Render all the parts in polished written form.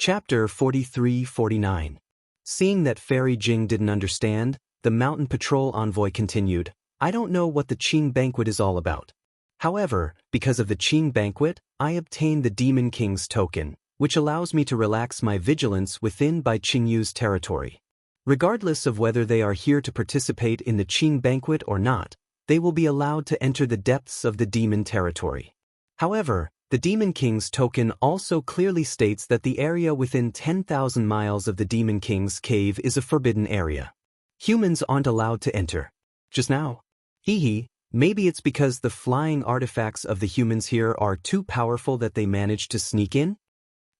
Chapter 43-49. Seeing that Fairy Jing didn't understand, the mountain patrol envoy continued, I don't know what the Qing banquet is all about. However, because of the Qing banquet, I obtained the Demon King's token, which allows me to relax my vigilance within by Qingyu's territory. Regardless of whether they are here to participate in the Qing banquet or not, they will be allowed to enter the depths of the demon territory. However, the Demon King's token also clearly states that the area within 10,000 miles of the Demon King's cave is a forbidden area. Humans aren't allowed to enter. Just now. Maybe it's because the flying artifacts of the humans here are too powerful that they managed to sneak in?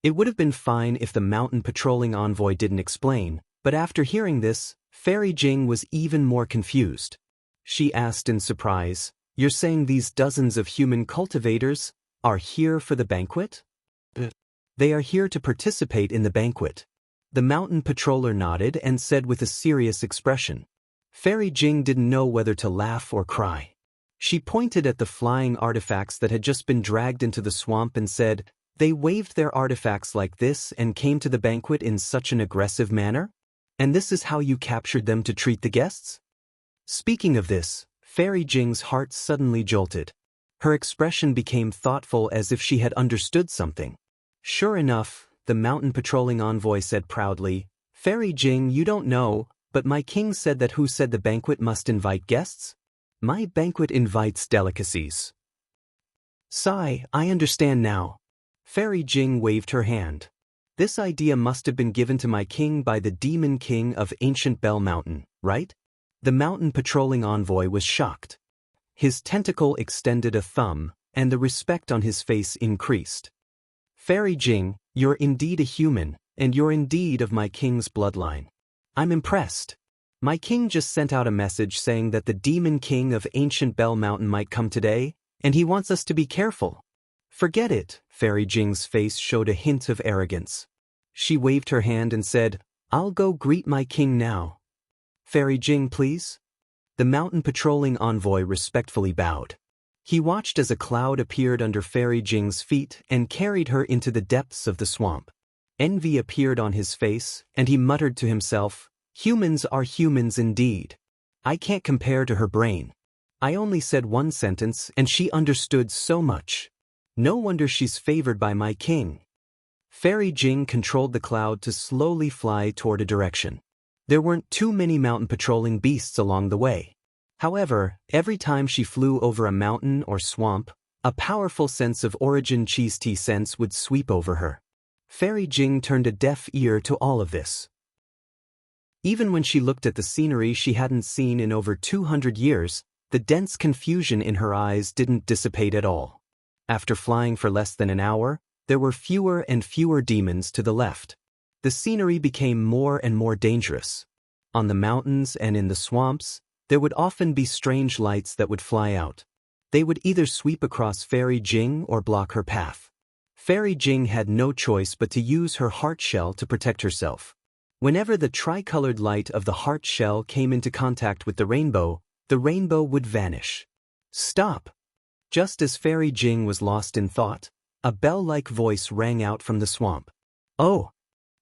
It would have been fine if the mountain patrolling envoy didn't explain, but after hearing this, Fairy Jing was even more confused. She asked in surprise, You're saying these dozens of human cultivators are here for the banquet? They are here to participate in the banquet. The mountain patroller nodded and said with a serious expression. Fairy Jing didn't know whether to laugh or cry. She pointed at the flying artifacts that had just been dragged into the swamp and said, They waved their artifacts like this and came to the banquet in such an aggressive manner? And this is how you captured them to treat the guests? Speaking of this, Fairy Jing's heart suddenly jolted. Her expression became thoughtful as if she had understood something. Sure enough, the mountain patrolling envoy said proudly, Fairy Jing, you don't know, but my king said that who said the banquet must invite guests? My banquet invites delicacies. Sigh, I understand now. Fairy Jing waved her hand. This idea must have been given to my king by the Demon King of Ancient Bell Mountain, right? The mountain patrolling envoy was shocked. His tentacle extended a thumb, and the respect on his face increased. Fairy Jing, you're indeed a human, and you're indeed of my king's bloodline. I'm impressed. My king just sent out a message saying that the Demon King of Ancient Bell Mountain might come today, and he wants us to be careful. Forget it, Fairy Jing's face showed a hint of arrogance. She waved her hand and said, I'll go greet my king now. Fairy Jing, please? The mountain patrolling envoy respectfully bowed. He watched as a cloud appeared under Fairy Jing's feet and carried her into the depths of the swamp. Envy appeared on his face, and he muttered to himself, Humans are humans indeed. I can't compare to her brain. I only said one sentence and she understood so much. No wonder she's favored by my king. Fairy Jing controlled the cloud to slowly fly toward a direction. There weren't too many mountain patrolling beasts along the way. However, every time she flew over a mountain or swamp, a powerful sense of origin cheese tea sense would sweep over her. Fairy Jing turned a deaf ear to all of this. Even when she looked at the scenery she hadn't seen in over 200 years, the dense confusion in her eyes didn't dissipate at all. After flying for less than an hour, there were fewer and fewer demons to the left. The scenery became more and more dangerous. On the mountains and in the swamps, there would often be strange lights that would fly out. They would either sweep across Fairy Jing or block her path. Fairy Jing had no choice but to use her heart shell to protect herself. Whenever the tricolored light of the heart shell came into contact with the rainbow would vanish. Stop! Just as Fairy Jing was lost in thought, a bell-like voice rang out from the swamp. Oh!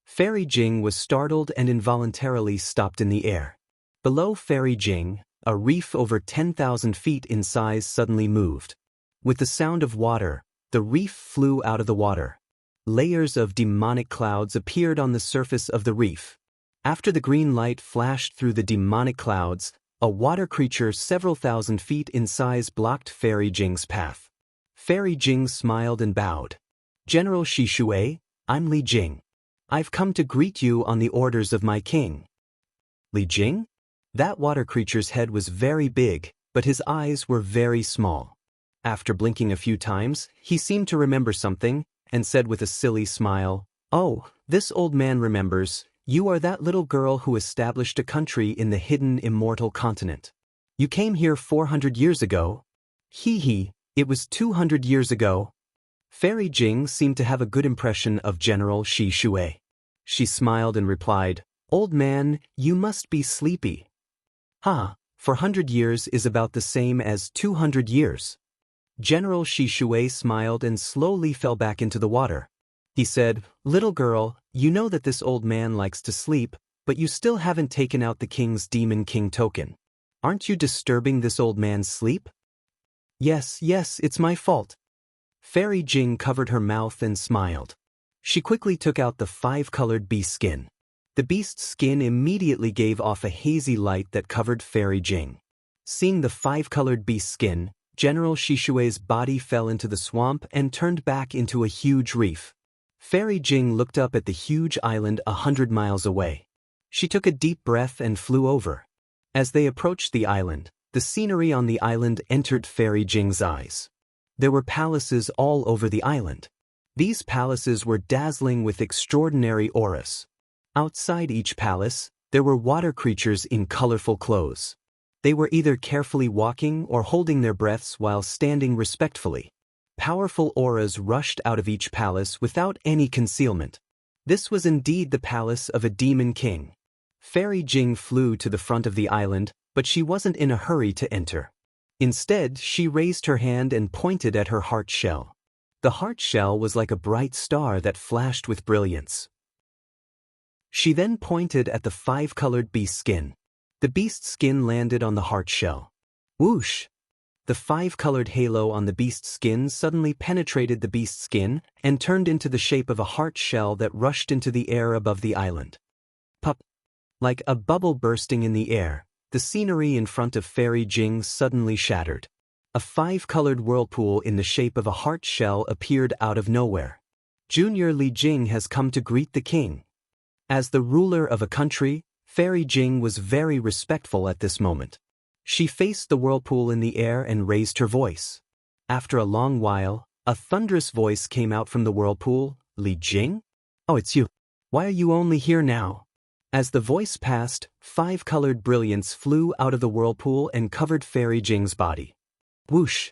Fairy Jing was startled and involuntarily stopped in the air. Below Fairy Jing, a reef over 10,000 feet in size suddenly moved. With the sound of water, the reef flew out of the water. Layers of demonic clouds appeared on the surface of the reef. After the green light flashed through the demonic clouds, a water creature several thousand feet in size blocked Fairy Jing's path. Fairy Jing smiled and bowed. General Shishui, I'm Li Jing. I've come to greet you on the orders of my king. Li Jing? That water creature's head was very big, but his eyes were very small. After blinking a few times, he seemed to remember something, and said with a silly smile, Oh, this old man remembers, you are that little girl who established a country in the hidden Immortal continent. You came here 400 years ago. It was 200 years ago. Fairy Jing seemed to have a good impression of General Shishui. She smiled and replied, Old man, you must be sleepy. 400 years is about the same as 200 years. General Shishui smiled and slowly fell back into the water. He said, "Little girl, you know that this old man likes to sleep, but you still haven't taken out the king's demon king token. Aren't you disturbing this old man's sleep?" "Yes, yes, it's my fault." Fairy Jing covered her mouth and smiled. She quickly took out the 5-colored beast skin. The beast's skin immediately gave off a hazy light that covered Fairy Jing. Seeing the 5-colored beast skin, General Shishue's body fell into the swamp and turned back into a huge reef. Fairy Jing looked up at the huge island 100 miles away. She took a deep breath and flew over. As they approached the island, the scenery on the island entered Fairy Jing's eyes. There were palaces all over the island. These palaces were dazzling with extraordinary auras. Outside each palace, there were water creatures in colorful clothes. They were either carefully walking or holding their breaths while standing respectfully. Powerful auras rushed out of each palace without any concealment. This was indeed the palace of a demon king. Fairy Jing flew to the front of the island, but she wasn't in a hurry to enter. Instead, she raised her hand and pointed at her heart shell. The heart shell was like a bright star that flashed with brilliance. She then pointed at the 5-colored beast skin. The beast skin landed on the heart shell. Whoosh! The 5-colored halo on the beast skin suddenly penetrated the beast skin and turned into the shape of a heart shell that rushed into the air above the island. Pop! Like a bubble bursting in the air, the scenery in front of Fairy Jing suddenly shattered. A 5-colored whirlpool in the shape of a heart shell appeared out of nowhere. Junior Li Jing has come to greet the king. As the ruler of a country, Fairy Jing was very respectful at this moment. She faced the whirlpool in the air and raised her voice. After a long while, a thunderous voice came out from the whirlpool. "Li Jing? Oh, it's you. Why are you only here now?" As the voice passed, 5-colored brilliance flew out of the whirlpool and covered Fairy Jing's body. Whoosh!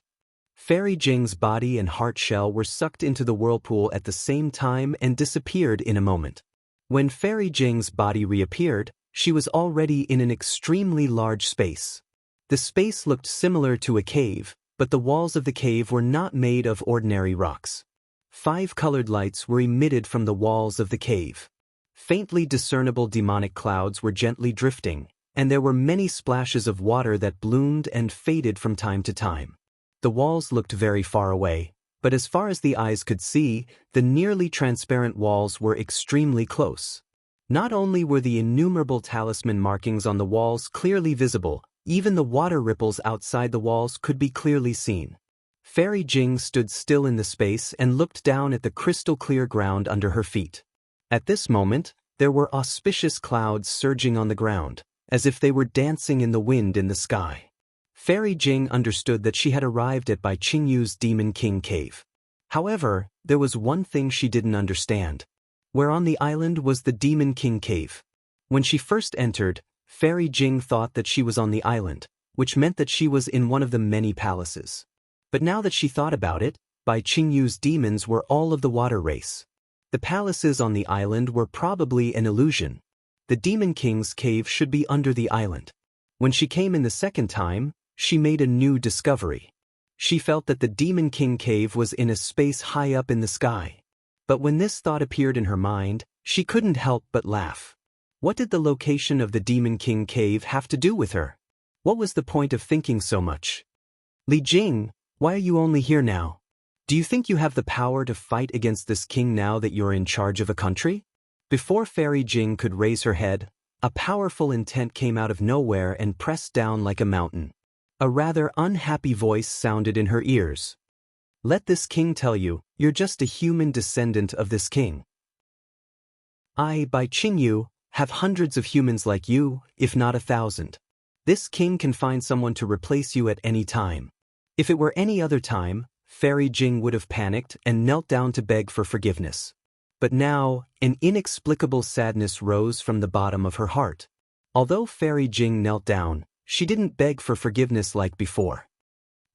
Fairy Jing's body and heart shell were sucked into the whirlpool at the same time and disappeared in a moment. When Fairy Jing's body reappeared, she was already in an extremely large space. The space looked similar to a cave, but the walls of the cave were not made of ordinary rocks. 5-colored lights were emitted from the walls of the cave. Faintly discernible demonic clouds were gently drifting, and there were many splashes of water that bloomed and faded from time to time. The walls looked very far away, but as far as the eyes could see, the nearly transparent walls were extremely close. Not only were the innumerable talisman markings on the walls clearly visible, even the water ripples outside the walls could be clearly seen. Fairy Jing stood still in the space and looked down at the crystal-clear ground under her feet. At this moment, there were auspicious clouds surging on the ground, as if they were dancing in the wind in the sky. Fairy Jing understood that she had arrived at Bai Qingyu's Demon King Cave. However, there was one thing she didn't understand. Where on the island was the Demon King Cave? When she first entered, Fairy Jing thought that she was on the island, which meant that she was in one of the many palaces. But now that she thought about it, Bai Qingyu's demons were all of the water race. The palaces on the island were probably an illusion. The Demon King's cave should be under the island. When she came in the second time, she made a new discovery. She felt that the Demon King cave was in a space high up in the sky. But when this thought appeared in her mind, she couldn't help but laugh. What did the location of the Demon King cave have to do with her? What was the point of thinking so much? "Li Jing, why are you only here now? Do you think you have the power to fight against this king now that you're in charge of a country?" Before Fairy Jing could raise her head, a powerful intent came out of nowhere and pressed down like a mountain. A rather unhappy voice sounded in her ears. "Let this king tell you, you're just a human descendant of this king. I, Bai Qingyu, have hundreds of humans like you, if not 1,000. This king can find someone to replace you at any time." If it were any other time, Fairy Jing would have panicked and knelt down to beg for forgiveness. But now, an inexplicable sadness rose from the bottom of her heart. Although Fairy Jing knelt down, she didn't beg for forgiveness like before.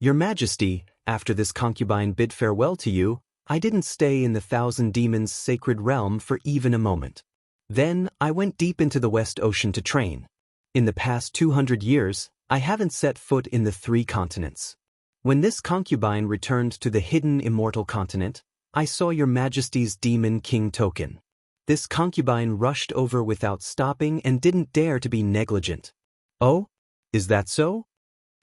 "Your Majesty, after this concubine bid farewell to you, I didn't stay in the 1,000 Demons' sacred realm for even a moment. Then, I went deep into the West Ocean to train. In the past 200 years, I haven't set foot in the 3 continents. When this concubine returned to the hidden Immortal continent, I saw your majesty's demon king token. This concubine rushed over without stopping and didn't dare to be negligent. Oh? Is that so?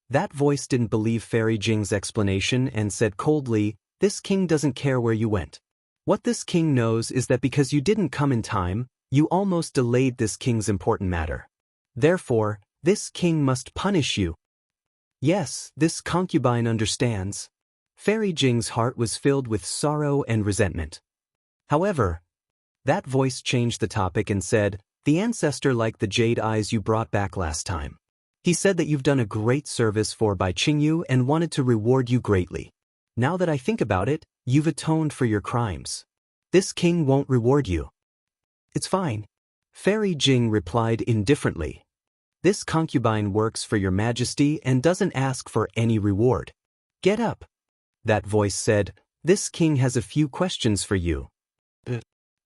That voice didn't believe Fairy Jing's explanation and said coldly, this king doesn't care where you went. What this king knows is that because you didn't come in time, you almost delayed this king's important matter. Therefore, this king must punish you. Yes, this concubine understands. Fairy Jing's heart was filled with sorrow and resentment. However, that voice changed the topic and said, the ancestor liked the jade eyes you brought back last time. He said that you've done a great service for Bai Qingyu and wanted to reward you greatly. Now that I think about it, you've atoned for your crimes. This king won't reward you. It's fine. Fairy Jing replied indifferently. This concubine works for your majesty and doesn't ask for any reward. Get up. That voice said, this king has a few questions for you.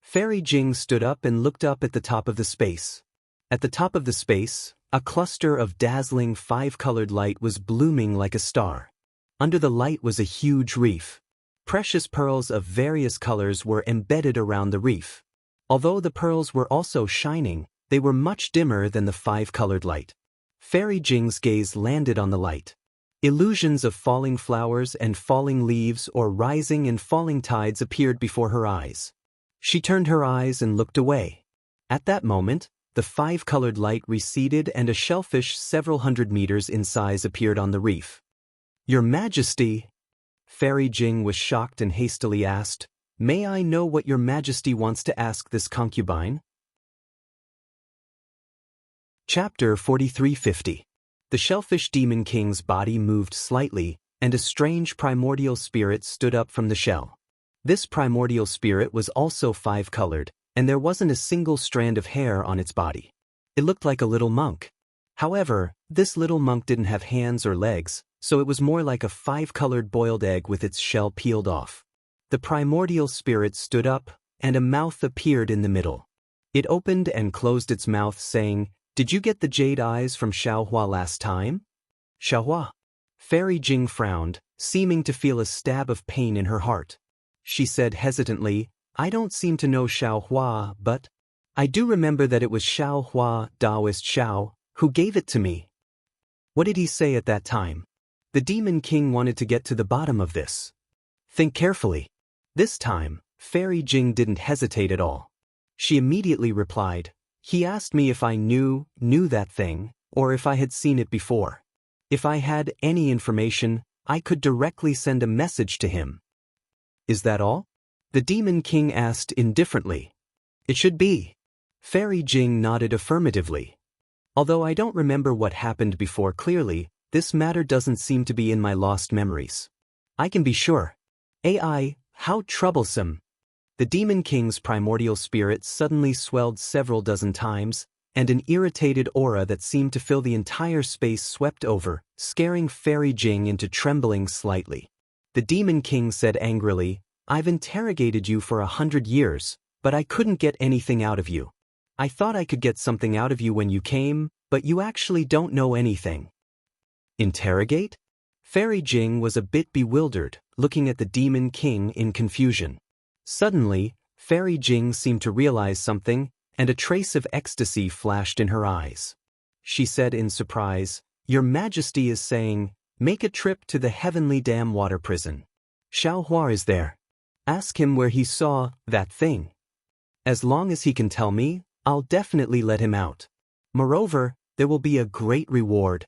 Fairy Jing stood up and looked up at the top of the space. At the top of the space, a cluster of dazzling five-colored light was blooming like a star. Under the light was a huge reef. Precious pearls of various colors were embedded around the reef. Although the pearls were also shining, they were much dimmer than the five-colored light. Fairy Jing's gaze landed on the light. Illusions of falling flowers and falling leaves or rising and falling tides appeared before her eyes. She turned her eyes and looked away. At that moment, the five-colored light receded and a shellfish several hundred meters in size appeared on the reef. Your Majesty! Fairy Jing was shocked and hastily asked, may I know what your Majesty wants to ask this concubine? Chapter 4350. The Shellfish Demon King's body moved slightly, and a strange primordial spirit stood up from the shell. This primordial spirit was also five-colored, and there wasn't a single strand of hair on its body. It looked like a little monk. However, this little monk didn't have hands or legs, so it was more like a five-colored boiled egg with its shell peeled off. The primordial spirit stood up, and a mouth appeared in the middle. It opened and closed its mouth, saying, did you get the jade eyes from Xiaohua last time? Xiaohua? Fairy Jing frowned, seeming to feel a stab of pain in her heart. She said hesitantly, I don't seem to know Xiaohua, but I do remember that it was Xiaohua, Daoist Xiao, who gave it to me. What did he say at that time? The Demon King wanted to get to the bottom of this. Think carefully. This time, Fairy Jing didn't hesitate at all. She immediately replied, he asked me if I knew that thing, or if I had seen it before. If I had any information, I could directly send a message to him. Is that all? The Demon King asked indifferently. It should be. Fairy Jing nodded affirmatively. Although I don't remember what happened before clearly, this matter doesn't seem to be in my lost memories. I can be sure. AI, how troublesome. The Demon King's primordial spirit suddenly swelled several dozen times, and an irritated aura that seemed to fill the entire space swept over, scaring Fairy Jing into trembling slightly. The Demon King said angrily, I've interrogated you for 100 years, but I couldn't get anything out of you. I thought I could get something out of you when you came, but you actually don't know anything. Interrogate? Fairy Jing was a bit bewildered, looking at the Demon King in confusion. Suddenly, Fairy Jing seemed to realize something, and a trace of ecstasy flashed in her eyes. She said in surprise, Your Majesty is saying, make a trip to the Heavenly Dam Water Prison. Xiaohua is there. Ask him where he saw that thing. As long as he can tell me, I'll definitely let him out. Moreover, there will be a great reward.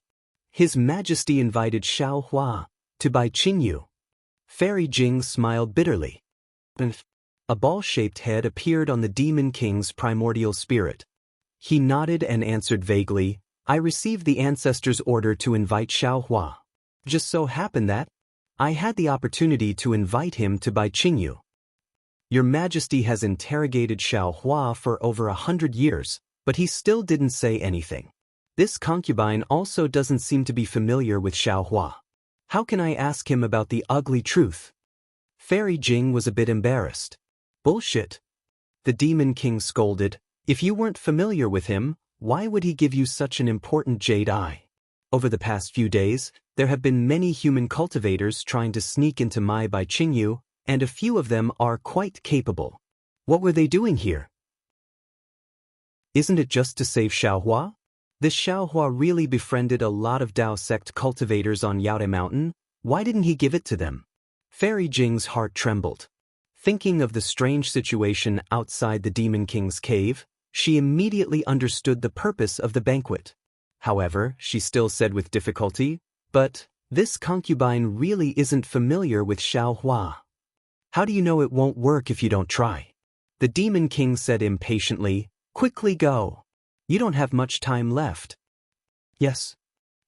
His Majesty invited Xiaohua to Bai Qingyu. Fairy Jing smiled bitterly. A ball-shaped head appeared on the Demon King's primordial spirit. He nodded and answered vaguely, I received the ancestor's order to invite Xiaohua. Just so happened that I had the opportunity to invite him to Bai Qingyu. Your Majesty has interrogated Xiaohua for over 100 years, but he still didn't say anything. This concubine also doesn't seem to be familiar with Xiaohua. How can I ask him about the ugly truth? Fairy Jing was a bit embarrassed. Bullshit. The Demon King scolded, if you weren't familiar with him, why would he give you such an important jade eye? Over the past few days, there have been many human cultivators trying to sneak into my Bai Qingyu, and a few of them are quite capable. What were they doing here? Isn't it just to save Xiaohua? This Xiaohua really befriended a lot of Dao sect cultivators on Yaode Mountain. Why didn't he give it to them? Fairy Jing's heart trembled. Thinking of the strange situation outside the Demon King's cave, she immediately understood the purpose of the banquet. However, she still said with difficulty, "But this concubine really isn't familiar with Xiaohua. How do you know it won't work if you don't try?" The Demon King said impatiently, "Quickly go. You don't have much time left." Yes.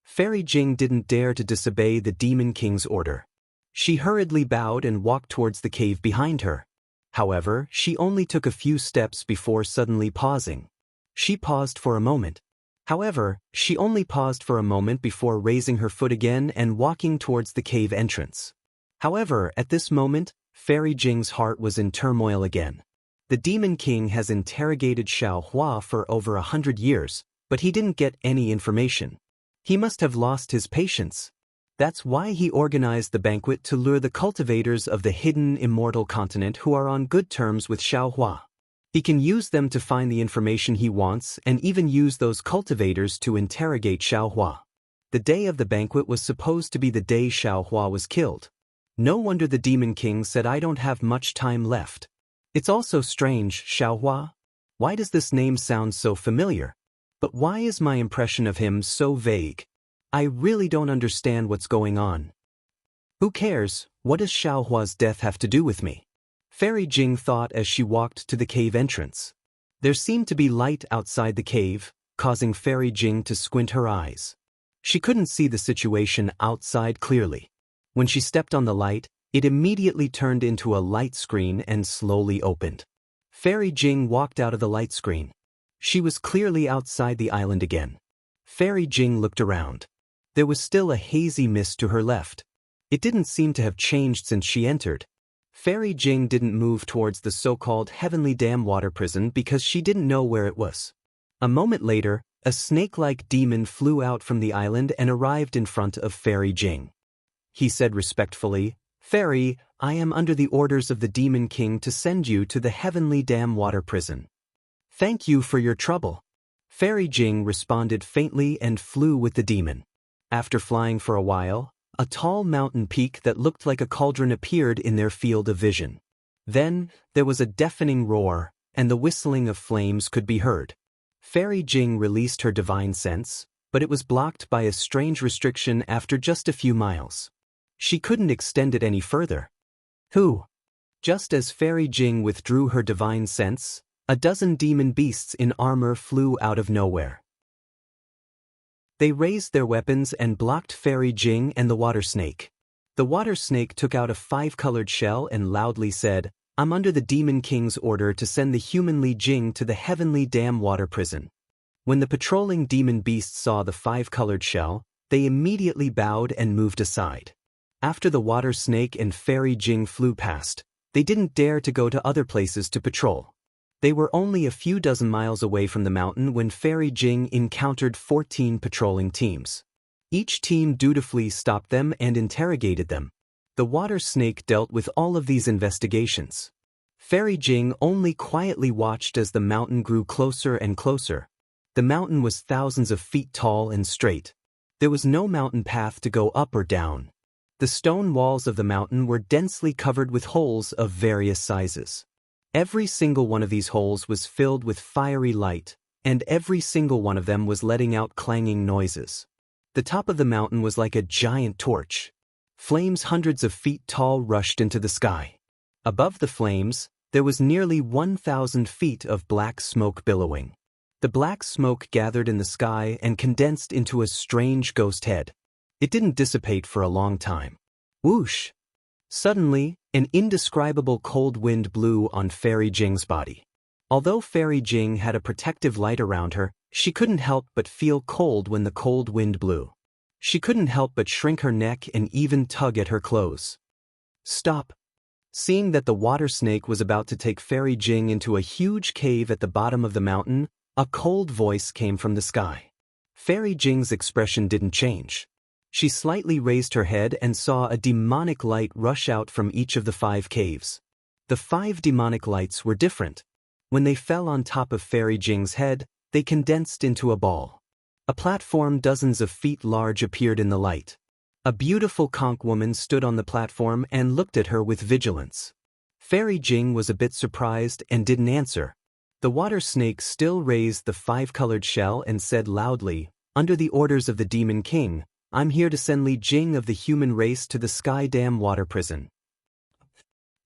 Fairy Jing didn't dare to disobey the Demon King's order. She hurriedly bowed and walked towards the cave behind her. However, she only took a few steps before suddenly pausing. She paused for a moment. However, she only paused for a moment before raising her foot again and walking towards the cave entrance. However, at this moment, Fairy Jing's heart was in turmoil again. The Demon King has interrogated Xiaohua for over 100 years, but he didn't get any information. He must have lost his patience. That's why he organized the banquet to lure the cultivators of the hidden immortal continent who are on good terms with Xiaohua. He can use them to find the information he wants and even use those cultivators to interrogate Xiaohua. The day of the banquet was supposed to be the day Xiaohua was killed. No wonder the Demon King said, "I don't have much time left." It's also strange, Xiaohua. Why does this name sound so familiar? But why is my impression of him so vague? I really don't understand what's going on. Who cares? What does Xiaohua's death have to do with me? Fairy Jing thought as she walked to the cave entrance. There seemed to be light outside the cave, causing Fairy Jing to squint her eyes. She couldn't see the situation outside clearly. When she stepped on the light, it immediately turned into a light screen and slowly opened. Fairy Jing walked out of the light screen. She was clearly outside the island again. Fairy Jing looked around. There was still a hazy mist to her left. It didn't seem to have changed since she entered. Fairy Jing didn't move towards the so-called Heavenly Dam water prison because she didn't know where it was. A moment later, a snake-like demon flew out from the island and arrived in front of Fairy Jing. He said respectfully, "Fairy, I am under the orders of the Demon King to send you to the Heavenly Dam water prison. Thank you for your trouble." Fairy Jing responded faintly and flew with the demon. After flying for a while, a tall mountain peak that looked like a cauldron appeared in their field of vision. Then, there was a deafening roar, and the whistling of flames could be heard. Fairy Jing released her divine sense, but it was blocked by a strange restriction after just a few miles. She couldn't extend it any further. Who? Just as Fairy Jing withdrew her divine sense, a dozen demon beasts in armor flew out of nowhere. They raised their weapons and blocked Fairy Jing and the water snake. The water snake took out a 5-colored shell and loudly said, "I'm under the Demon King's order to send the humanly Jing to the Heavenly Dam water prison." When the patrolling demon beasts saw the 5-colored shell, they immediately bowed and moved aside. After the water snake and Fairy Jing flew past, they didn't dare to go to other places to patrol. They were only a few dozen miles away from the mountain when Fairy Jing encountered 14 patrolling teams. Each team dutifully stopped them and interrogated them. The water snake dealt with all of these investigations. Fairy Jing only quietly watched as the mountain grew closer and closer. The mountain was thousands of feet tall and straight. There was no mountain path to go up or down. The stone walls of the mountain were densely covered with holes of various sizes. Every single one of these holes was filled with fiery light, and every single one of them was letting out clanging noises. The top of the mountain was like a giant torch. Flames hundreds of feet tall rushed into the sky. Above the flames, there was nearly 1,000 feet of black smoke billowing. The black smoke gathered in the sky and condensed into a strange ghost head. It didn't dissipate for a long time. Whoosh! Suddenly, an indescribable cold wind blew on Fairy Jing's body. Although Fairy Jing had a protective light around her, she couldn't help but feel cold when the cold wind blew. She couldn't help but shrink her neck and even tug at her clothes. Stop! Seeing that the water snake was about to take Fairy Jing into a huge cave at the bottom of the mountain, a cold voice came from the sky. Fairy Jing's expression didn't change. She slightly raised her head and saw a demonic light rush out from each of the 5 caves. The 5 demonic lights were different. When they fell on top of Fairy Jing's head, they condensed into a ball. A platform dozens of feet large appeared in the light. A beautiful conch woman stood on the platform and looked at her with vigilance. Fairy Jing was a bit surprised and didn't answer. The water snake still raised the 5-colored shell and said loudly, "Under the orders of the Demon King, I'm here to send Li Jing of the human race to the Sky Dam water prison."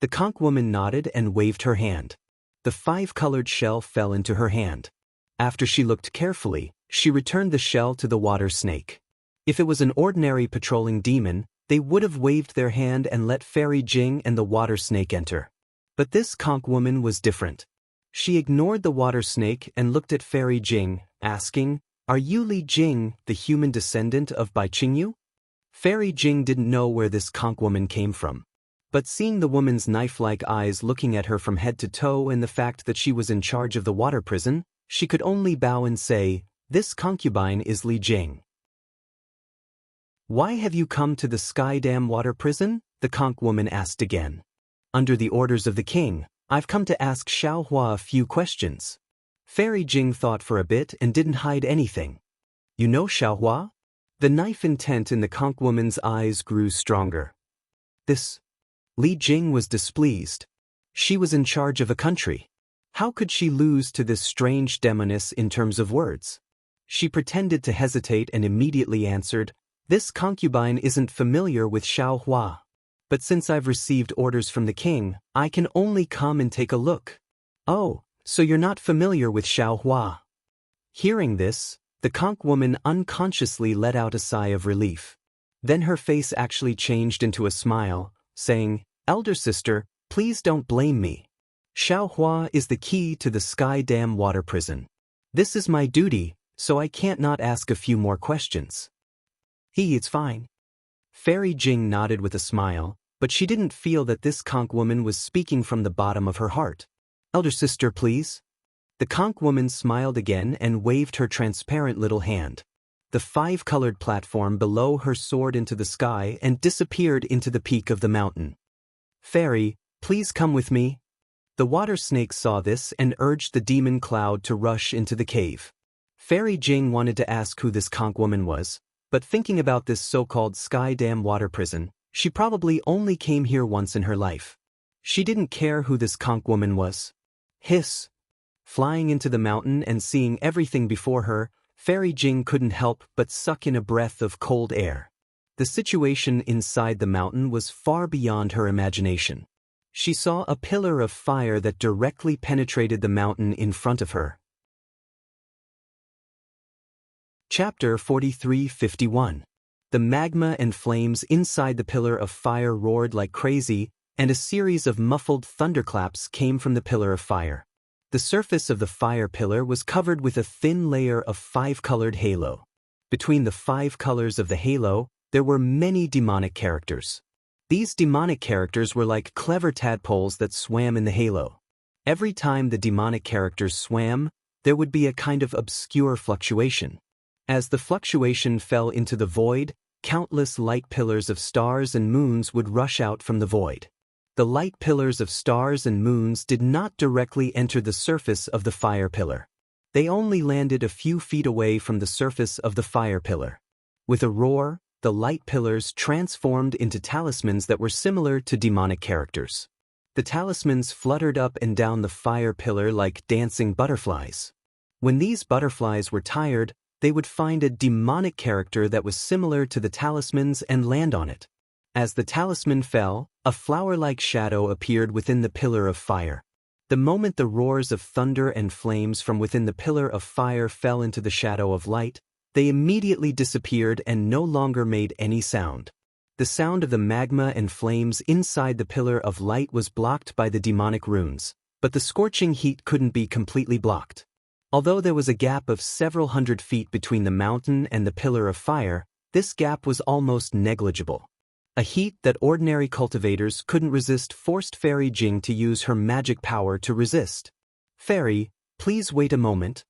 The conch woman nodded and waved her hand. The 5-colored shell fell into her hand. After she looked carefully, she returned the shell to the water snake. If it was an ordinary patrolling demon, they would have waved their hand and let Fairy Jing and the water snake enter. But this conch woman was different. She ignored the water snake and looked at Fairy Jing, asking, "Are you Li Jing, the human descendant of Bai Qingyu?" Fairy Jing didn't know where this conch woman came from. But seeing the woman's knife-like eyes looking at her from head to toe and the fact that she was in charge of the water prison, she could only bow and say, "This concubine is Li Jing." "Why have you come to the Sky Dam water prison?" the conch woman asked again. "Under the orders of the king, I've come to ask Xiaohua a few questions." Fairy Jing thought for a bit and didn't hide anything. "You know Xiaohua?" The knife intent in the conch woman's eyes grew stronger. This Li Jing was displeased. She was in charge of a country. How could she lose to this strange demoness in terms of words? She pretended to hesitate and immediately answered, "This concubine isn't familiar with Xiaohua. But since I've received orders from the king, I can only come and take a look." "Oh, so you're not familiar with Xiaohua." Hearing this, the conch woman unconsciously let out a sigh of relief. Then her face actually changed into a smile, saying, "Elder sister, please don't blame me. Xiaohua is the key to the Sky Dam water prison. This is my duty, so I can't not ask a few more questions." It's fine." Fairy Jing nodded with a smile, but she didn't feel that this conch woman was speaking from the bottom of her heart. "Elder sister, please." The conch woman smiled again and waved her transparent little hand. The 5-colored platform below her soared into the sky and disappeared into the peak of the mountain. "Fairy, please come with me." The water snake saw this and urged the demon cloud to rush into the cave. Fairy Jing wanted to ask who this conch woman was, but thinking about this so-called Sky Dam water prison, she probably only came here once in her life. She didn't care who this conch woman was. Hiss! Flying into the mountain and seeing everything before her, Fairy Jing couldn't help but suck in a breath of cold air. The situation inside the mountain was far beyond her imagination. She saw a pillar of fire that directly penetrated the mountain in front of her. Chapter 43:51. The magma and flames inside the pillar of fire roared like crazy, and a series of muffled thunderclaps came from the pillar of fire. The surface of the fire pillar was covered with a thin layer of 5-colored halo. Between the 5 colors of the halo, there were many demonic characters. These demonic characters were like clever tadpoles that swam in the halo. Every time the demonic characters swam, there would be a kind of obscure fluctuation. As the fluctuation fell into the void, countless light pillars of stars and moons would rush out from the void. The light pillars of stars and moons did not directly enter the surface of the fire pillar. They only landed a few feet away from the surface of the fire pillar. With a roar, the light pillars transformed into talismans that were similar to demonic characters. The talismans fluttered up and down the fire pillar like dancing butterflies. When these butterflies were tired, they would find a demonic character that was similar to the talismans and land on it. As the talisman fell, a flower-like shadow appeared within the pillar of fire. The moment the roars of thunder and flames from within the pillar of fire fell into the shadow of light, they immediately disappeared and no longer made any sound. The sound of the magma and flames inside the pillar of light was blocked by the demonic runes, but the scorching heat couldn't be completely blocked. Although there was a gap of several hundred feet between the mountain and the pillar of fire, this gap was almost negligible. A heat that ordinary cultivators couldn't resist forced Fairy Jing to use her magic power to resist. "Fairy, please wait a moment."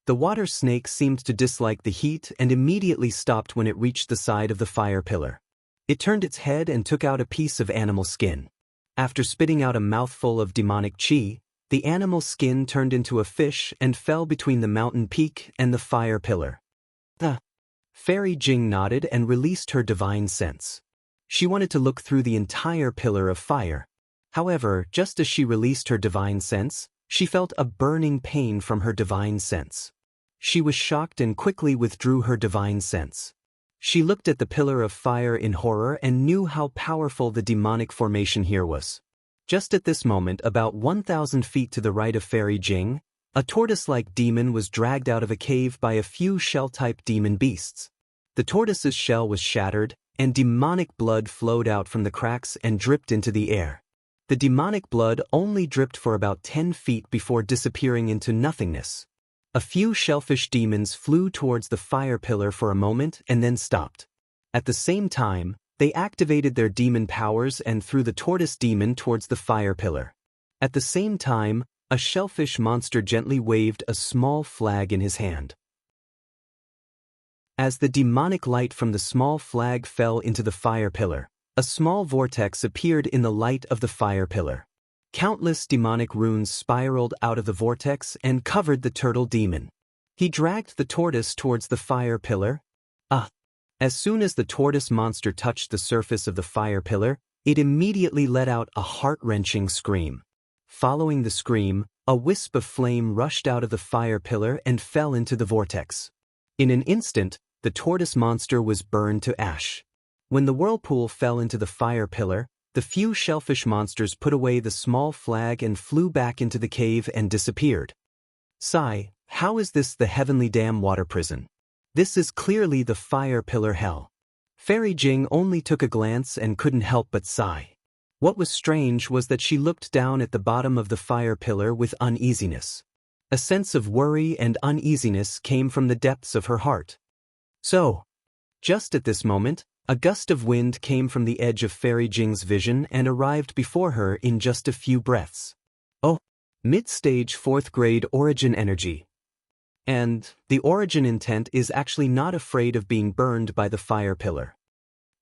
The water snake seemed to dislike the heat and immediately stopped when it reached the side of the fire pillar. It turned its head and took out a piece of animal skin. After spitting out a mouthful of demonic chi, the animal skin turned into a fish and fell between the mountain peak and the fire pillar. The Fairy Jing nodded and released her divine sense. She wanted to look through the entire pillar of fire. However, just as she released her divine sense, she felt a burning pain from her divine sense. She was shocked and quickly withdrew her divine sense. She looked at the pillar of fire in horror and knew how powerful the demonic formation here was. Just at this moment, about 1,000 feet to the right of Fairy Jing, a tortoise-like demon was dragged out of a cave by a few shell-type demon beasts. The tortoise's shell was shattered, and demonic blood flowed out from the cracks and dripped into the air. The demonic blood only dripped for about 10 feet before disappearing into nothingness. A few shellfish demons flew towards the fire pillar for a moment and then stopped. At the same time, they activated their demon powers and threw the tortoise demon towards the fire pillar. At the same time, a shellfish monster gently waved a small flag in his hand. As the demonic light from the small flag fell into the fire pillar, a small vortex appeared in the light of the fire pillar. Countless demonic runes spiraled out of the vortex and covered the turtle demon. He dragged the tortoise towards the fire pillar. As soon as the tortoise monster touched the surface of the fire pillar, it immediately let out a heart-wrenching scream. Following the scream, a wisp of flame rushed out of the fire pillar and fell into the vortex. In an instant, the tortoise monster was burned to ash. When the whirlpool fell into the fire pillar, the few shellfish monsters put away the small flag and flew back into the cave and disappeared. Sigh, how is this the heavenly dam water prison? This is clearly the fire pillar hell. Fairy Jing only took a glance and couldn't help but sigh. What was strange was that she looked down at the bottom of the fire pillar with uneasiness. A sense of worry and uneasiness came from the depths of her heart. Just at this moment, a gust of wind came from the edge of Fairy Jing's vision and arrived before her in just a few breaths. Mid-stage 4th grade origin energy. And the origin intent is actually not afraid of being burned by the fire pillar.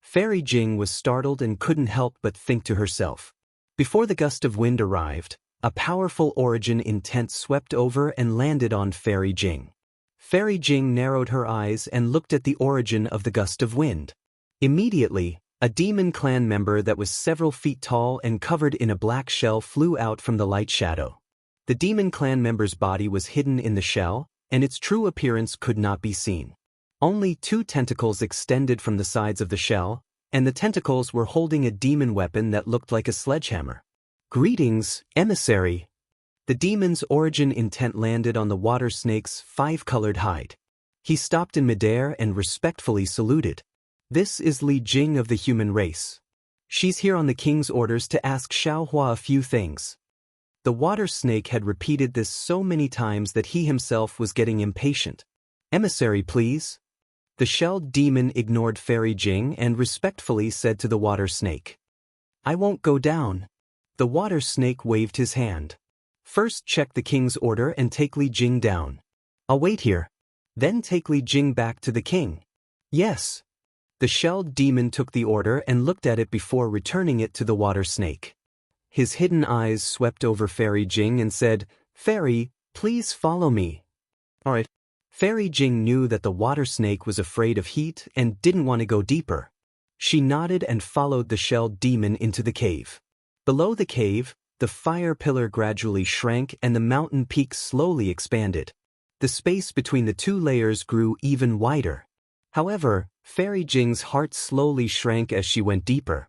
Fairy Jing was startled and couldn't help but think to herself. Before the gust of wind arrived, a powerful origin intent swept over and landed on Fairy Jing. Fairy Jing narrowed her eyes and looked at the origin of the gust of wind. Immediately, a demon clan member that was several feet tall and covered in a black shell flew out from the light shadow. The demon clan member's body was hidden in the shell, and its true appearance could not be seen. Only 2 tentacles extended from the sides of the shell, and the tentacles were holding a demon weapon that looked like a sledgehammer. Greetings, emissary. The demon's origin intent landed on the water snake's 5-colored hide. He stopped in midair and respectfully saluted. This is Li Jing of the human race. She's here on the king's orders to ask Xiaohua a few things. The water snake had repeated this so many times that he himself was getting impatient. Emissary, please. The shelled demon ignored Fairy Jing and respectfully said to the water snake. I won't go down. The water snake waved his hand. First check the king's order and take Li Jing down. I'll wait here. Then take Li Jing back to the king. Yes. The shelled demon took the order and looked at it before returning it to the water snake. His hidden eyes swept over Fairy Jing and said, Fairy, please follow me. Alright. Fairy Jing knew that the water snake was afraid of heat and didn't want to go deeper. She nodded and followed the shelled demon into the cave. Below the cave, the fire pillar gradually shrank and the mountain peak slowly expanded. The space between the 2 layers grew even wider. However, Fairy Jing's heart slowly shrank as she went deeper.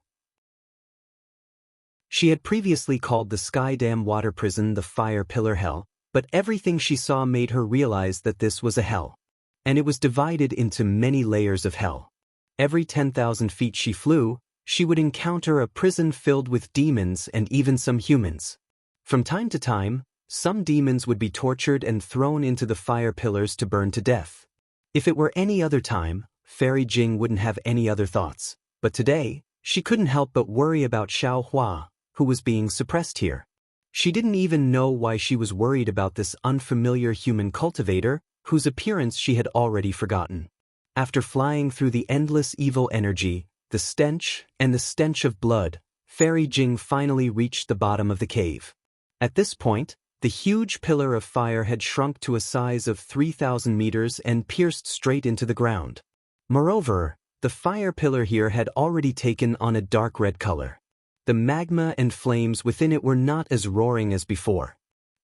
She had previously called the Sky Dam water prison the fire pillar hell, but everything she saw made her realize that this was a hell. And it was divided into many layers of hell. Every 10,000 feet she flew, she would encounter a prison filled with demons and even some humans. From time to time, some demons would be tortured and thrown into the fire pillars to burn to death. If it were any other time, Fairy Jing wouldn't have any other thoughts, but today, she couldn't help but worry about Xiaohua, who was being suppressed here. She didn't even know why she was worried about this unfamiliar human cultivator, whose appearance she had already forgotten. After flying through the endless evil energy, the stench, and the stench of blood, Fairy Jing finally reached the bottom of the cave. At this point, the huge pillar of fire had shrunk to a size of 3,000 meters and pierced straight into the ground. Moreover, the fire pillar here had already taken on a dark red color. The magma and flames within it were not as roaring as before.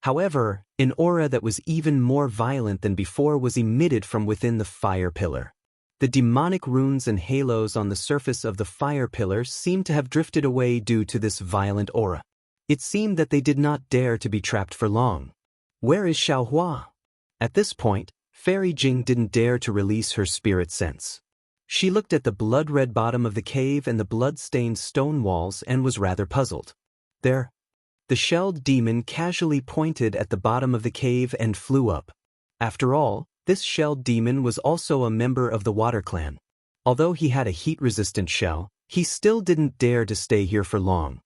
However, an aura that was even more violent than before was emitted from within the fire pillar. The demonic runes and halos on the surface of the fire pillar seemed to have drifted away due to this violent aura. It seemed that they did not dare to be trapped for long. Where is Xiaohua? At this point, Fairy Jing didn't dare to release her spirit sense. She looked at the blood-red bottom of the cave and the blood-stained stone walls and was rather puzzled. There, the shelled demon casually pointed at the bottom of the cave and flew up. After all, this shelled demon was also a member of the Water Clan. Although he had a heat-resistant shell, he still didn't dare to stay here for long.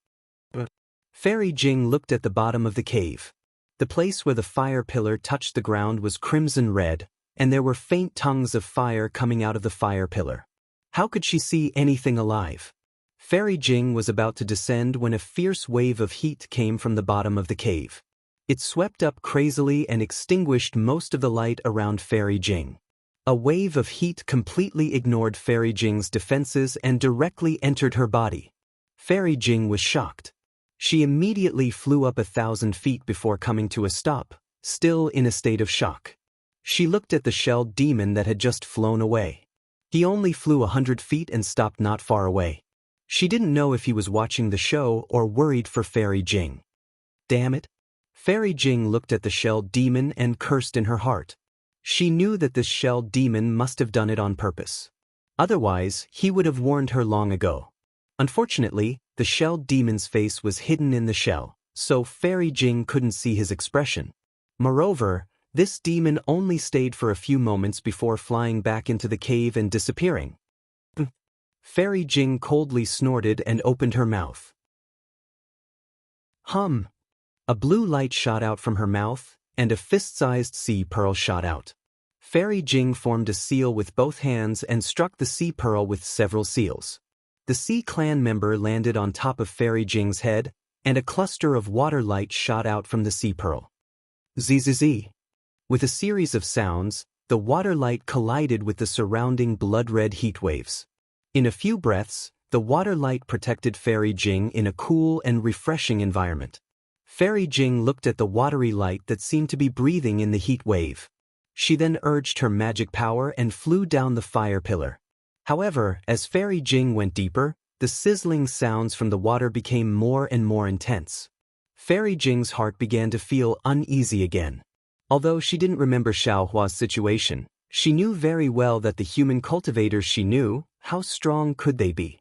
Fairy Jing looked at the bottom of the cave. The place where the fire pillar touched the ground was crimson red, and there were faint tongues of fire coming out of the fire pillar. How could she see anything alive? Fairy Jing was about to descend when a fierce wave of heat came from the bottom of the cave. It swept up crazily and extinguished most of the light around Fairy Jing. A wave of heat completely ignored Fairy Jing's defenses and directly entered her body. Fairy Jing was shocked. She immediately flew up 1,000 feet before coming to a stop, still in a state of shock. She looked at the shelled demon that had just flown away. He only flew 100 feet and stopped not far away. She didn't know if he was watching the show or worried for Fairy Jing. Damn it! Fairy Jing looked at the shelled demon and cursed in her heart. She knew that this shelled demon must have done it on purpose. Otherwise, he would have warned her long ago. Unfortunately, the shelled demon's face was hidden in the shell, so Fairy Jing couldn't see his expression. Moreover, this demon only stayed for a few moments before flying back into the cave and disappearing. Fairy Jing coldly snorted and opened her mouth. Hum! A blue light shot out from her mouth, and a fist-sized sea pearl shot out. Fairy Jing formed a seal with both hands and struck the sea pearl with several seals. The Sea Clan member landed on top of Fairy Jing's head, and a cluster of water light shot out from the sea pearl. Zzz. With a series of sounds, the water light collided with the surrounding blood-red heat waves. In a few breaths, the water light protected Fairy Jing in a cool and refreshing environment. Fairy Jing looked at the watery light that seemed to be breathing in the heat wave. She then urged her magic power and flew down the fire pillar. However, as Fairy Jing went deeper, the sizzling sounds from the water became more and more intense. Fairy Jing's heart began to feel uneasy again. Although she didn't remember Xiaohua's situation, she knew very well that the human cultivators she knew, how strong could they be?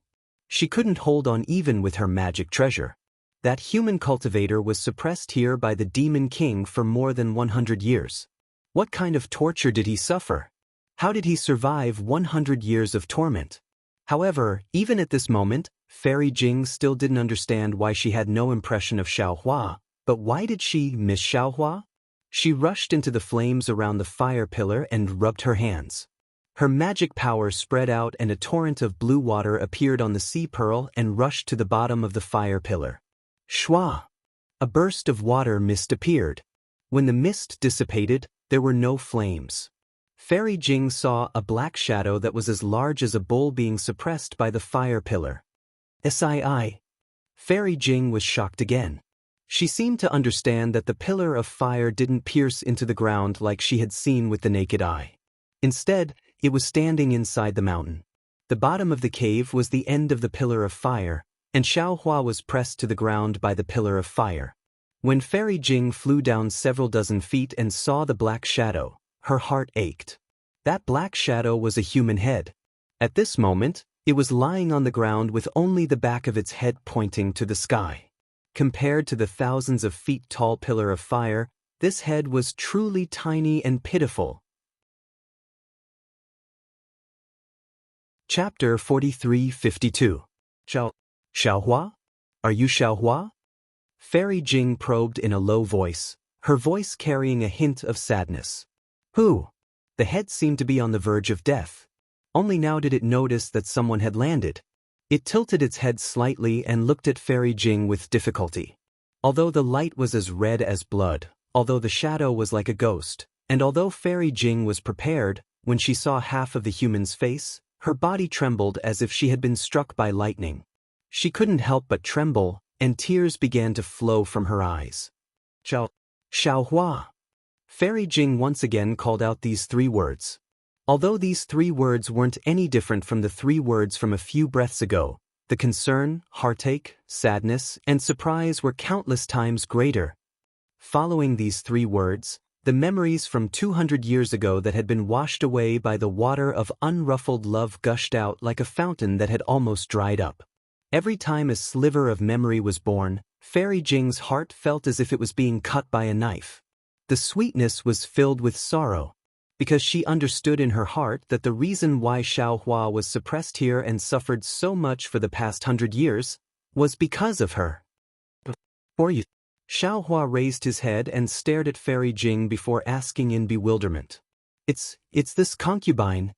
She couldn't hold on even with her magic treasure. That human cultivator was suppressed here by the Demon King for more than 100 years. What kind of torture did he suffer? How did he survive 100 years of torment? However, even at this moment, Fairy Jing still didn't understand why she had no impression of Xiaohua. But why did she miss Xiaohua? She rushed into the flames around the fire pillar and rubbed her hands. Her magic power spread out and a torrent of blue water appeared on the sea pearl and rushed to the bottom of the fire pillar. Shwa! A burst of water mist appeared. When the mist dissipated, there were no flames. Fairy Jing saw a black shadow that was as large as a bull being suppressed by the fire pillar. Sii. Fairy Jing was shocked again. She seemed to understand that the pillar of fire didn't pierce into the ground like she had seen with the naked eye. Instead, it was standing inside the mountain. The bottom of the cave was the end of the pillar of fire, and Xiaohua was pressed to the ground by the pillar of fire. When Fairy Jing flew down several dozen feet and saw the black shadow, her heart ached. That black shadow was a human head. At this moment, it was lying on the ground with only the back of its head pointing to the sky. Compared to the thousands of feet tall pillar of fire, this head was truly tiny and pitiful. Chapter 43-52. Xiaohua? Are you Xiaohua? Fairy Jing probed in a low voice, her voice carrying a hint of sadness. Who? The head seemed to be on the verge of death. Only now did it notice that someone had landed. It tilted its head slightly and looked at Fairy Jing with difficulty. Although the light was as red as blood, although the shadow was like a ghost, and although Fairy Jing was prepared, when she saw half of the human's face, her body trembled as if she had been struck by lightning. She couldn't help but tremble, and tears began to flow from her eyes. Xiaohua. Fairy Jing once again called out these 3 words. Although these 3 words weren't any different from the 3 words from a few breaths ago, the concern, heartache, sadness, and surprise were countless times greater. Following these 3 words, the memories from 200 years ago that had been washed away by the water of unruffled love gushed out like a fountain that had almost dried up. Every time a sliver of memory was born, Fairy Jing's heart felt as if it was being cut by a knife. The sweetness was filled with sorrow, because she understood in her heart that the reason why Xiaohua was suppressed here and suffered so much for the past 100 years was because of her. For you. Xiaohua raised his head and stared at Fairy Jing before asking in bewilderment. It's this concubine.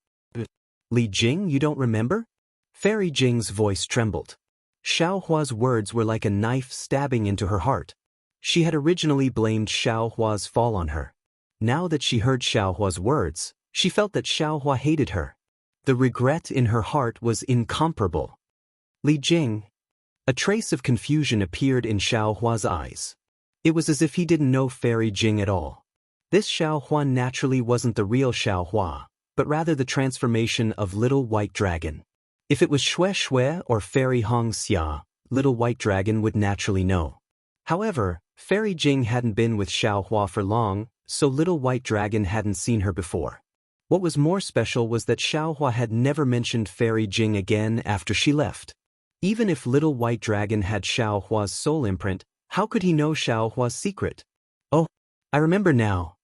Li Jing, you don't remember? Fairy Jing's voice trembled. Xiaohua's words were like a knife stabbing into her heart. She had originally blamed Xiaohua's fall on her. Now that she heard Xiaohua's words, she felt that Xiaohua hated her. The regret in her heart was incomparable. Li Jing. A trace of confusion appeared in Xiaohua's eyes. It was as if he didn't know Fairy Jing at all. This Xiaohua naturally wasn't the real Xiaohua, but rather the transformation of Little White Dragon. If it was Xue Xue or Fairy Xianxia, Little White Dragon would naturally know. However, Fairy Jing hadn't been with Xiaohua for long, so Little White Dragon hadn't seen her before. What was more special was that Xiaohua had never mentioned Fairy Jing again after she left. Even if Little White Dragon had Xiaohua's soul imprint, how could he know Xiaohua's secret? Oh, I remember now.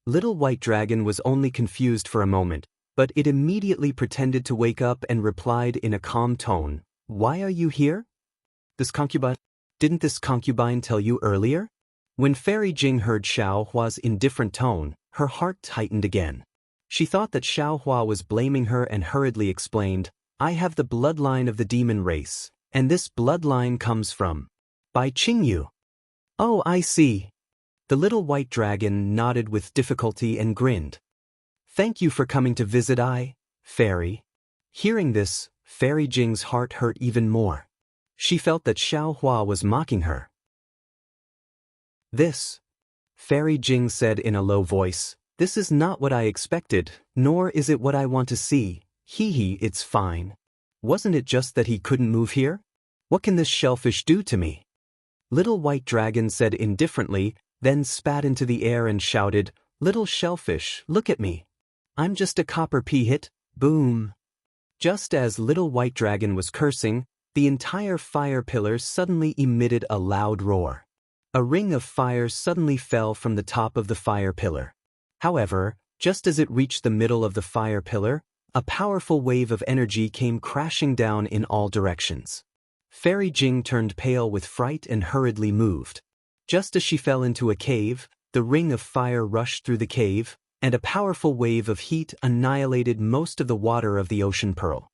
Little White Dragon was only confused for a moment, but it immediately pretended to wake up and replied in a calm tone, "Why are you here? Didn't this concubine tell you earlier?" When Fairy Jing heard Xiaohua's indifferent tone, her heart tightened again. She thought that Xiaohua was blaming her and hurriedly explained, "I have the bloodline of the demon race, and this bloodline comes from Bai Qingyu." "Oh, I see." The Little White Dragon nodded with difficulty and grinned. "Thank you for coming to visit Fairy." Hearing this, Fairy Jing's heart hurt even more. She felt that Xiaohua was mocking her. Fairy Jing said in a low voice, "This is not what I expected, nor is it what I want to see. It's fine. Wasn't it just that he couldn't move here? What can this shellfish do to me?" Little White Dragon said indifferently, then spat into the air and shouted, "Little shellfish, look at me. I'm just a copper pea hit, boom." Just as Little White Dragon was cursing, the entire fire pillar suddenly emitted a loud roar. A ring of fire suddenly fell from the top of the fire pillar. However, just as it reached the middle of the fire pillar, a powerful wave of energy came crashing down in all directions. Fairy Jing turned pale with fright and hurriedly moved. Just as she fell into a cave, the ring of fire rushed through the cave, and a powerful wave of heat annihilated most of the water of the ocean pearl.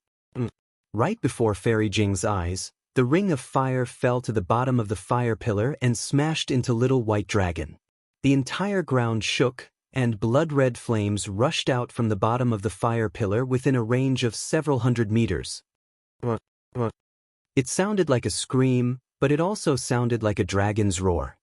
Right before Fairy Jing's eyes, the ring of fire fell to the bottom of the fire pillar and smashed into Little White Dragon. The entire ground shook, and blood-red flames rushed out from the bottom of the fire pillar within a range of several hundred meters. It sounded like a scream, but it also sounded like a dragon's roar.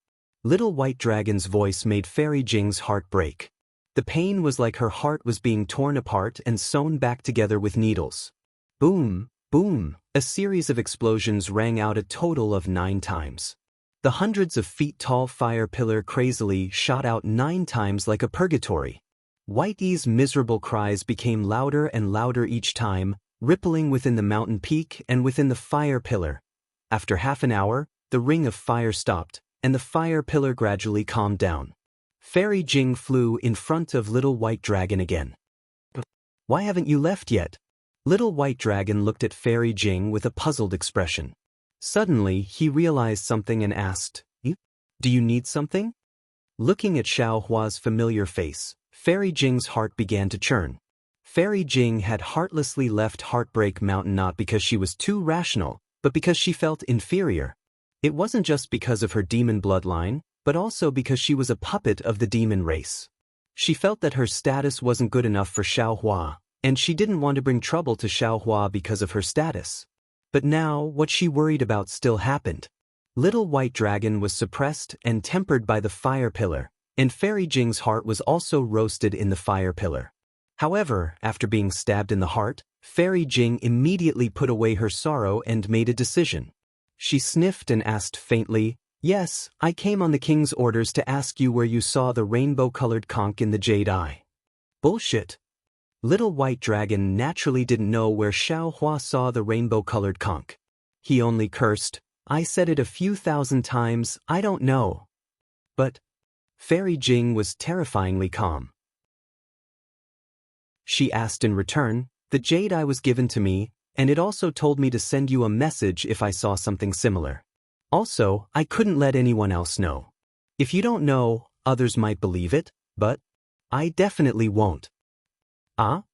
Little White Dragon's voice made Fairy Jing's heart break. The pain was like her heart was being torn apart and sewn back together with needles. Boom, boom, a series of explosions rang out a total of 9 times. The hundreds of feet tall fire pillar crazily shot out 9 times like a purgatory. Whitey's miserable cries became louder and louder each time, rippling within the mountain peak and within the fire pillar. After half an hour, the ring of fire stopped, and the fire pillar gradually calmed down. Fairy Jing flew in front of Little White Dragon again. "Why haven't you left yet?" Little White Dragon looked at Fairy Jing with a puzzled expression. Suddenly, he realized something and asked, "Do you need something?" Looking at Xiaohua's familiar face, Fairy Jing's heart began to churn. Fairy Jing had heartlessly left Heartbreak Mountain not because she was too rational, but because she felt inferior. It wasn't just because of her demon bloodline, but also because she was a puppet of the demon race. She felt that her status wasn't good enough for Xiaohua, and she didn't want to bring trouble to Xiaohua because of her status. But now, what she worried about still happened. Little White Dragon was suppressed and tempered by the fire pillar, and Fairy Jing's heart was also roasted in the fire pillar. However, after being stabbed in the heart, Fairy Jing immediately put away her sorrow and made a decision. She sniffed and asked faintly, "Yes, I came on the king's orders to ask you where you saw the rainbow-colored conch in the jade eye." Bullshit. Little White Dragon naturally didn't know where Xiaohua saw the rainbow-colored conch. He only cursed, "I said it a few thousand times, I don't know." But Fairy Jing was terrifyingly calm. She asked in return, "The jade eye was given to me, and it also told me to send you a message if I saw something similar. Also, I couldn't let anyone else know. If you don't know, others might believe it, but I definitely won't." Ah?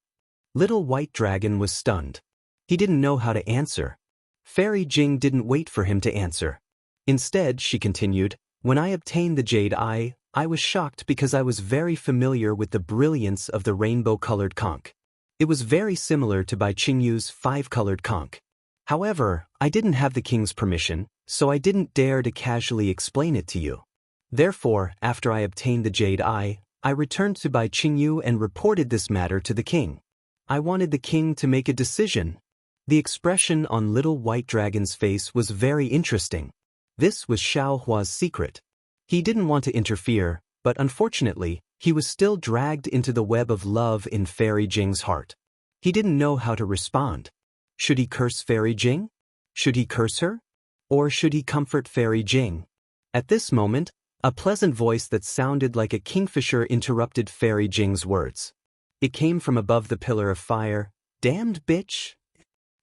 Little White Dragon was stunned. He didn't know how to answer. Fairy Jing didn't wait for him to answer. Instead, she continued, "When I obtained the jade eye, I was shocked because I was very familiar with the brilliance of the rainbow-colored conch. It was very similar to Bai Qingyu's 5-colored conch. However, I didn't have the king's permission, so I didn't dare to casually explain it to you. Therefore, after I obtained the jade eye, I returned to Bai Qingyu and reported this matter to the king. I wanted the king to make a decision." The expression on Little White Dragon's face was very interesting. This was Xiaohua's secret. He didn't want to interfere, but unfortunately, he was still dragged into the web of love in Fairy Jing's heart. He didn't know how to respond. Should he curse Fairy Jing? Should he curse her? Or should he comfort Fairy Jing? At this moment, a pleasant voice that sounded like a kingfisher interrupted Fairy Jing's words. It came from above the pillar of fire. "Damned bitch!"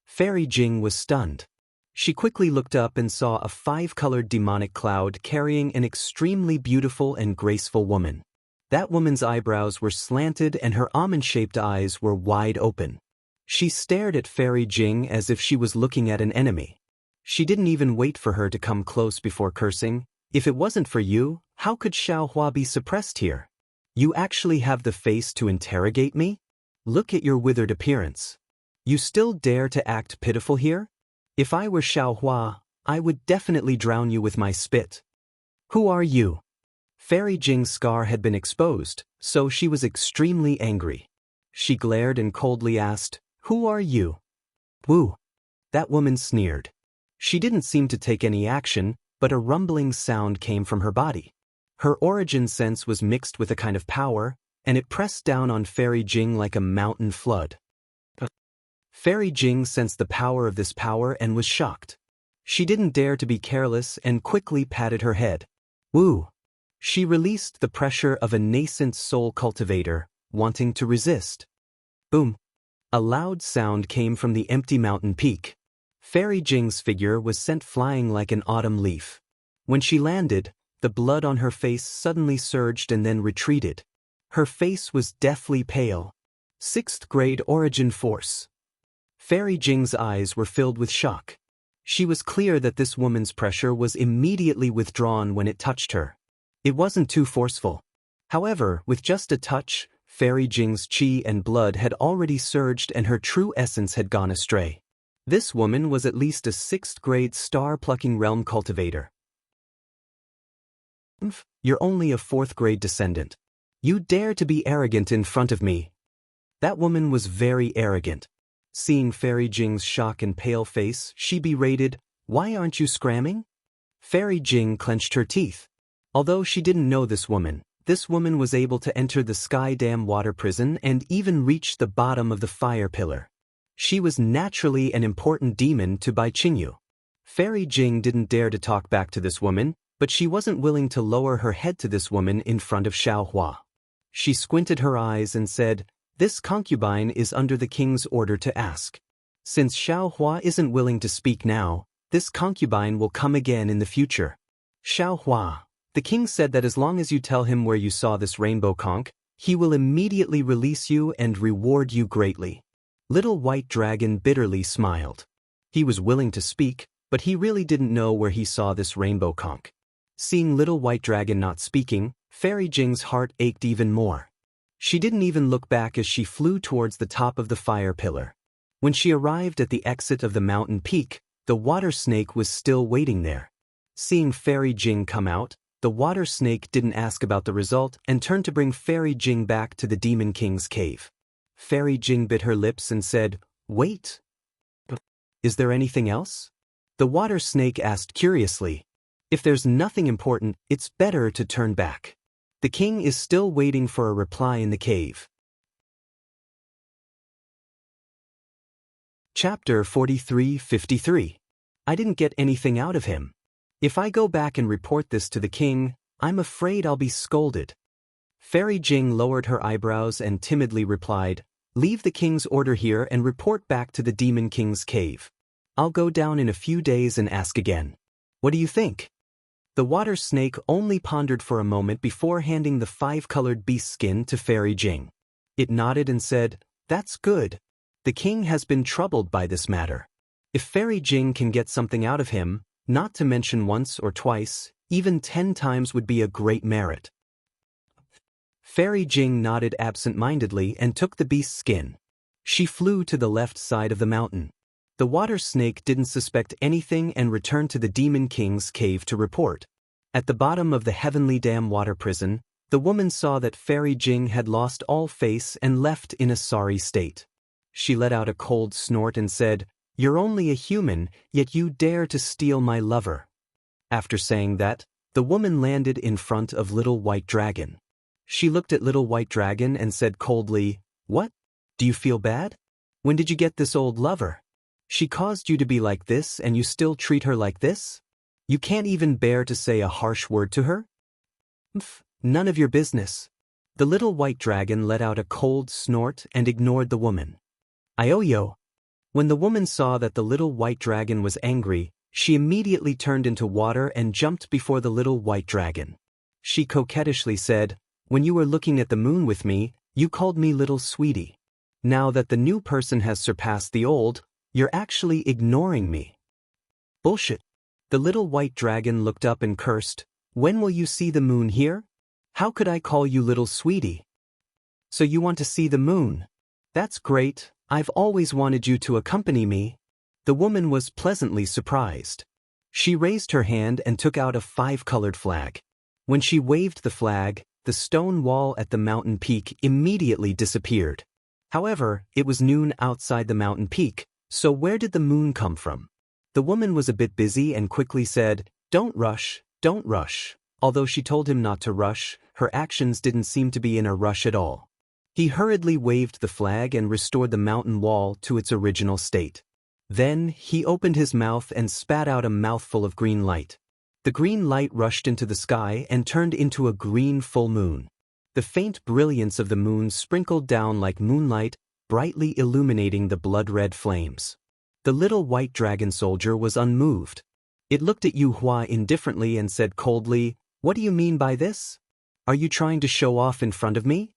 Fairy Jing was stunned. She quickly looked up and saw a 5-colored demonic cloud carrying an extremely beautiful and graceful woman. That woman's eyebrows were slanted and her almond-shaped eyes were wide open. She stared at Fairy Jing as if she was looking at an enemy. She didn't even wait for her to come close before cursing. "If it wasn't for you, how could Xiaohua be suppressed here? You actually have the face to interrogate me? Look at your withered appearance. You still dare to act pitiful here? If I were Xiaohua, I would definitely drown you with my spit." "Who are you?" Fairy Jing's scar had been exposed, so she was extremely angry. She glared and coldly asked, "Who are you?" "Woo." That woman sneered. She didn't seem to take any action, but a rumbling sound came from her body. Her origin sense was mixed with a kind of power, and it pressed down on Fairy Jing like a mountain flood. Fairy Jing sensed the power of this power and was shocked. She didn't dare to be careless and quickly patted her head. "Woo." She released the pressure of a nascent soul cultivator, wanting to resist. Boom. A loud sound came from the empty mountain peak. Fairy Jing's figure was sent flying like an autumn leaf. When she landed, the blood on her face suddenly surged and then retreated. Her face was deathly pale. 6th grade origin force. Fairy Jing's eyes were filled with shock. She was clear that this woman's pressure was immediately withdrawn when it touched her. It wasn't too forceful. However, with just a touch, Fairy Jing's chi and blood had already surged and her true essence had gone astray. This woman was at least a 6th grade star-plucking realm cultivator. "You're only a 4th grade descendant. You dare to be arrogant in front of me." That woman was very arrogant. Seeing Fairy Jing's shock and pale face, she berated, "Why aren't you scramming?" Fairy Jing clenched her teeth. Although she didn't know this woman was able to enter the Sky Dam water prison and even reach the bottom of the fire pillar. She was naturally an important demon to Bai Qingyu. Fairy Jing didn't dare to talk back to this woman, but she wasn't willing to lower her head to this woman in front of Xiaohua. She squinted her eyes and said, "This concubine is under the king's order to ask. Since Xiaohua isn't willing to speak now, this concubine will come again in the future. Xiaohua, the king said that as long as you tell him where you saw this rainbow conch, He will immediately release you and reward you greatly. Little White Dragon bitterly smiled. He was willing to speak, but he really didn't know where he saw this rainbow conch. Seeing Little White Dragon not speaking, Fairy Jing's heart ached even more. She didn't even look back as she flew towards the top of the fire pillar. When she arrived at the exit of the mountain peak, the water snake was still waiting there. Seeing Fairy Jing come out, the water snake didn't ask about the result and turned to bring Fairy Jing back to the Demon King's cave. Fairy Jing bit her lips and said, "Wait. Is there anything else?" The water snake asked curiously. "If there's nothing important, it's better to turn back. The king is still waiting for a reply in the cave." Chapter 43:53. I didn't get anything out of him. If I go back and report this to the king, I'm afraid I'll be scolded. Fairy Jing lowered her eyebrows and timidly replied, "Leave the king's order here and report back to the Demon King's cave. I'll go down in a few days and ask again. What do you think?" The water snake only pondered for a moment before handing the 5-colored beast skin to Fairy Jing. It nodded and said, "That's good. The king has been troubled by this matter. If Fairy Jing can get something out of him, not to mention once or twice, even 10 times would be a great merit." Fairy Jing nodded absent-mindedly and took the beast's skin. She flew to the left side of the mountain. The water snake didn't suspect anything and returned to the Demon King's cave to report. At the bottom of the Heavenly Dam water prison, the woman saw that Fairy Jing had lost all face and left in a sorry state. She let out a cold snort and said, "You're only a human, yet you dare to steal my lover." After saying that, the woman landed in front of Little White Dragon. She looked at Little White Dragon and said coldly, "What? Do you feel bad? When did you get this old lover? She caused you to be like this and you still treat her like this? You can't even bear to say a harsh word to her?" None of your business." The Little White Dragon let out a cold snort and ignored the woman. "Ioyo." When the woman saw that the Little White Dragon was angry, she immediately turned into water and jumped before the Little White Dragon. She coquettishly said, "When you were looking at the moon with me, you called me little sweetie. Now that the new person has surpassed the old, you're actually ignoring me." "Bullshit." The Little White Dragon looked up and cursed, "When will you see the moon here? How could I call you little sweetie?" "So you want to see the moon? That's great. I've always wanted you to accompany me." The woman was pleasantly surprised. She raised her hand and took out a 5-colored flag. When she waved the flag, the stone wall at the mountain peak immediately disappeared. However, it was noon outside the mountain peak, so where did the moon come from? The woman was a bit busy and quickly said, "Don't rush, don't rush." Although she told him not to rush, her actions didn't seem to be in a rush at all. He hurriedly waved the flag and restored the mountain wall to its original state. Then, he opened his mouth and spat out a mouthful of green light. The green light rushed into the sky and turned into a green full moon. The faint brilliance of the moon sprinkled down like moonlight, brightly illuminating the blood-red flames. The Little White Dragon soldier was unmoved. It looked at Yu Hua indifferently and said coldly, "What do you mean by this? Are you trying to show off in front of me?"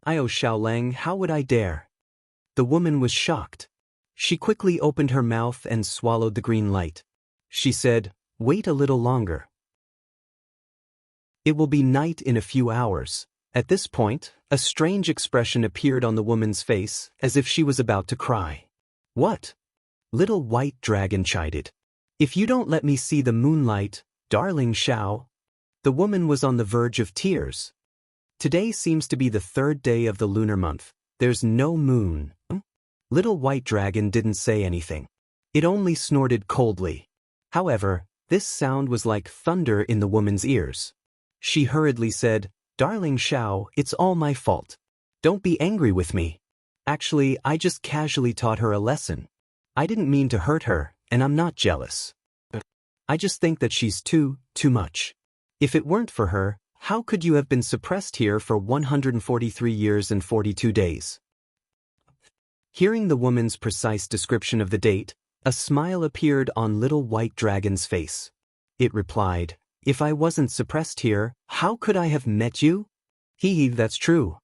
"Io Xiaolang, how would I dare?" The woman was shocked. She quickly opened her mouth and swallowed the green light. She said, "Wait a little longer. It will be night in a few hours." At this point, a strange expression appeared on the woman's face, as if she was about to cry. "What?" Little White Dragon chided. "If you don't let me see the moonlight, darling Xiao." The woman was on the verge of tears. "Today seems to be the 3rd day of the lunar month. There's no moon." Little White Dragon didn't say anything. It only snorted coldly. However, this sound was like thunder in the woman's ears. She hurriedly said, "Darling Xiao, it's all my fault. Don't be angry with me. Actually, I just casually taught her a lesson. I didn't mean to hurt her, and I'm not jealous. I just think that she's too much. If it weren't for her, how could you have been suppressed here for 143 years and 42 days? Hearing the woman's precise description of the date, a smile appeared on Little White Dragon's face. It replied, "If I wasn't suppressed here, how could I have met you?" Hee, that's true.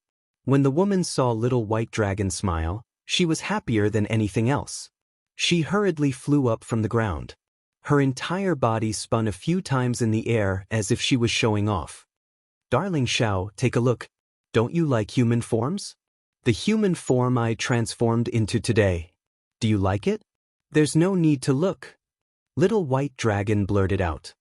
When the woman saw little white dragon smile, she was happier than anything else. She hurriedly flew up from the ground. Her entire body spun a few times in the air as if she was showing off. Darling Xiao, take a look. Don't you like human forms? The human form I transformed into today. Do you like it? There's no need to look. Little white dragon blurted out.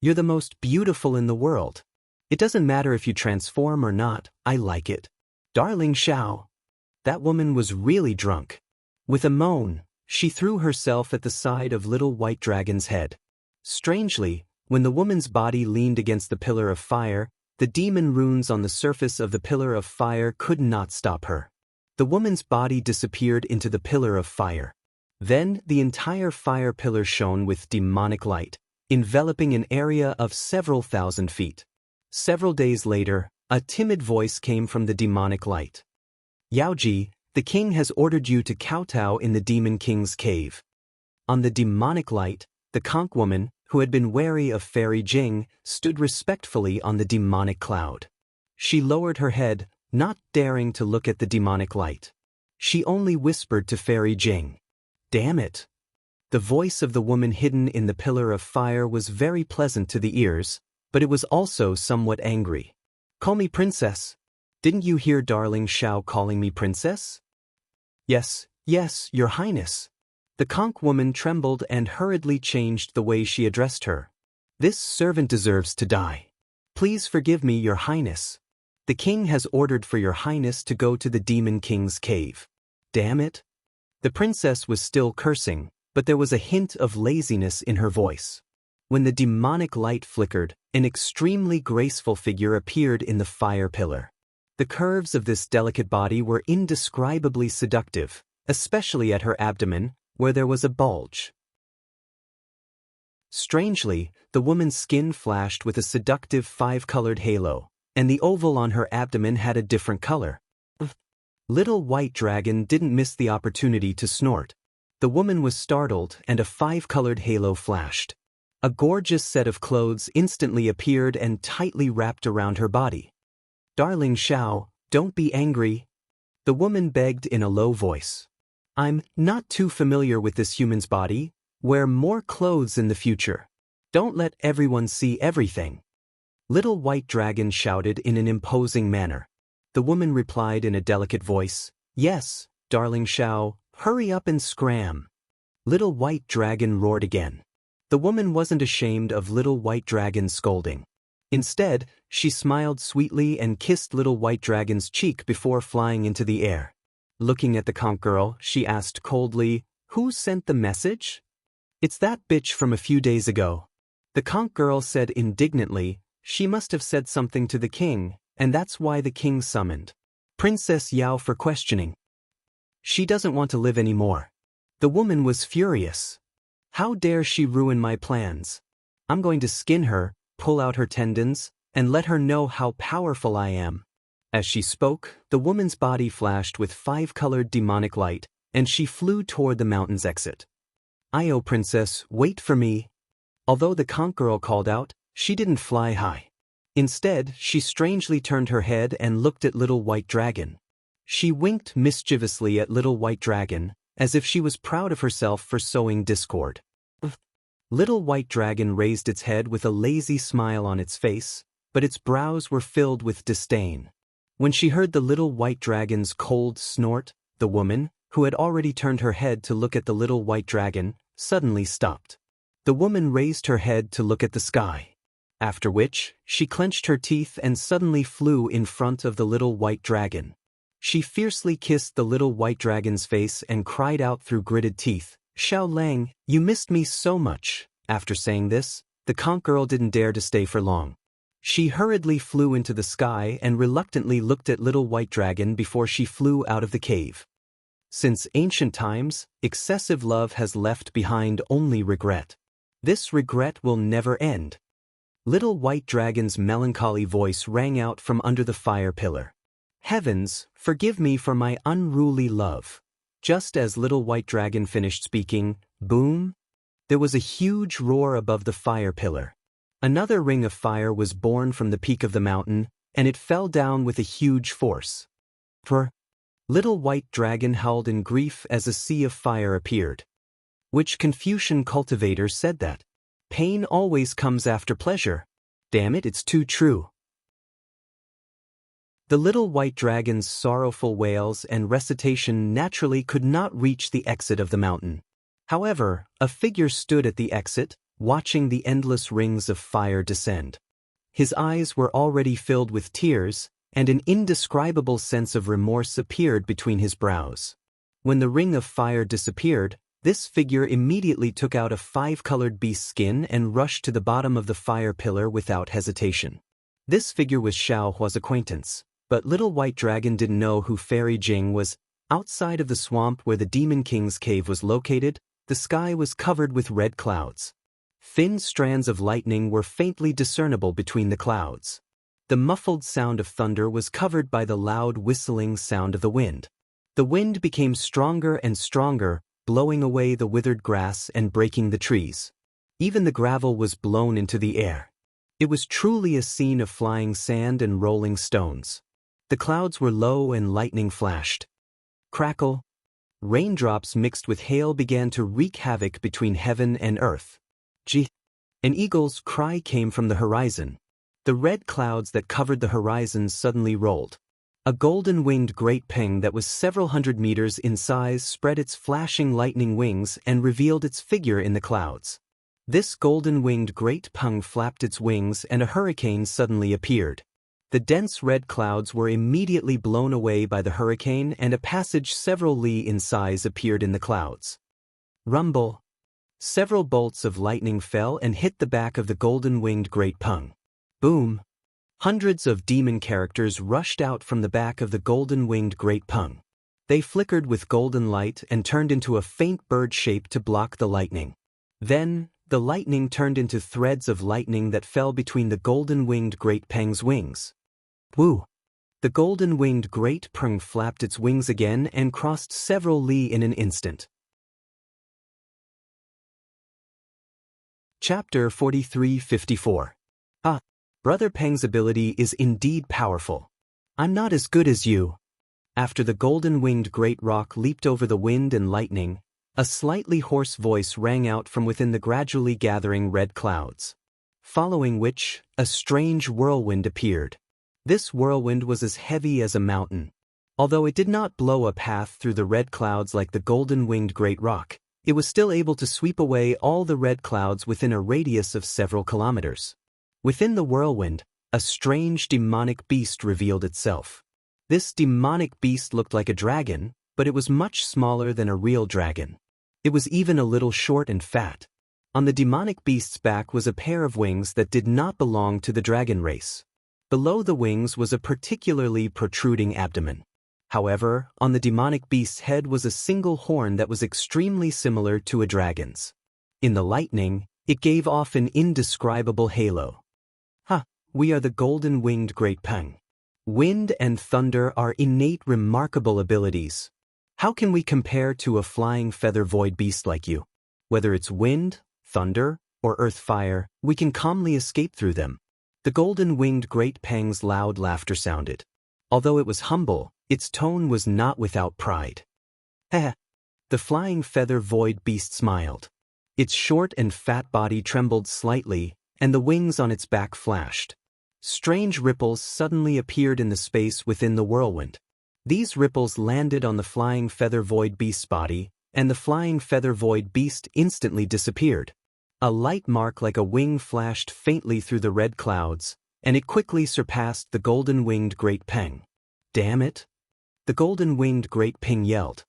You're the most beautiful in the world. It doesn't matter if you transform or not, I like it. Darling Xiao. That woman was really drunk. With a moan, she threw herself at the side of little white dragon's head. Strangely, when the woman's body leaned against the pillar of fire, the demon runes on the surface of the pillar of fire could not stop her. The woman's body disappeared into the pillar of fire. Then the entire fire pillar shone with demonic light, enveloping an area of several thousand feet. Several days later, a timid voice came from the demonic light. Yaoji, the king has ordered you to kowtow in the demon king's cave. On the demonic light, the conch woman, who had been wary of Fairy Jing, stood respectfully on the demonic cloud. She lowered her head, not daring to look at the demonic light. She only whispered to Fairy Jing. Damn it! The voice of the woman hidden in the pillar of fire was very pleasant to the ears, but it was also somewhat angry. Call me princess. Didn't you hear darling Xiao calling me princess? Yes, your highness. The conch woman trembled and hurriedly changed the way she addressed her. This servant deserves to die. Please forgive me, your highness. The king has ordered for your highness to go to the demon king's cave. Damn it. The princess was still cursing, but there was a hint of laziness in her voice. When the demonic light flickered, an extremely graceful figure appeared in the fire pillar. The curves of this delicate body were indescribably seductive, especially at her abdomen, where there was a bulge. Strangely, the woman's skin flashed with a seductive 5-colored halo, and the oval on her abdomen had a different color. Little white dragon didn't miss the opportunity to snort. The woman was startled and a 5-colored halo flashed. A gorgeous set of clothes instantly appeared and tightly wrapped around her body. Darling Xiao, don't be angry. The woman begged in a low voice. I'm not too familiar with this human's body. Wear more clothes in the future. Don't let everyone see everything. Little white dragon shouted in an imposing manner. The woman replied in a delicate voice, Yes, darling Xiao, hurry up and scram. Little white dragon roared again. The woman wasn't ashamed of little white dragon's scolding. Instead, she smiled sweetly and kissed little white dragon's cheek before flying into the air. Looking at the conch girl, she asked coldly, Who sent the message? It's that bitch from a few days ago. The conch girl said indignantly, She must have said something to the king, and that's why the king summoned Princess Yao for questioning. She doesn't want to live anymore. The woman was furious. How dare she ruin my plans? I'm going to skin her, pull out her tendons, and let her know how powerful I am. As she spoke, the woman's body flashed with 5-colored demonic light, and she flew toward the mountain's exit. Io princess, wait for me. Although the conch girl called out, she didn't fly high. Instead, she strangely turned her head and looked at little white dragon. She winked mischievously at little white dragon, as if she was proud of herself for sowing discord. Little white dragon raised its head with a lazy smile on its face, but its brows were filled with disdain. When she heard the little white dragon's cold snort, the woman, who had already turned her head to look at the little white dragon, suddenly stopped. The woman raised her head to look at the sky. After which, she clenched her teeth and suddenly flew in front of the little white dragon. She fiercely kissed the little white dragon's face and cried out through gritted teeth, Xiao Lang, you missed me so much. After saying this, the conch girl didn't dare to stay for long. She hurriedly flew into the sky and reluctantly looked at little white dragon before she flew out of the cave. Since ancient times, excessive love has left behind only regret. This regret will never end. Little white dragon's melancholy voice rang out from under the fire pillar. Heavens, forgive me for my unruly love. Just as little white dragon finished speaking, boom! There was a huge roar above the fire pillar. Another ring of fire was born from the peak of the mountain, and it fell down with a huge force. For little white dragon howled in grief as a sea of fire appeared. Which Confucian cultivator said that pain always comes after pleasure. Damn it, it's too true. The little white dragon's sorrowful wails and recitation naturally could not reach the exit of the mountain. However, a figure stood at the exit, watching the endless rings of fire descend. His eyes were already filled with tears, and an indescribable sense of remorse appeared between his brows. When the ring of fire disappeared, this figure immediately took out a 5-colored beast skin and rushed to the bottom of the fire pillar without hesitation. This figure was Xiao Hua's acquaintance, but little white dragon didn't know who Fairy Jing was. Outside of the swamp where the Demon King's cave was located, the sky was covered with red clouds. Thin strands of lightning were faintly discernible between the clouds. The muffled sound of thunder was covered by the loud whistling sound of the wind. The wind became stronger and stronger, blowing away the withered grass and breaking the trees. Even the gravel was blown into the air. It was truly a scene of flying sand and rolling stones. The clouds were low and lightning flashed. Crackle. Raindrops mixed with hail began to wreak havoc between heaven and earth. Gee! An eagle's cry came from the horizon. The red clouds that covered the horizon suddenly rolled. A golden-winged great peng that was several hundred meters in size spread its flashing lightning wings and revealed its figure in the clouds. This golden-winged great peng flapped its wings and a hurricane suddenly appeared. The dense red clouds were immediately blown away by the hurricane and a passage several li in size appeared in the clouds. Rumble. Several bolts of lightning fell and hit the back of the golden-winged great peng. Boom. Hundreds of demon characters rushed out from the back of the golden-winged great peng. They flickered with golden light and turned into a faint bird shape to block the lightning. Then, the lightning turned into threads of lightning that fell between the golden-winged great peng's wings. Woo! The golden-winged great peng flapped its wings again and crossed several li in an instant. Chapter 43-54. Brother Peng's ability is indeed powerful. I'm not as good as you. After the golden-winged great rock leaped over the wind and lightning, a slightly hoarse voice rang out from within the gradually gathering red clouds. Following which, a strange whirlwind appeared. This whirlwind was as heavy as a mountain. Although it did not blow a path through the red clouds like the golden-winged great rock, it was still able to sweep away all the red clouds within a radius of several kilometers. Within the whirlwind, a strange demonic beast revealed itself. This demonic beast looked like a dragon, but it was much smaller than a real dragon. It was even a little short and fat. On the demonic beast's back was a pair of wings that did not belong to the dragon race. Below the wings was a particularly protruding abdomen. However, on the demonic beast's head was a single horn that was extremely similar to a dragon's. In the lightning, it gave off an indescribable halo. We are the golden-winged great peng. Wind and thunder are innate remarkable abilities. How can we compare to a flying feather void beast like you? Whether it's wind, thunder, or earth fire, we can calmly escape through them. The golden-winged great peng's loud laughter sounded. Although it was humble, its tone was not without pride. The flying feather void beast smiled. Its short and fat body trembled slightly, and the wings on its back flashed. Strange ripples suddenly appeared in the space within the whirlwind. These ripples landed on the flying feather void beast's body, and the flying feather void beast instantly disappeared. A light mark like a wing flashed faintly through the red clouds, and it quickly surpassed the golden-winged great peng. Damn it! The golden-winged great peng yelled.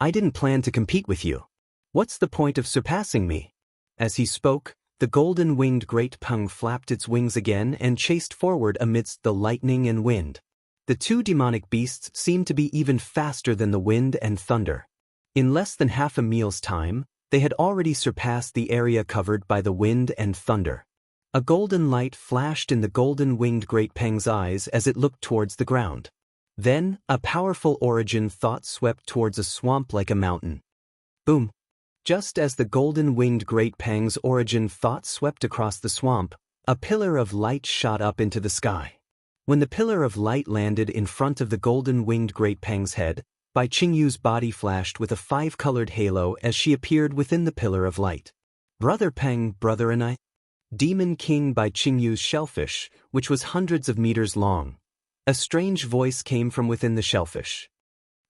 I didn't plan to compete with you. What's the point of surpassing me? As he spoke, the golden-winged great peng flapped its wings again and chased forward amidst the lightning and wind. The two demonic beasts seemed to be even faster than the wind and thunder. In less than half a meal's time, they had already surpassed the area covered by the wind and thunder. A golden light flashed in the golden-winged great peng's eyes as it looked towards the ground. Then, a powerful origin thought swept towards a swamp like a mountain. Boom! Just as the golden-winged great peng's origin thought swept across the swamp, a pillar of light shot up into the sky. When the pillar of light landed in front of the golden-winged Great Peng's head, Bai Qingyu's body flashed with a 5-colored halo as she appeared within the pillar of light. Brother Peng, brother and I? Demon King Bai Qingyu's shellfish, which was hundreds of meters long. A strange voice came from within the shellfish.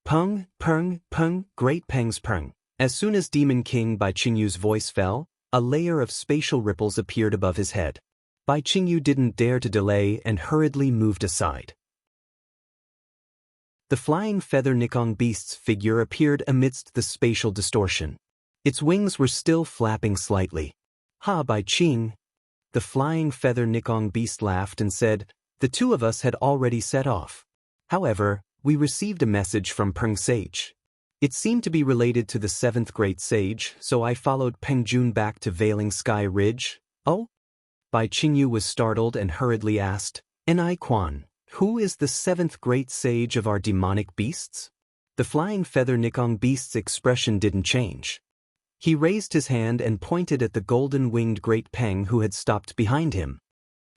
Peng, Peng, Peng, Great Peng's Peng. As soon as Demon King Bai Qingyu's voice fell, a layer of spatial ripples appeared above his head. Bai Qingyu didn't dare to delay and hurriedly moved aside. The flying feather Nikong beast's figure appeared amidst the spatial distortion. Its wings were still flapping slightly. Ha, Bai Qing! The flying feather Nikong beast laughed and said, "The two of us had already set off. However, we received a message from Peng Sage. It seemed to be related to the 7th Great Sage, so I followed Peng Jun back to Veiling Sky Ridge." Oh? Bai Qingyu was startled and hurriedly asked, "Ni Quan, who is the 7th Great Sage of our demonic beasts?" The flying feather Nikong beast's expression didn't change. He raised his hand and pointed at the golden-winged Great Peng who had stopped behind him.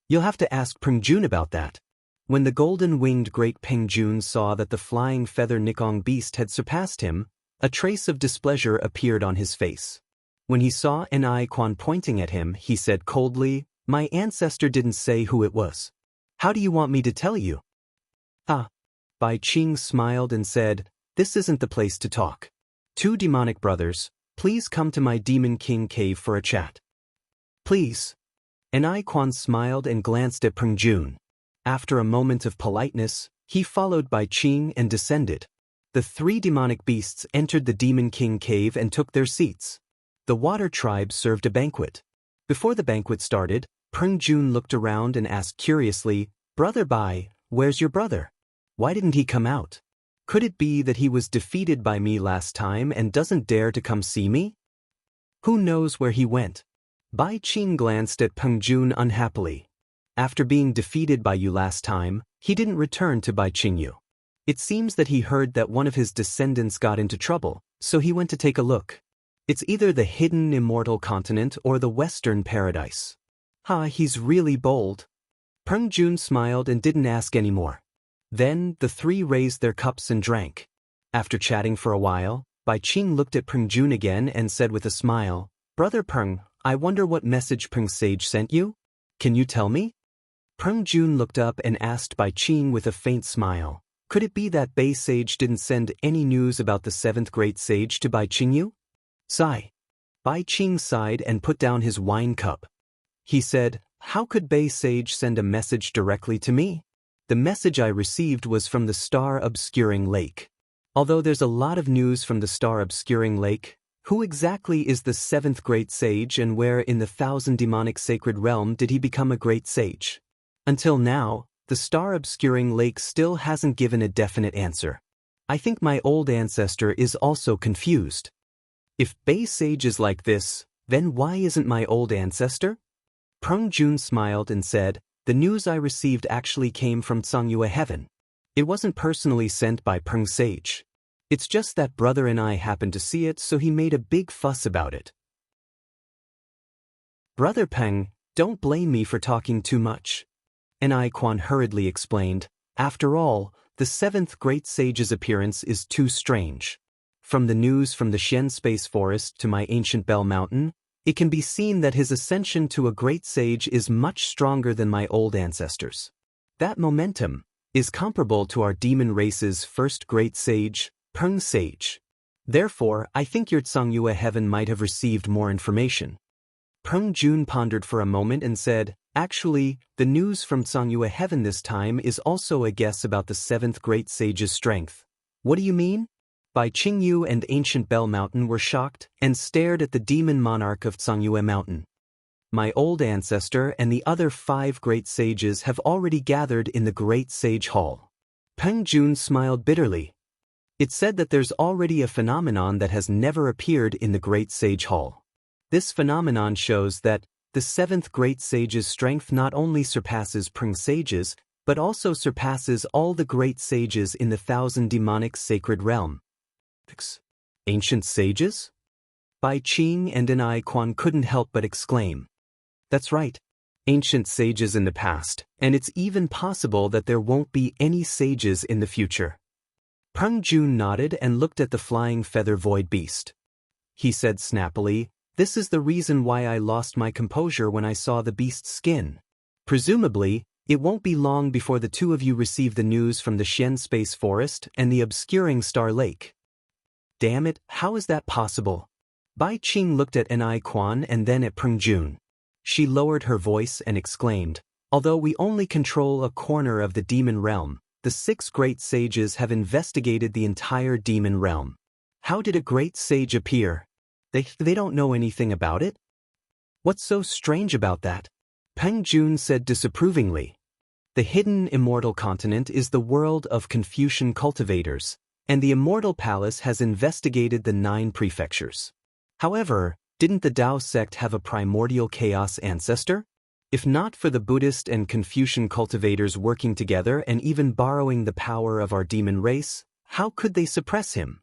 "You'll have to ask Peng Jun about that." When the golden-winged Great Peng Jun saw that the flying feather Nikong beast had surpassed him, a trace of displeasure appeared on his face. When he saw Ni Quan pointing at him, he said coldly, "My ancestor didn't say who it was. How do you want me to tell you?" "Ah." Bai Qing smiled and said, "This isn't the place to talk. 2 demonic brothers, please come to my Demon King cave for a chat." "Please." Ni Quan smiled and glanced at Peng Jun. After a moment of politeness, he followed Bai Qing and descended. The 3 demonic beasts entered the Demon King cave and took their seats. The water tribe served a banquet. Before the banquet started, Peng Jun looked around and asked curiously, "Brother Bai, where's your brother? Why didn't he come out? Could it be that he was defeated by me last time and doesn't dare to come see me? Who knows where he went?" Bai Qing glanced at Peng Jun unhappily. "After being defeated by you last time, he didn't return to Bai Qingyu. It seems that he heard that one of his descendants got into trouble, so he went to take a look. It's either the hidden immortal continent or the Western Paradise." "Ha, he's really bold." Peng Jun smiled and didn't ask any more. Then, the 3 raised their cups and drank. After chatting for a while, Bai Qing looked at Peng Jun again and said with a smile, "Brother Peng, I wonder what message Peng Sage sent you? Can you tell me?" Peng Jun looked up and asked Bai Qing with a faint smile, "Could it be that Bai Sage didn't send any news about the 7th Great Sage to Bai Qingyu?" Sigh. Bai Qing sighed and put down his wine cup. He said, "How could Bai Sage send a message directly to me? The message I received was from the star-obscuring lake. Although there's a lot of news from the star-obscuring lake, who exactly is the 7th Great Sage and where in the 1,000 demonic sacred realm did he become a great sage? Until now, the star-obscuring lake still hasn't given a definite answer. I think my old ancestor is also confused. If Bai Sage is like this, then why isn't my old ancestor?" Peng Jun smiled and said, "The news I received actually came from Songyue Heaven. It wasn't personally sent by Peng Sage. It's just that brother and I happened to see it, so he made a big fuss about it." "Brother Peng, don't blame me for talking too much." Ni Quan hurriedly explained, "After all, the 7th Great Sage's appearance is too strange. From the news from the Xian Space Forest to my ancient Bell Mountain, it can be seen that his ascension to a great sage is much stronger than my old ancestors. That momentum is comparable to our demon race's first great sage, Peng Sage. Therefore, I think your Songyue Heaven might have received more information." Peng Jun pondered for a moment and said, "Actually, the news from Songyue Heaven this time is also a guess about the 7th Great Sage's strength." "What do you mean?" Bai Qingyu and Ancient Bell Mountain were shocked and stared at the demon monarch of Songyue Mountain. "My old ancestor and the other 5 great sages have already gathered in the Great Sage Hall." Peng Jun smiled bitterly. "It's said that there's already a phenomenon that has never appeared in the Great Sage Hall. This phenomenon shows that the 7th Great Sage's strength not only surpasses Peng Sage's, but also surpasses all the great sages in the 1,000 demonic sacred realm." "Ancient sages?" Bai Qing and Ni Quan couldn't help but exclaim. "That's right. ancient sages in the past, and it's even possible that there won't be any sages in the future. Peng Jun nodded and looked at the flying feather void beast. He said snappily, "This is the reason why I lost my composure when I saw the beast's skin. Presumably, it won't be long before the two of you receive the news from the Shen Space Forest and the obscuring Star Lake." Damn it, how is that possible? Bai Qing looked at Ni Quan and then at Peng Jun. She lowered her voice and exclaimed, "Although we only control a corner of the demon realm, the 6 great sages have investigated the entire demon realm. How did a great sage appear? They don't know anything about it? What's so strange about that?" Peng Jun said disapprovingly. "The hidden immortal continent is the world of Confucian cultivators, and the Immortal Palace has investigated the 9 prefectures. However, didn't the Dao sect have a primordial chaos ancestor? If not for the Buddhist and Confucian cultivators working together and even borrowing the power of our demon race, how could they suppress him?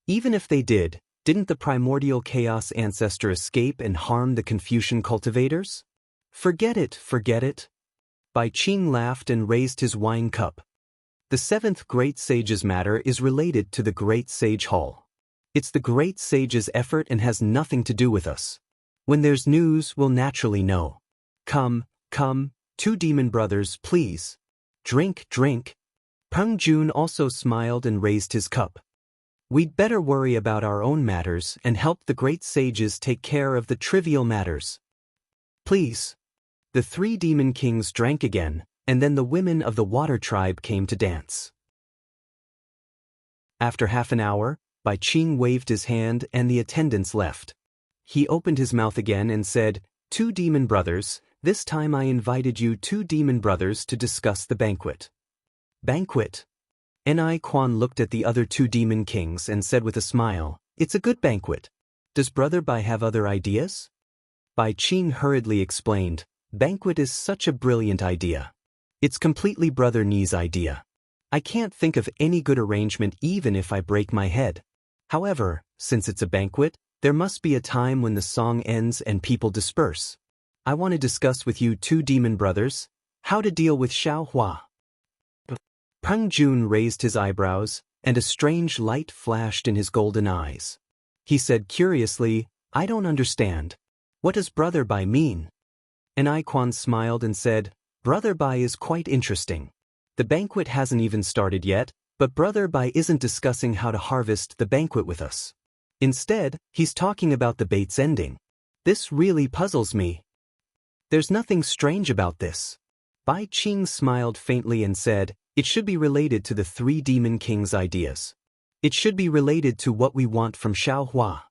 Even if they did, didn't the primordial chaos ancestor escape and harm the Confucian cultivators? Forget it, forget it." Bai Qing laughed and raised his wine cup. "The 7th Great Sage's matter is related to the Great Sage Hall. It's the Great Sage's effort and has nothing to do with us. When there's news, we'll naturally know. Come, 2 demon brothers, please. Drink, drink." Peng Jun also smiled and raised his cup. "We'd better worry about our own matters and help the great sages take care of the trivial matters. Please." The 3 demon kings drank again, and then the women of the water tribe came to dance. After half an hour, Bai Qing waved his hand and the attendants left. He opened his mouth again and said, "2 demon brothers, this time I invited you 2 demon brothers to discuss the banquet." "Banquet?" Ni Quan looked at the other 2 demon kings and said with a smile, "It's a good banquet. Does Brother Bai have other ideas?" Bai Qing hurriedly explained, "Banquet is such a brilliant idea. It's completely Brother Ni's idea. I can't think of any good arrangement even if I break my head. However, since it's a banquet, there must be a time when the song ends and people disperse. I want to discuss with you 2 demon brothers, how to deal with Xiaohua." Peng Jun raised his eyebrows, and a strange light flashed in his golden eyes. He said curiously, "I don't understand. What does Brother Bai mean?" Ni Quan smiled and said, "Brother Bai is quite interesting. The banquet hasn't even started yet, but Brother Bai isn't discussing how to harvest the banquet with us. Instead, he's talking about the bait's ending. This really puzzles me. There's nothing strange about this." Bai Qing smiled faintly and said, "It should be related to the 3 demon kings' ideas. It should be related to what we want from Xiaohua."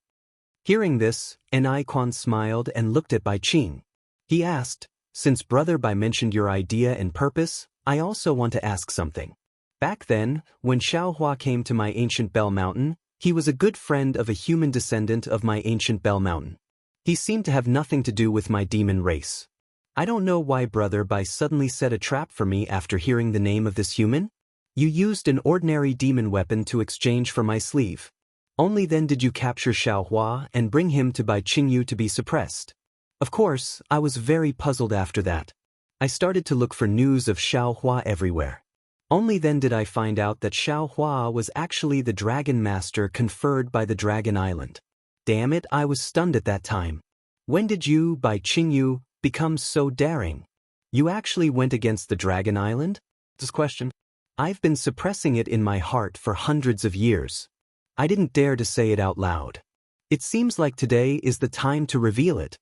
Hearing this, Ni Quan smiled and looked at Bai Qing. He asked, "Since Brother Bai mentioned your idea and purpose, I also want to ask something. Back then, when Xiaohua came to my ancient Bell Mountain, he was a good friend of a human descendant of my ancient Bell Mountain. He seemed to have nothing to do with my demon race. I don't know why Brother Bai suddenly set a trap for me after hearing the name of this human. You used an ordinary demon weapon to exchange for my sleeve. Only then did you capture Xiaohua and bring him to Bai Qingyu to be suppressed. Of course, I was very puzzled after that. I started to look for news of Xiaohua everywhere. Only then did I find out that Xiaohua was actually the Dragon Master conferred by the Dragon Island. Damn it, I was stunned at that time. When did you, Bai Qingyu, become so daring? You actually went against the Dragon Island?" This question. "I've been suppressing it in my heart for hundreds of years. I didn't dare to say it out loud. It seems like today is the time to reveal it."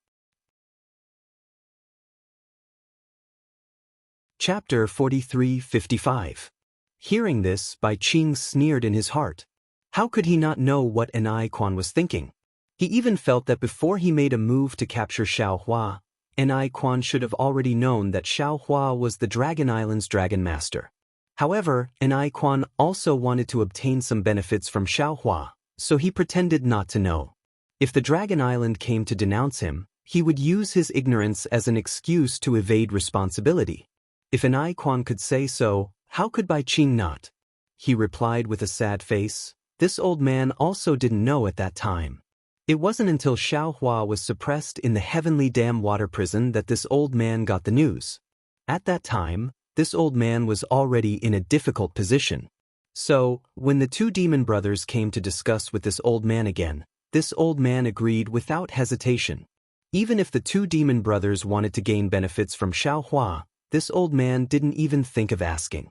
Chapter 43-55. Hearing this, Bai Qing sneered in his heart. How could he not know what Ni Quan was thinking? He even felt that before he made a move to capture Xiaohua, Ni Quan should have already known that Xiaohua was the Dragon Island's Dragon Master. However, Ni Quan also wanted to obtain some benefits from Xiaohua, so he pretended not to know. If the Dragon Island came to denounce him, he would use his ignorance as an excuse to evade responsibility. If Ni Quan could say so, how could Bai Qing not? He replied with a sad face, "This old man also didn't know at that time. It wasn't until Xiaohua was suppressed in the heavenly dam water prison that this old man got the news. At that time, this old man was already in a difficult position. So, when the two demon brothers came to discuss with this old man again, this old man agreed without hesitation. Even if the two demon brothers wanted to gain benefits from Xiaohua, this old man didn't even think of asking.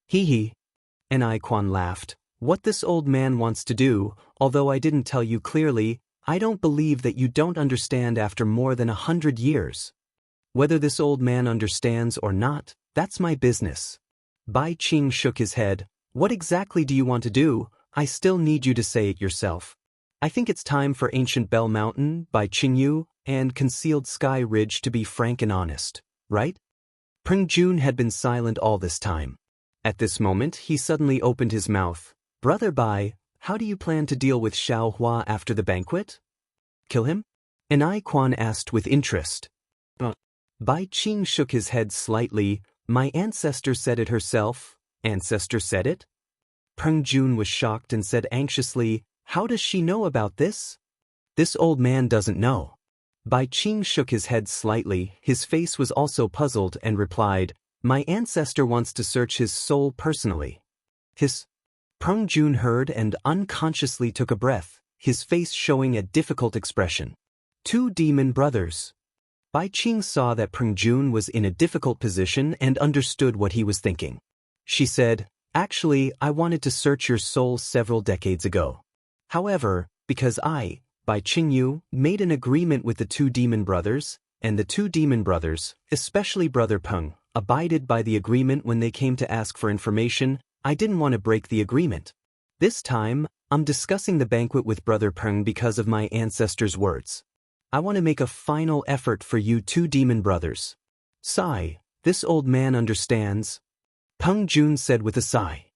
Hee hee. And Quan laughed. What this old man wants to do, although I didn't tell you clearly, I don't believe that you don't understand after more than 100 years. Whether this old man understands or not, that's my business. Bai Qing shook his head. What exactly do you want to do? I still need you to say it yourself. I think it's time for Ancient Bell Mountain, Bai Qingyu, and Concealed Sky Ridge to be frank and honest, right? Peng Jun had been silent all this time. At this moment, he suddenly opened his mouth. Brother Bai, how do you plan to deal with Xiaohua after the banquet? Kill him? And Quan asked with interest. Bai Qing shook his head slightly. My ancestor said it herself. Ancestor said it? Peng Jun was shocked and said anxiously, how does she know about this? This old man doesn't know. Bai Qing shook his head slightly, his face was also puzzled and replied, my ancestor wants to search his soul personally. Peng Jun heard and unconsciously took a breath, his face showing a difficult expression. Two demon brothers. Bai Qing saw that Peng Jun was in a difficult position and understood what he was thinking. She said, actually, I wanted to search your soul several decades ago. However, because I, Bai Qingyu, made an agreement with the two demon brothers, and the two demon brothers, especially Brother Peng, abided by the agreement when they came to ask for information, I didn't want to break the agreement. This time, I'm discussing the banquet with Brother Peng because of my ancestor's words. I want to make a final effort for you two demon brothers. Sigh, this old man understands. Peng Jun said with a sigh.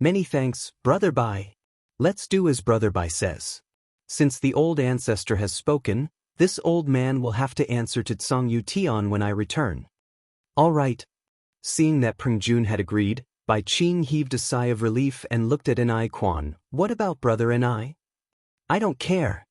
Many thanks, Brother Bai. Let's do as Brother Bai says. Since the old ancestor has spoken, this old man will have to answer to Tsang Yu Tian when I return. All right. Seeing that Peng Jun had agreed, Bai Qing heaved a sigh of relief and looked at Quan. What about Brother I? I don't care.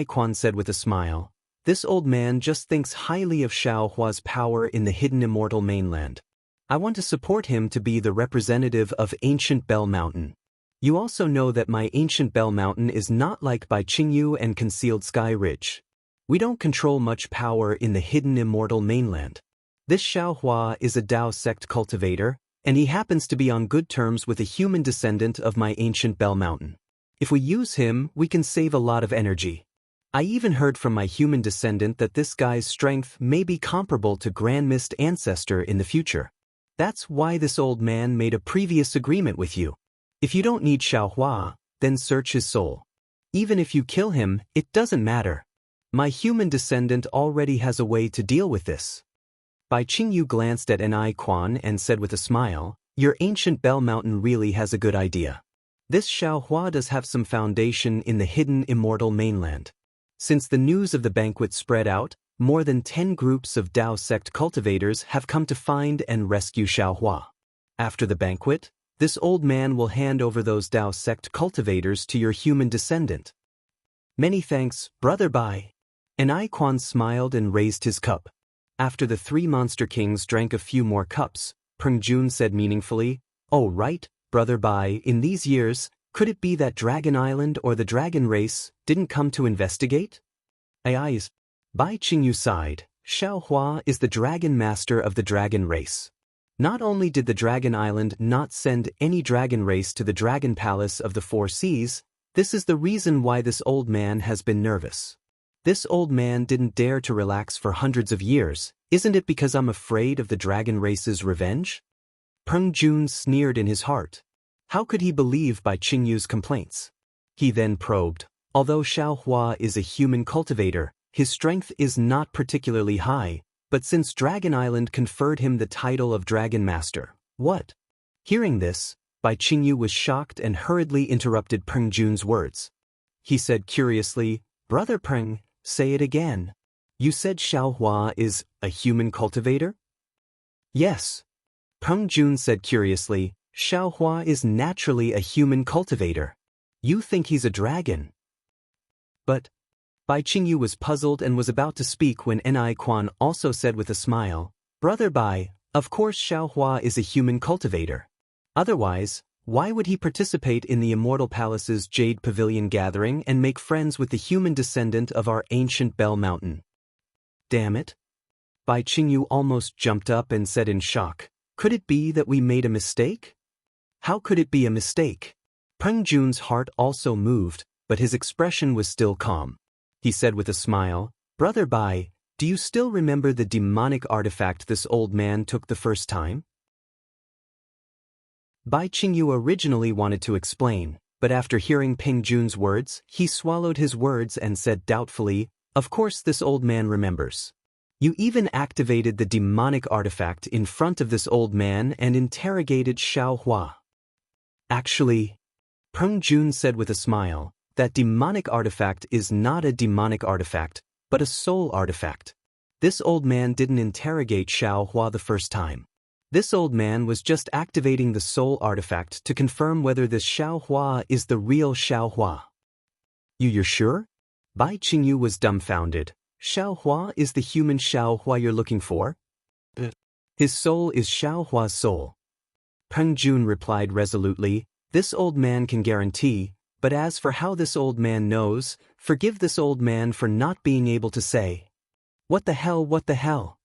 Quan said with a smile. This old man just thinks highly of Xiaohua's power in the hidden immortal mainland. I want to support him to be the representative of Ancient Bell Mountain. You also know that my Ancient Bell Mountain is not like Bai Qingyu and Concealed Sky Ridge. We don't control much power in the hidden immortal mainland. This Xiaohua is a Dao sect cultivator, and he happens to be on good terms with a human descendant of my Ancient Bell Mountain. If we use him, we can save a lot of energy. I even heard from my human descendant that this guy's strength may be comparable to Grand Mist Ancestor in the future. That's why this old man made a previous agreement with you. If you don't need Xiaohua, then search his soul. Even if you kill him, it doesn't matter. My human descendant already has a way to deal with this. Bai Qingyu glanced at Quan and said with a smile, your Ancient Bell Mountain really has a good idea. This Xiaohua does have some foundation in the hidden immortal mainland. Since the news of the banquet spread out, more than 10 groups of Dao sect cultivators have come to find and rescue Xiaohua. After the banquet, this old man will hand over those Dao sect cultivators to your human descendant. Many thanks, Brother Bai. Quan smiled and raised his cup. After the three monster kings drank a few more cups, Peng Jun said meaningfully, oh right, Brother Bai, in these years, could it be that Dragon Island or the dragon race didn't come to investigate? Bai Qingyu sighed. Xiaohua is the dragon master of the dragon race. Not only did the Dragon Island not send any dragon race to the Dragon Palace of the Four Seas, this is the reason why this old man has been nervous. This old man didn't dare to relax for hundreds of years. Isn't it because I'm afraid of the dragon race's revenge? Peng Jun sneered in his heart. How could he believe Bai Qingyu's complaints? He then probed. Although Xiaohua is a human cultivator, his strength is not particularly high, but since Dragon Island conferred him the title of Dragon Master, what? Hearing this, Bai Qingyu was shocked and hurriedly interrupted Peng Jun's words. He said curiously, Brother Peng, say it again. You said Xiaohua is a human cultivator? Yes. Peng Jun said curiously, Xiaohua is naturally a human cultivator. You think he's a dragon? But Bai Qingyu was puzzled and was about to speak when Ni Quan also said with a smile, Brother Bai, of course Xiaohua is a human cultivator. Otherwise, why would he participate in the Immortal Palace's Jade Pavilion gathering and make friends with the human descendant of our ancient Bell Mountain? Damn it. Bai Qingyu almost jumped up and said in shock, could it be that we made a mistake? How could it be a mistake? Peng Jun's heart also moved, but his expression was still calm. He said with a smile, Brother Bai, do you still remember the demonic artifact this old man took the first time? Bai Qingyu originally wanted to explain, but after hearing Peng Jun's words, he swallowed his words and said doubtfully, of course this old man remembers. You even activated the demonic artifact in front of this old man and interrogated Xiaohua. Actually, Peng Jun said with a smile, that demonic artifact is not a demonic artifact, but a soul artifact. This old man didn't interrogate Xiaohua the first time. This old man was just activating the soul artifact to confirm whether this Xiaohua is the real Xiaohua. You're sure? Bai Qingyu was dumbfounded. Xiaohua is the human Xiaohua you're looking for? His soul is Xiaohua's soul. Peng Jun replied resolutely, this old man can guarantee, but as for how this old man knows, forgive this old man for not being able to say. What the hell, what the hell?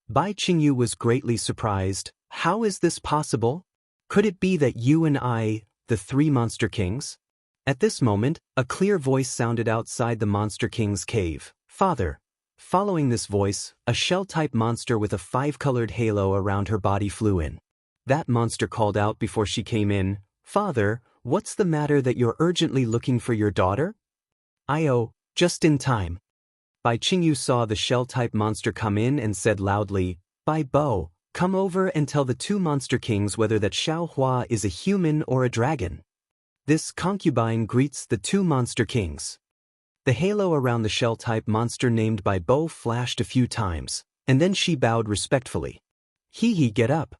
Bai Qingyu was greatly surprised. How is this possible? Could it be that you and I, the three Monster Kings? At this moment, a clear voice sounded outside the Monster King's cave. Father. Following this voice, a shell-type monster with a 5-colored halo around her body flew in. That monster called out before she came in, Father, what's the matter that you're urgently looking for your daughter? Oh, just in time. Bai Qingyu saw the shell-type monster come in and said loudly, Bai Bo, come over and tell the two Monster Kings whether that Xiaohua is a human or a dragon. This concubine greets the two Monster Kings. The halo around the shell-type monster named Bai Bo flashed a few times, and then she bowed respectfully. He get up.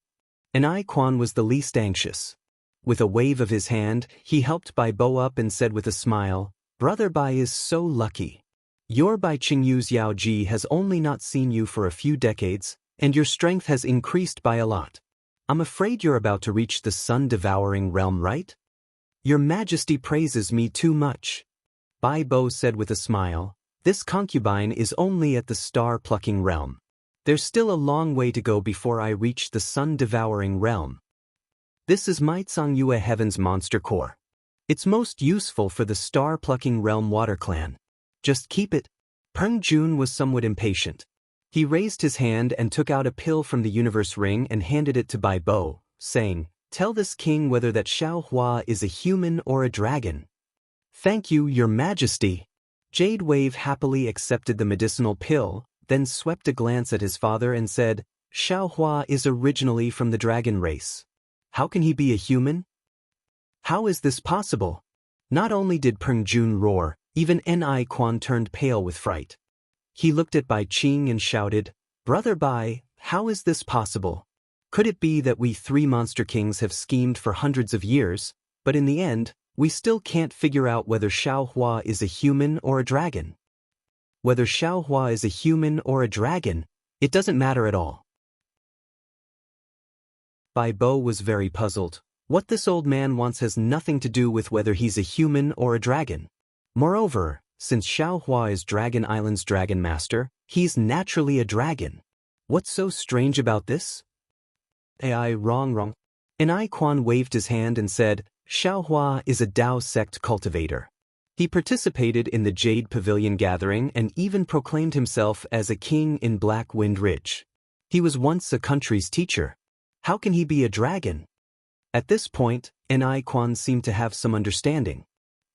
Ni Quan was the least anxious. With a wave of his hand, he helped Bai Bo up and said with a smile, Brother Bai is so lucky. Your Bai Qingyu's Yao Ji has only not seen you for a few decades, and your strength has increased by a lot. I'm afraid you're about to reach the sun-devouring realm, right? Your Majesty praises me too much. Bai Bo said with a smile, this concubine is only at the star-plucking realm. There's still a long way to go before I reach the sun-devouring realm. This is my Cangyu Heaven's Monster Core. It's most useful for the star-plucking realm water clan. Just keep it. Peng Jun was somewhat impatient. He raised his hand and took out a pill from the universe ring and handed it to Bai Bo, saying, tell this king whether that Xiaohua is a human or a dragon. Thank you, Your Majesty. Jade Wave happily accepted the medicinal pill, then swept a glance at his father and said, Xiaohua is originally from the dragon race. How can he be a human? How is this possible? Not only did Peng Jun roar, even Ni Quan turned pale with fright. He looked at Bai Qing and shouted, Brother Bai, how is this possible? Could it be that we three Monster Kings have schemed for hundreds of years, but in the end, we still can't figure out whether Xiaohua is a human or a dragon? Whether Xiaohua is a human or a dragon, it doesn't matter at all. Bai Bo was very puzzled. What this old man wants has nothing to do with whether he's a human or a dragon. Moreover, since Xiaohua is Dragon Island's Dragon Master, he's naturally a dragon. What's so strange about this? Wrong. Ni Quan waved his hand and said, Xiaohua is a Dao sect cultivator. He participated in the Jade Pavilion gathering and even proclaimed himself as a king in Black Wind Ridge. He was once a country's teacher. How can he be a dragon? At this point, Ni Quan seemed to have some understanding.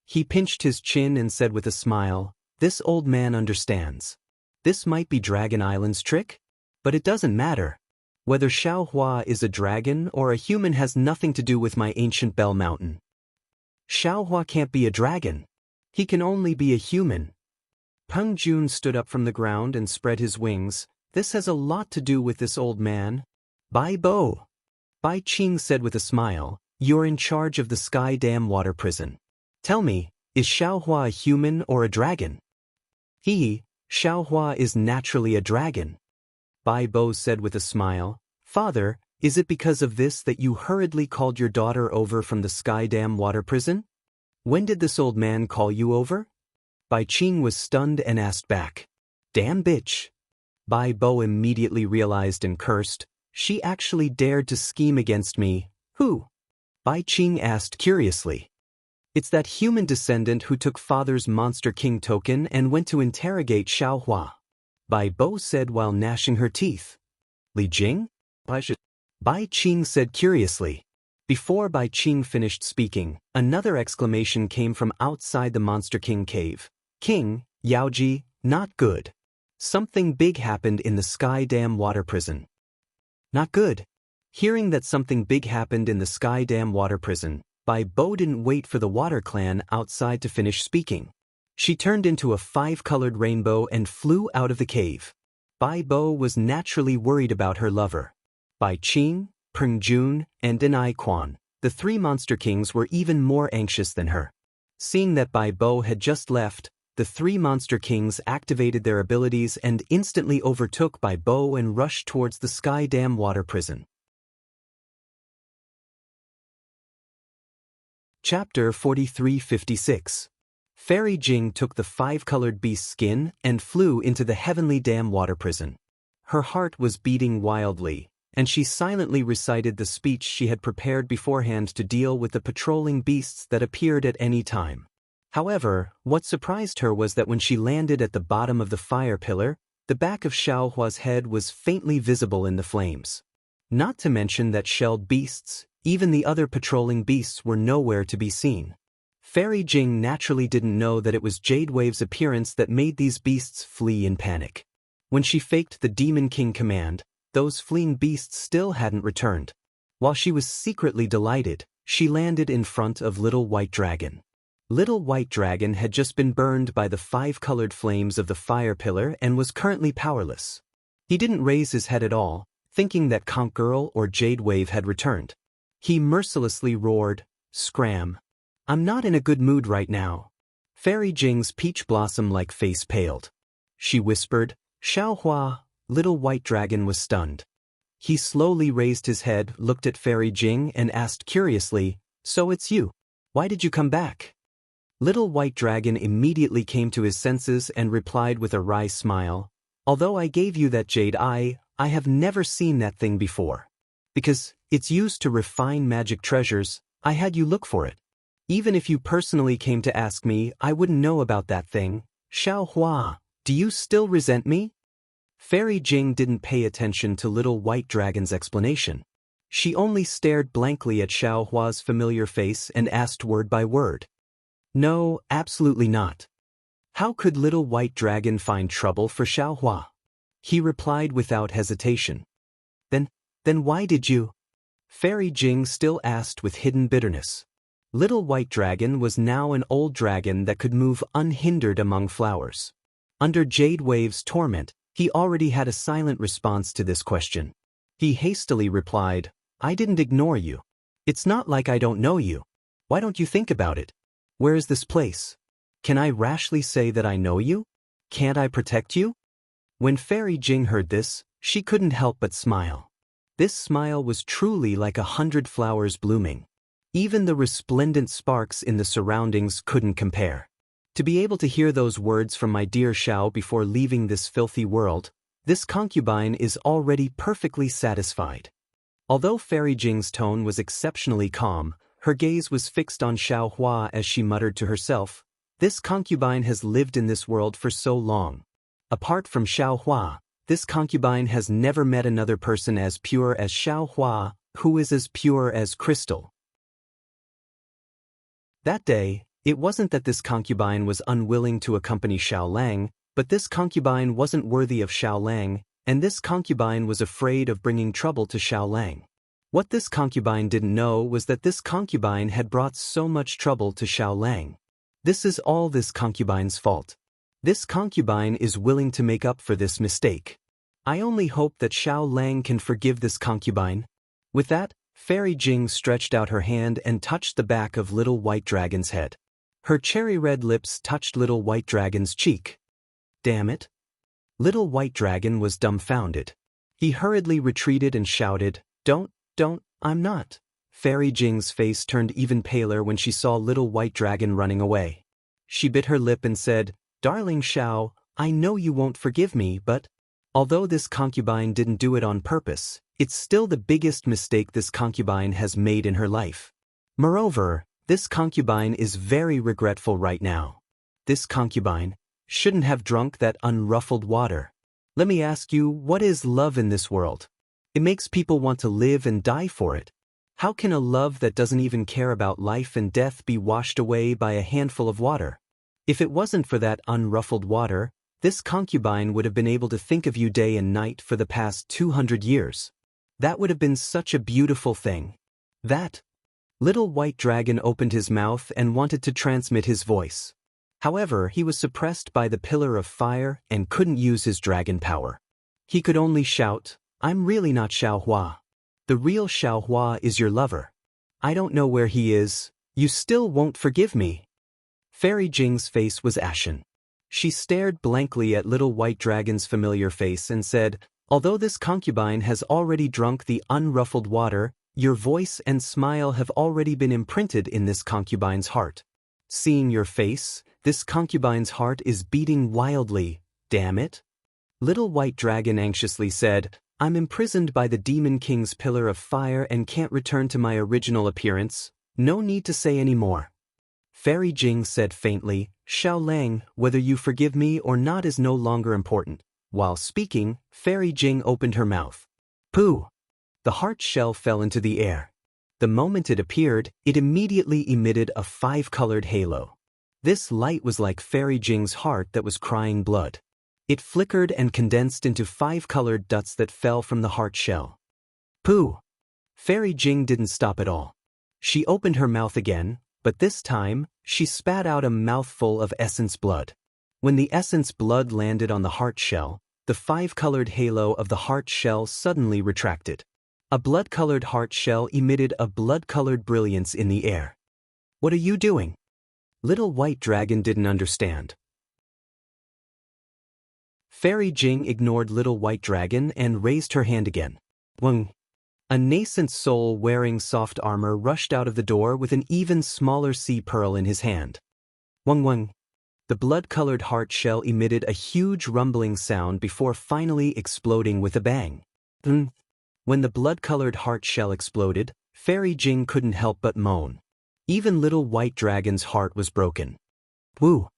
He pinched his chin and said with a smile, this old man understands. This might be Dragon Island's trick, but it doesn't matter. Whether Xiaohua is a dragon or a human has nothing to do with my ancient Bell Mountain. Xiaohua can't be a dragon. He can only be a human. Peng Jun stood up from the ground and spread his wings. This has a lot to do with this old man. Bai Bo. Bai Qing said with a smile, you're in charge of the Sky Dam water prison. Tell me, is Xiaohua a human or a dragon? Xiaohua is naturally a dragon. Bai Bo said with a smile. Father, is it because of this that you hurriedly called your daughter over from the Sky Dam water prison? When did this old man call you over? Bai Qing was stunned and asked back. Damn bitch. Bai Bo immediately realized and cursed. She actually dared to scheme against me. Who? Bai Qing asked curiously. It's that human descendant who took father's Monster King token and went to interrogate Xiaohua. Bai Bo said while gnashing her teeth. Li Jing? Bai Qing said curiously. Before Bai Qing finished speaking, another exclamation came from outside the Monster King cave. King, Yaoji, not good. Something big happened in the Sky Dam water prison. Not good. Hearing that something big happened in the Sky Dam water prison, Bai Bo didn't wait for the Water Clan outside to finish speaking. She turned into a 5-colored rainbow and flew out of the cave. Bai Bo was naturally worried about her lover. Bai Qing, Peng Jun, and Denai Quan, the 3 Monster Kings, were even more anxious than her. Seeing that Bai Bo had just left, the 3 Monster Kings activated their abilities and instantly overtook Bai Bo and rushed towards the Sky Dam water prison. Chapter 4356. Fairy Jing took the 5-colored beast's skin and flew into the Heavenly Dam water prison. Her heart was beating wildly, and she silently recited the speech she had prepared beforehand to deal with the patrolling beasts that appeared at any time. However, what surprised her was that when she landed at the bottom of the fire pillar, the back of Xiaohua's head was faintly visible in the flames. Not to mention that shelled beasts, even the other patrolling beasts, were nowhere to be seen. Fairy Jing naturally didn't know that it was Jade Wave's appearance that made these beasts flee in panic. When she faked the Demon King command, those fleeing beasts still hadn't returned. While she was secretly delighted, she landed in front of Little White Dragon. Little White Dragon had just been burned by the 5-colored flames of the fire pillar and was currently powerless. He didn't raise his head at all, thinking that Conch Girl or Jade Wave had returned. He mercilessly roared, "Scram! I'm not in a good mood right now." Fairy Jing's peach blossom-like face paled. She whispered, "Xiaohua." Little White Dragon was stunned. He slowly raised his head, looked at Fairy Jing, and asked curiously, "So it's you. Why did you come back?" Little White Dragon immediately came to his senses and replied with a wry smile, "Although I gave you that jade eye, I have never seen that thing before. Because it's used to refine magic treasures, I had you look for it. Even if you personally came to ask me, I wouldn't know about that thing. Xiaohua, do you still resent me?" Fairy Jing didn't pay attention to Little White Dragon's explanation. She only stared blankly at Xiaohua's familiar face and asked word by word. "No, absolutely not." How could Little White Dragon find trouble for Xiaohua? He replied without hesitation. Then why did you?" Fairy Jing still asked with hidden bitterness. Little White Dragon was now an old dragon that could move unhindered among flowers. Under Jade Wave's torment, he already had a silent response to this question. He hastily replied, "I didn't ignore you. It's not like I don't know you. Why don't you think about it? Where is this place? Can I rashly say that I know you? Can't I protect you?" When Fairy Jing heard this, she couldn't help but smile. This smile was truly like 100 flowers blooming. Even the resplendent sparks in the surroundings couldn't compare. To be able to hear those words from my dear Xiao before leaving this filthy world, this concubine is already perfectly satisfied. Although Fairy Jing's tone was exceptionally calm, her gaze was fixed on Xiaohua as she muttered to herself, "This concubine has lived in this world for so long. Apart from Xiaohua, this concubine has never met another person as pure as Xiaohua, who is as pure as crystal." That day, it wasn't that this concubine was unwilling to accompany Xiao Lang, but this concubine wasn't worthy of Xiao Lang, and this concubine was afraid of bringing trouble to Xiao Lang. What this concubine didn't know was that this concubine had brought so much trouble to Xiao Lang. This is all this concubine's fault. This concubine is willing to make up for this mistake. I only hope that Xiao Lang can forgive this concubine. With that, Fairy Jing stretched out her hand and touched the back of Little White Dragon's head. Her cherry-red lips touched Little White Dragon's cheek. Damn it. Little White Dragon was dumbfounded. He hurriedly retreated and shouted, Don't, I'm not. Fairy Jing's face turned even paler when she saw Little White Dragon running away. She bit her lip and said, Darling Xiao, I know you won't forgive me, but although this concubine didn't do it on purpose, it's still the biggest mistake this concubine has made in her life. Moreover, this concubine is very regretful right now. This concubine shouldn't have drunk that unruffled water. Let me ask you, what is love in this world? It makes people want to live and die for it. How can a love that doesn't even care about life and death be washed away by a handful of water? If it wasn't for that unruffled water, this concubine would have been able to think of you day and night for the past 200 years. That would have been such a beautiful thing. That Little White Dragon opened his mouth and wanted to transmit his voice. However, he was suppressed by the pillar of fire and couldn't use his dragon power. He could only shout, I'm really not Xiaohua. The real Xiaohua is your lover. I don't know where he is. You still won't forgive me. Fairy Jing's face was ashen. She stared blankly at Little White Dragon's familiar face and said, Although this concubine has already drunk the unruffled water, your voice and smile have already been imprinted in this concubine's heart. Seeing your face, this concubine's heart is beating wildly, damn it. Little White Dragon anxiously said, I'm imprisoned by the Demon King's pillar of fire and can't return to my original appearance. No need to say any more. Fairy Jing said faintly, Xiao Lang, whether you forgive me or not is no longer important. While speaking, Fairy Jing opened her mouth. Pooh! The heart shell fell into the air. The moment it appeared, it immediately emitted a 5-colored halo. This light was like Fairy Jing's heart that was crying blood. It flickered and condensed into 5-colored dots that fell from the heart shell. Pooh! Fairy Jing didn't stop at all. She opened her mouth again, but this time, she spat out a mouthful of essence blood. When the essence blood landed on the heart shell, the 5-colored halo of the heart shell suddenly retracted. A blood-colored heart shell emitted a blood-colored brilliance in the air. What are you doing? Little White Dragon didn't understand. Fairy Jing ignored Little White Dragon and raised her hand again. Wang. A nascent soul wearing soft armor rushed out of the door with an even smaller sea pearl in his hand. Wang Wang. The blood-colored heart shell emitted a huge rumbling sound before finally exploding with a bang. When the blood-colored heart shell exploded, Fairy Jing couldn't help but moan. Even Little White Dragon's heart was broken. Woo!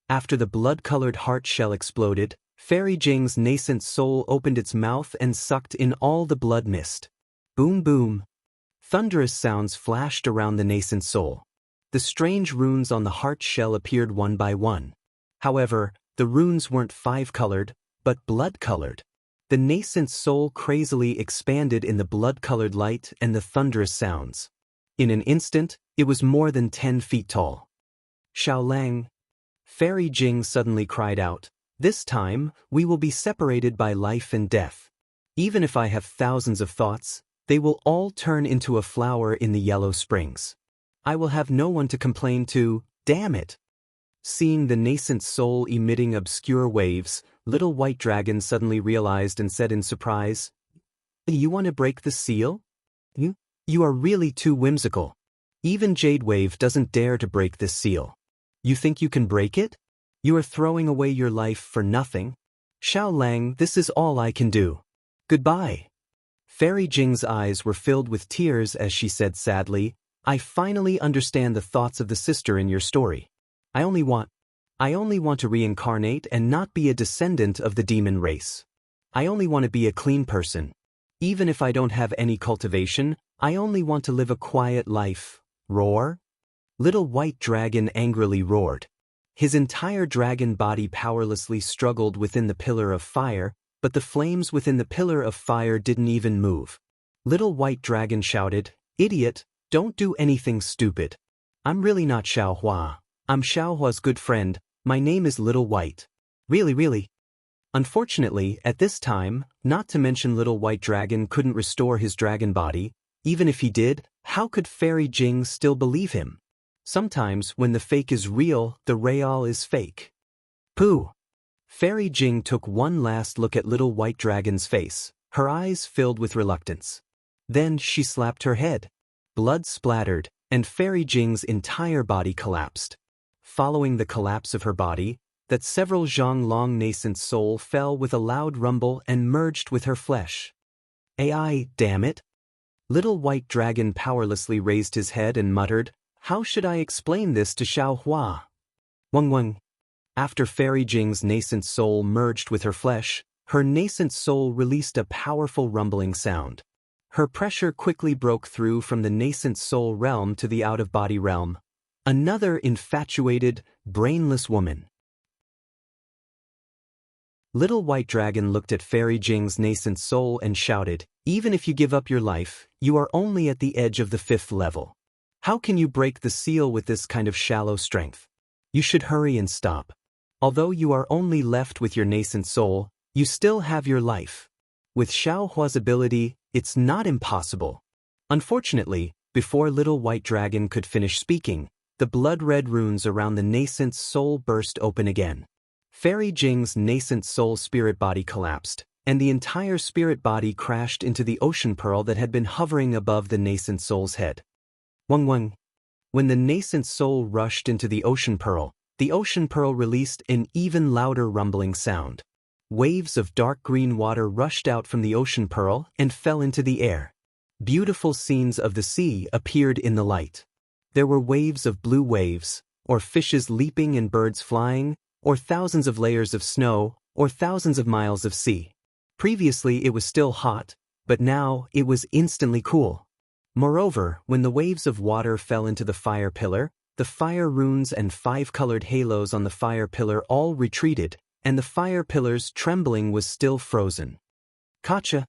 After the blood-colored heart shell exploded, Fairy Jing's nascent soul opened its mouth and sucked in all the blood mist. Boom boom. Thunderous sounds flashed around the nascent soul. The strange runes on the heart shell appeared one by one. However, the runes weren't 5-colored, but blood-colored. The nascent soul crazily expanded in the blood-colored light and the thunderous sounds. In an instant, it was more than 10 feet tall. Xiao Lang. Fairy Jing suddenly cried out, This time, we will be separated by life and death. Even if I have thousands of thoughts, they will all turn into a flower in the yellow springs. I will have no one to complain to, damn it. Seeing the nascent soul emitting obscure waves, Little White Dragon suddenly realized and said in surprise, You want to break the seal? You are really too whimsical. Even Jade Wave doesn't dare to break this seal. You think you can break it? You are throwing away your life for nothing. Xiao Lang, this is all I can do. Goodbye. Fairy Jing's eyes were filled with tears as she said sadly, I finally understand the thoughts of the sister in your story. I only want to reincarnate and not be a descendant of the demon race. I only want to be a clean person. Even if I don't have any cultivation, I only want to live a quiet life. Roar? Little White Dragon angrily roared. His entire dragon body powerlessly struggled within the pillar of fire, but the flames within the pillar of fire didn't even move. Little White Dragon shouted, Idiot, don't do anything stupid. I'm really not Xiaohua. I'm Xiaohua's good friend. My name is Little White. Really. Unfortunately, at this time, not to mention Little White Dragon couldn't restore his dragon body. Even if he did, how could Fairy Jing still believe him? Sometimes when the fake is real, the real is fake. Pooh! Fairy Jing took one last look at little white dragon's face, her eyes filled with reluctance. Then she slapped her head. Blood splattered, and Fairy Jing's entire body collapsed. Following the collapse of her body, that several zhang long nascent soul fell with a loud rumble and merged with her flesh. AI, damn it! Little white dragon powerlessly raised his head and muttered, "How should I explain this to Xiao Hua?" Wang. After Fairy Jing's nascent soul merged with her flesh, her nascent soul released a powerful rumbling sound. Her pressure quickly broke through from the nascent soul realm to the out-of-body realm. Another infatuated, brainless woman. Little White Dragon looked at Fairy Jing's nascent soul and shouted, "Even if you give up your life, you are only at the edge of the 5th level. How can you break the seal with this kind of shallow strength? You should hurry and stop. Although you are only left with your nascent soul, you still have your life. With Xiao Hua's ability, it's not impossible." Unfortunately, before Little White Dragon could finish speaking, the blood-red runes around the nascent soul burst open again. Fairy Jing's nascent soul spirit body collapsed, and the entire spirit body crashed into the ocean pearl that had been hovering above the nascent soul's head. Wang. When the nascent soul rushed into the ocean pearl released an even louder rumbling sound. Waves of dark green water rushed out from the ocean pearl and fell into the air. Beautiful scenes of the sea appeared in the light. There were waves of blue waves, or fishes leaping and birds flying, or thousands of layers of snow, or thousands of miles of sea. Previously it was still hot, but now it was instantly cool. Moreover, when the waves of water fell into the fire pillar, the fire runes and 5-colored halos on the fire pillar all retreated, and the fire pillar's trembling was still frozen. Gotcha!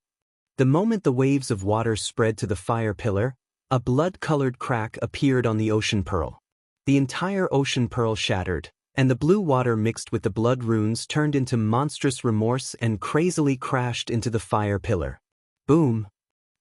The moment the waves of water spread to the fire pillar, a blood-colored crack appeared on the ocean pearl. The entire ocean pearl shattered, and the blue water mixed with the blood runes turned into monstrous remorse and crazily crashed into the fire pillar. Boom!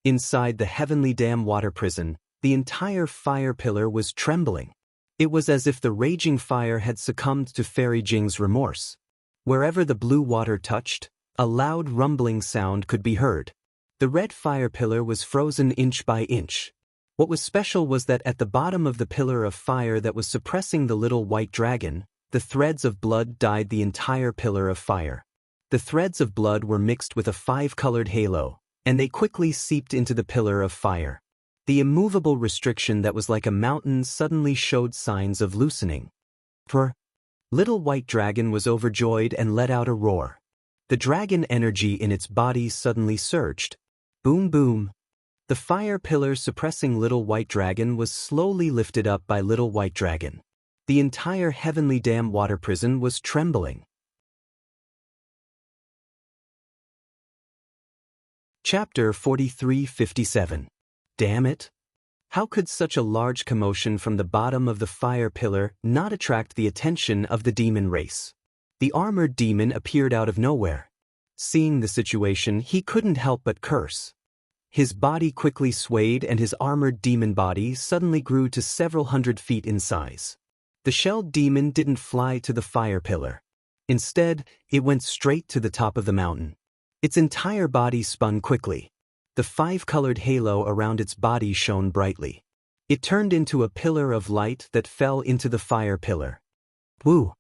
Inside the heavenly dam water prison, the entire fire pillar was trembling. It was as if the raging fire had succumbed to Fairy Jing's remorse. Wherever the blue water touched, a loud rumbling sound could be heard. The red fire pillar was frozen inch by inch. What was special was that at the bottom of the pillar of fire that was suppressing the little white dragon, the threads of blood dyed the entire pillar of fire. The threads of blood were mixed with a 5-colored halo, and they quickly seeped into the pillar of fire. The immovable restriction that was like a mountain suddenly showed signs of loosening. Little White Dragon was overjoyed and let out a roar. The dragon energy in its body suddenly surged. Boom boom. The fire pillar suppressing Little White Dragon was slowly lifted up by Little White Dragon. The entire heavenly dam water prison was trembling. Chapter 4357. Damn it! How could such a large commotion from the bottom of the fire pillar not attract the attention of the demon race? The armored demon appeared out of nowhere. Seeing the situation, he couldn't help but curse. His body quickly swayed and his armored demon body suddenly grew to several hundred feet in size. The shelled demon didn't fly to the fire pillar. Instead, it went straight to the top of the mountain. Its entire body spun quickly. The 5-colored halo around its body shone brightly. It turned into a pillar of light that fell into the fire pillar. Woo!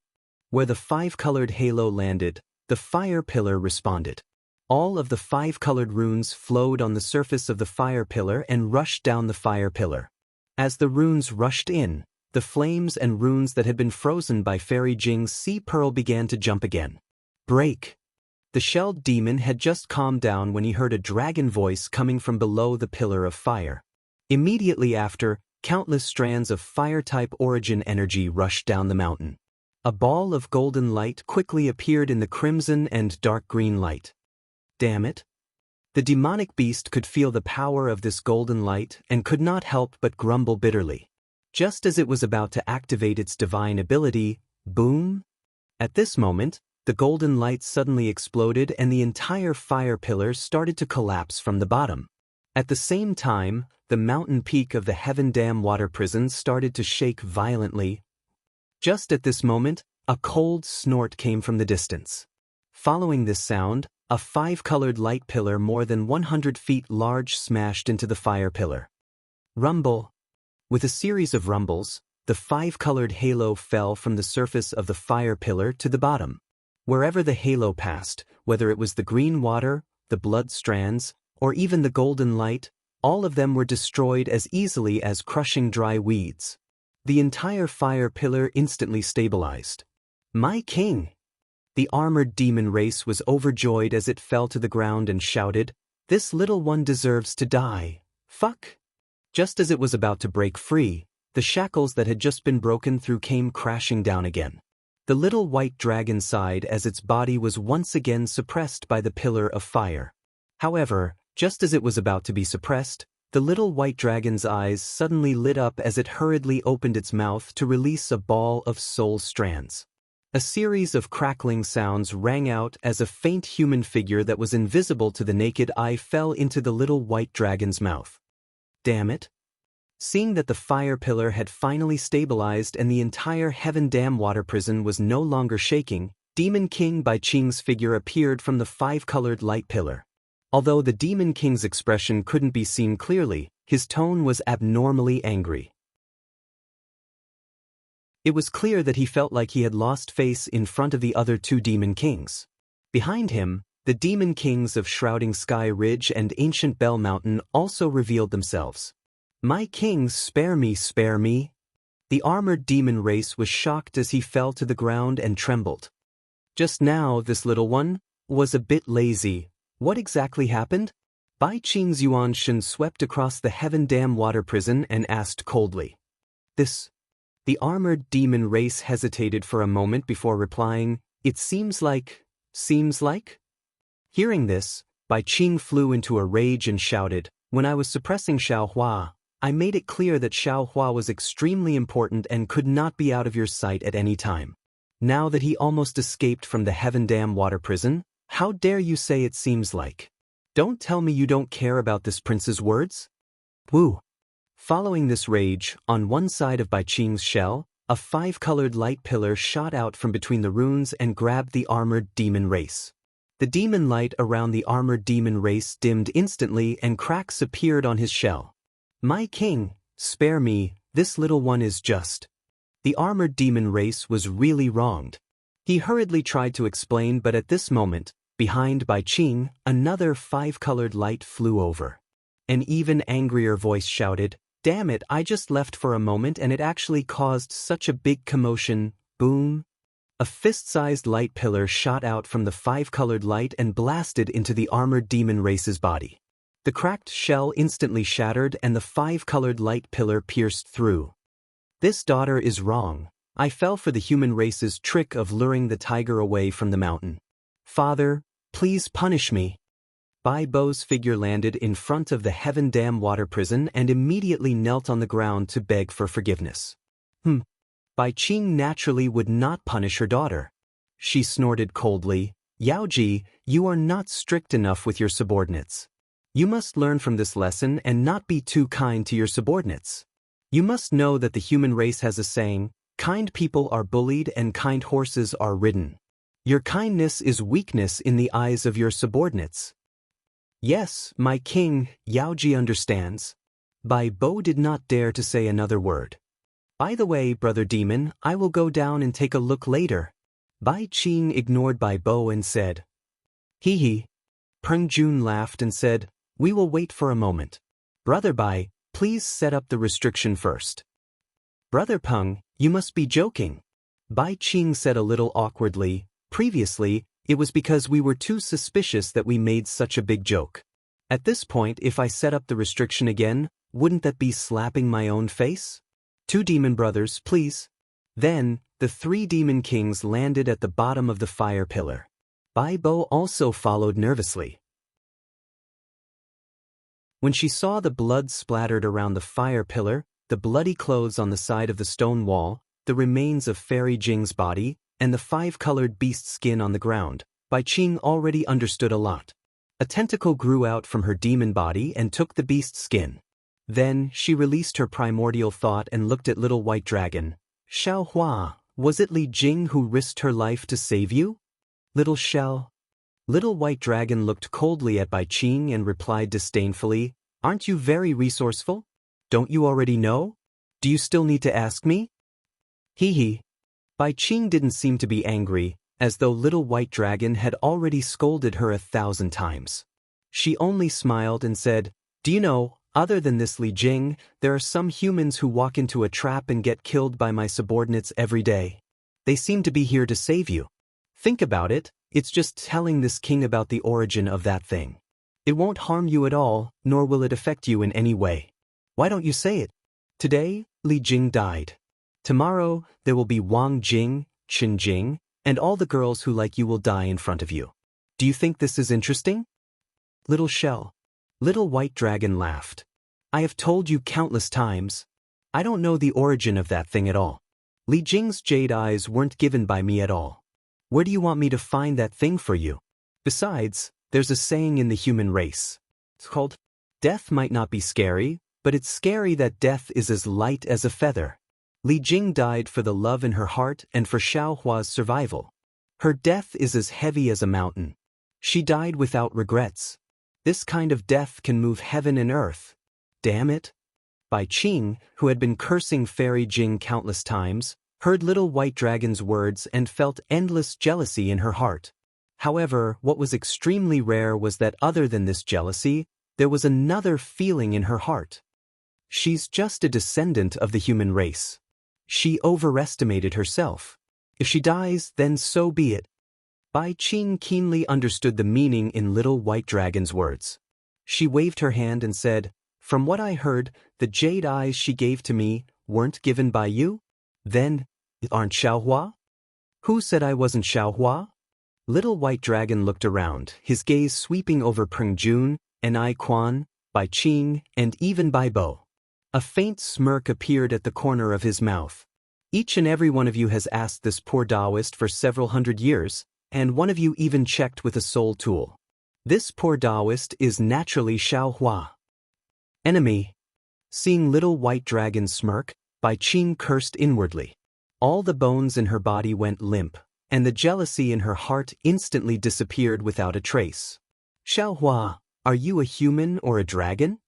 Where the 5-colored halo landed, the fire pillar responded. All of the 5-colored runes flowed on the surface of the fire pillar and rushed down the fire pillar. As the runes rushed in, the flames and runes that had been frozen by Fairy Jing's sea pearl began to jump again. Break! The shelled demon had just calmed down when he heard a dragon voice coming from below the pillar of fire. Immediately after, countless strands of fire-type origin energy rushed down the mountain. A ball of golden light quickly appeared in the crimson and dark green light. Damn it! The demonic beast could feel the power of this golden light and could not help but grumble bitterly. Just as it was about to activate its divine ability, boom! At this moment, the golden light suddenly exploded and the entire fire pillar started to collapse from the bottom. At the same time, the mountain peak of the Heaven Dam water prison started to shake violently. Just at this moment, a cold snort came from the distance. Following this sound, a 5-colored light pillar more than 100 feet large smashed into the fire pillar. Rumble. With a series of rumbles, the 5-colored halo fell from the surface of the fire pillar to the bottom. Wherever the halo passed, whether it was the green water, the blood strands, or even the golden light, all of them were destroyed as easily as crushing dry weeds. The entire fire pillar instantly stabilized. My king! The armored demon race was overjoyed as it fell to the ground and shouted, "This little one deserves to die. Fuck!" Just as it was about to break free, the shackles that had just been broken through came crashing down again. The little white dragon sighed as its body was once again suppressed by the pillar of fire. However, just as it was about to be suppressed, the little white dragon's eyes suddenly lit up as it hurriedly opened its mouth to release a ball of soul strands. A series of crackling sounds rang out as a faint human figure that was invisible to the naked eye fell into the little white dragon's mouth. Damn it! Seeing that the fire pillar had finally stabilized and the entire Heaven Dam water prison was no longer shaking, Demon King Bai Qing's figure appeared from the 5-colored light pillar. Although the Demon King's expression couldn't be seen clearly, his tone was abnormally angry. It was clear that he felt like he had lost face in front of the other 2 Demon Kings. Behind him, the Demon Kings of Shrouding Sky Ridge and Ancient Bell Mountain also revealed themselves. My kings, spare me, spare me! The armored demon race was shocked as he fell to the ground and trembled. Just now, this little one was a bit lazy. What exactly happened? Bai Qing's Yuan Shen swept across the Heaven Dam water prison and asked coldly. The armored demon race hesitated for a moment before replying, "It seems like. Hearing this, Bai Qing flew into a rage and shouted, "When I was suppressing Xiaohua, I made it clear that Xiaohua was extremely important and could not be out of your sight at any time. Now that he almost escaped from the Heaven Dam water prison, how dare you say it seems like? Don't tell me you don't care about this prince's words?" Woo! Following this rage, on one side of Bai Qing's shell, a 5-colored light pillar shot out from between the runes and grabbed the armored demon race. The demon light around the armored demon race dimmed instantly and cracks appeared on his shell. My king, spare me, this little one is just. The armored demon race was really wronged. He hurriedly tried to explain, but at this moment, behind Bai Qing, another 5-colored light flew over. An even angrier voice shouted, "Damn it, I just left for a moment and it actually caused such a big commotion." Boom! A fist-sized light pillar shot out from the 5-colored light and blasted into the armored demon race's body. The cracked shell instantly shattered and the 5-colored light pillar pierced through. This daughter is wrong. I fell for the human race's trick of luring the tiger away from the mountain. Father, please punish me. Bai Bo's figure landed in front of the Heaven Dam water prison and immediately knelt on the ground to beg for forgiveness. Bai Qing naturally would not punish her daughter. She snorted coldly, "Yaoji, you are not strict enough with your subordinates. You must learn from this lesson and not be too kind to your subordinates. You must know that the human race has a saying, kind people are bullied and kind horses are ridden. Your kindness is weakness in the eyes of your subordinates." Yes, my king, Yaoji understands. Bai Bo did not dare to say another word. By the way, brother demon, I will go down and take a look later. Bai Qing ignored Bai Bo and said, "Hee hee." Peng Jun laughed and said, "We will wait for a moment. Brother Bai, please set up the restriction first." Brother Peng, you must be joking. Bai Qing said a little awkwardly, "Previously, it was because we were too suspicious that we made such a big joke. At this point, if I set up the restriction again, wouldn't that be slapping my own face? 2 demon brothers, please." Then, the 3 demon kings landed at the bottom of the fire pillar. Bai Bo also followed nervously. When she saw the blood splattered around the fire pillar, the bloody clothes on the side of the stone wall, the remains of Fairy Jing's body, and the 5-colored beast skin on the ground, Bai Qing already understood a lot. A tentacle grew out from her demon body and took the beast's skin. Then, she released her primordial thought and looked at Little White Dragon. Xiaohua, was it Li Jing who risked her life to save you? Little White Dragon looked coldly at Bai Qing and replied disdainfully, aren't you very resourceful? Don't you already know? Do you still need to ask me? Hee hee. Bai Qing didn't seem to be angry, as though Little White Dragon had already scolded her 1,000 times. She only smiled and said, do you know, other than this Li Jing, there are some humans who walk into a trap and get killed by my subordinates every day. They seem to be here to save you. Think about it, it's just telling this king about the origin of that thing. It won't harm you at all, nor will it affect you in any way. Why don't you say it? Today, Li Jing died. Tomorrow, there will be Wang Jing, Qin Jing, and all the girls who like you will die in front of you. Do you think this is interesting? Little White Dragon laughed. I have told you countless times. I don't know the origin of that thing at all. Li Jing's jade eyes weren't given by me at all. Where do you want me to find that thing for you? Besides, there's a saying in the human race. It's called, death might not be scary, but it's scary that death is as light as a feather. Li Jing died for the love in her heart and for Xiaohua's survival. Her death is as heavy as a mountain. She died without regrets. This kind of death can move heaven and earth. Damn it. Bai Qing, who had been cursing Fairy Jing countless times, heard Little White Dragon's words and felt endless jealousy in her heart. However, what was extremely rare was that other than this jealousy, there was another feeling in her heart. She's just a descendant of the human race. She overestimated herself. If she dies, then so be it. Bai Qing keenly understood the meaning in Little White Dragon's words. She waved her hand and said, from what I heard, the jade eyes she gave to me weren't given by you? Then, aren't Xiaohua? Who said I wasn't Xiaohua? Little White Dragon looked around, his gaze sweeping over Peng Jun, and Ai Quan, Bai Qing, and even Bai Bo. A faint smirk appeared at the corner of his mouth. Each and every one of you has asked this poor Daoist for several hundred years, and one of you even checked with a soul tool. This poor Daoist is naturally Xiaohua. Enemy. Seeing Little White Dragon smirk, Bai Qing cursed inwardly. All the bones in her body went limp, and the jealousy in her heart instantly disappeared without a trace. Xiaohua, are you a human or a dragon?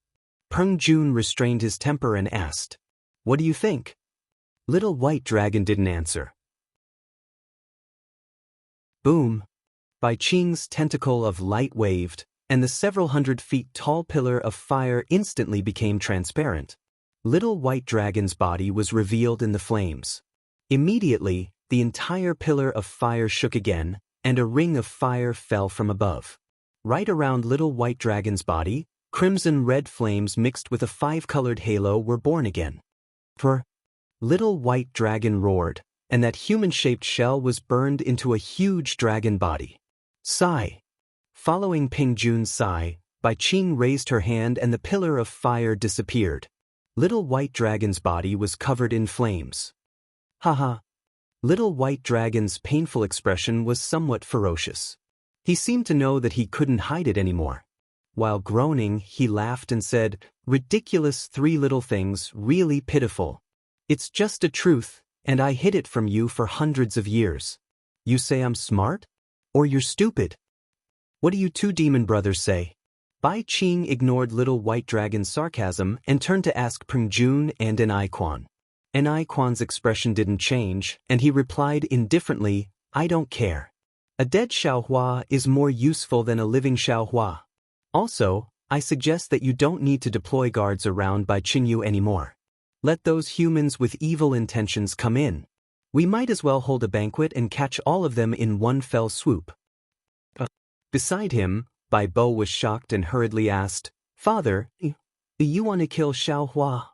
Peng Jun restrained his temper and asked, what do you think? Little White Dragon didn't answer. Boom! Bai Qing's tentacle of light waved, and the several hundred feet tall pillar of fire instantly became transparent. Little White Dragon's body was revealed in the flames. Immediately, the entire pillar of fire shook again, and a ring of fire fell from above. Right around Little White Dragon's body, crimson-red flames mixed with a 5-colored halo were born again. For Little White Dragon roared, and that human-shaped shell was burned into a huge dragon body. Sigh. Following Peng Jun's sigh, Bai Qing raised her hand and the pillar of fire disappeared. Little White Dragon's body was covered in flames. Haha. Little White Dragon's painful expression was somewhat ferocious. He seemed to know that he couldn't hide it anymore. While groaning, he laughed and said, ridiculous 3 little things, really pitiful. It's just a truth, and I hid it from you for hundreds of years. You say I'm smart? Or you're stupid? What do you 2 demon brothers say? Bai Qing ignored Little White Dragon's sarcasm and turned to ask Peng Jun and an Ai Quan. An Ai Quan's expression didn't change, and he replied indifferently, I don't care. A dead Xiaohua is more useful than a living Xiaohua. Also, I suggest that you don't need to deploy guards around Bai Qingyu anymore. Let those humans with evil intentions come in. We might as well hold a banquet and catch all of them in one fell swoop. Beside him, Bai Bo was shocked and hurriedly asked, Father, you want to kill Xiaohua?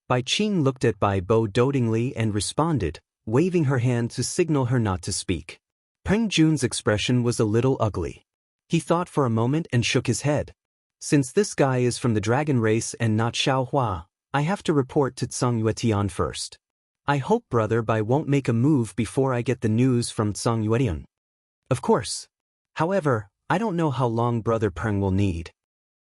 Bai Qing looked at Bai Bo dotingly and responded, waving her hand to signal her not to speak. Peng Jun's expression was a little ugly. He thought for a moment and shook his head. Since this guy is from the dragon race and not Xiaohua, I have to report to Tsang Yuetian first. I hope Brother Bai won't make a move before I get the news from Tsang Yuetian. Of course. However, I don't know how long Brother Peng will need.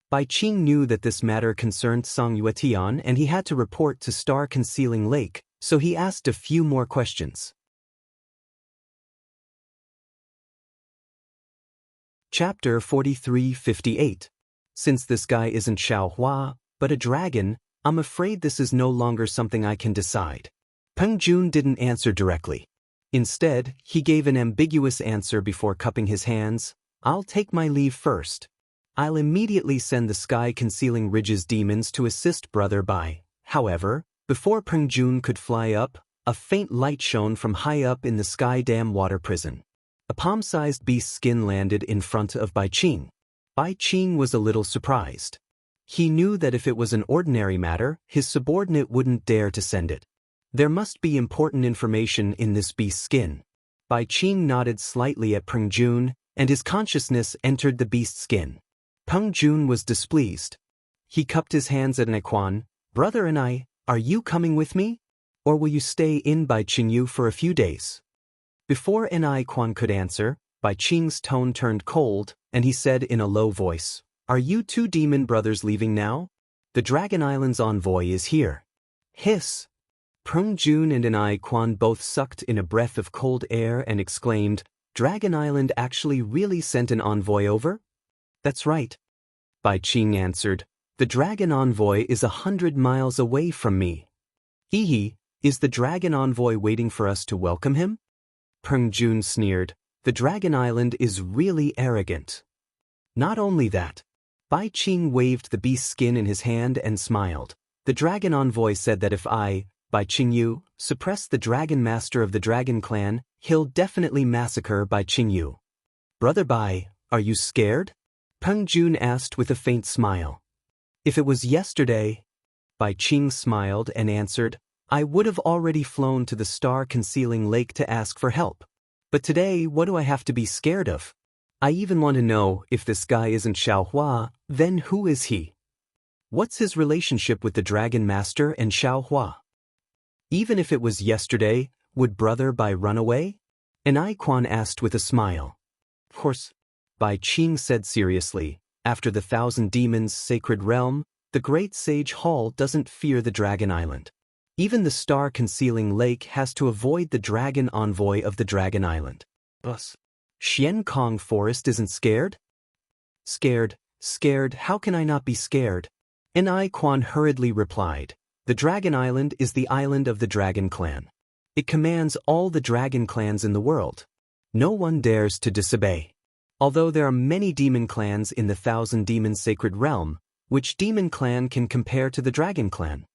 Bai Qing knew that this matter concerned Song Yuetian and he had to report to Star Concealing Lake, so he asked a few more questions. Chapter 4358. Since this guy isn't Xiao Hua, but a dragon, I'm afraid this is no longer something I can decide. Peng Jun didn't answer directly. Instead, he gave an ambiguous answer before cupping his hands. I'll take my leave first. I'll immediately send the Sky Concealing Ridge's demons to assist Brother Bai. However, before Peng Jun could fly up, a faint light shone from high up in the Sky Dam water prison. A palm-sized beast's skin landed in front of Bai Qing. Bai Qing was a little surprised. He knew that if it was an ordinary matter, his subordinate wouldn't dare to send it. There must be important information in this beast's skin. Bai Qing nodded slightly at Peng Jun, and his consciousness entered the beast's skin. Peng Jun was displeased. He cupped his hands at Naiquan. Brother and I, are you coming with me? Or will you stay in Bai Qingyu for a few days? Before Naiquan could answer, Bai Qing's tone turned cold, and he said in a low voice, Are you two demon brothers leaving now? The Dragon Island's envoy is here. Hiss! Peng Jun and Naiquan both sucked in a breath of cold air and exclaimed, Dragon Island actually really sent an envoy over? That's right. Bai Qing answered, The dragon envoy is 100 miles away from me. Hehe, is the dragon envoy waiting for us to welcome him? Peng Jun sneered, The Dragon Island is really arrogant. Not only that. Bai Qing waved the beast's skin in his hand and smiled. The dragon envoy said that if I, Bai Qingyu, suppress the dragon master of the dragon clan, he'll definitely massacre Bai Qingyu. Brother Bai, are you scared? Peng Jun asked with a faint smile. If it was yesterday, Bai Qing smiled and answered, I would have already flown to the Star Concealing Lake to ask for help. But today, what do I have to be scared of? I even want to know if this guy isn't Xiao Hua, then who is he? What's his relationship with the Dragon Master and Xiao Hua? Even if it was yesterday, would Brother Bai run away? Naiquan asked with a smile. Of course, Bai Qing said seriously, after the 1,000 Demons' sacred realm, the Great Sage Hall doesn't fear the Dragon Island. Even the Star Concealing Lake has to avoid the Dragon Envoy of the Dragon Island. Bus. Xian Kong Forest isn't scared? Scared, how can I not be scared? Naiquan hurriedly replied, The Dragon Island is the island of the Dragon Clan. It commands all the Dragon Clans in the world. No one dares to disobey. Although there are many demon clans in the 1,000 Demons' sacred realm, which demon clan can compare to the Dragon Clan?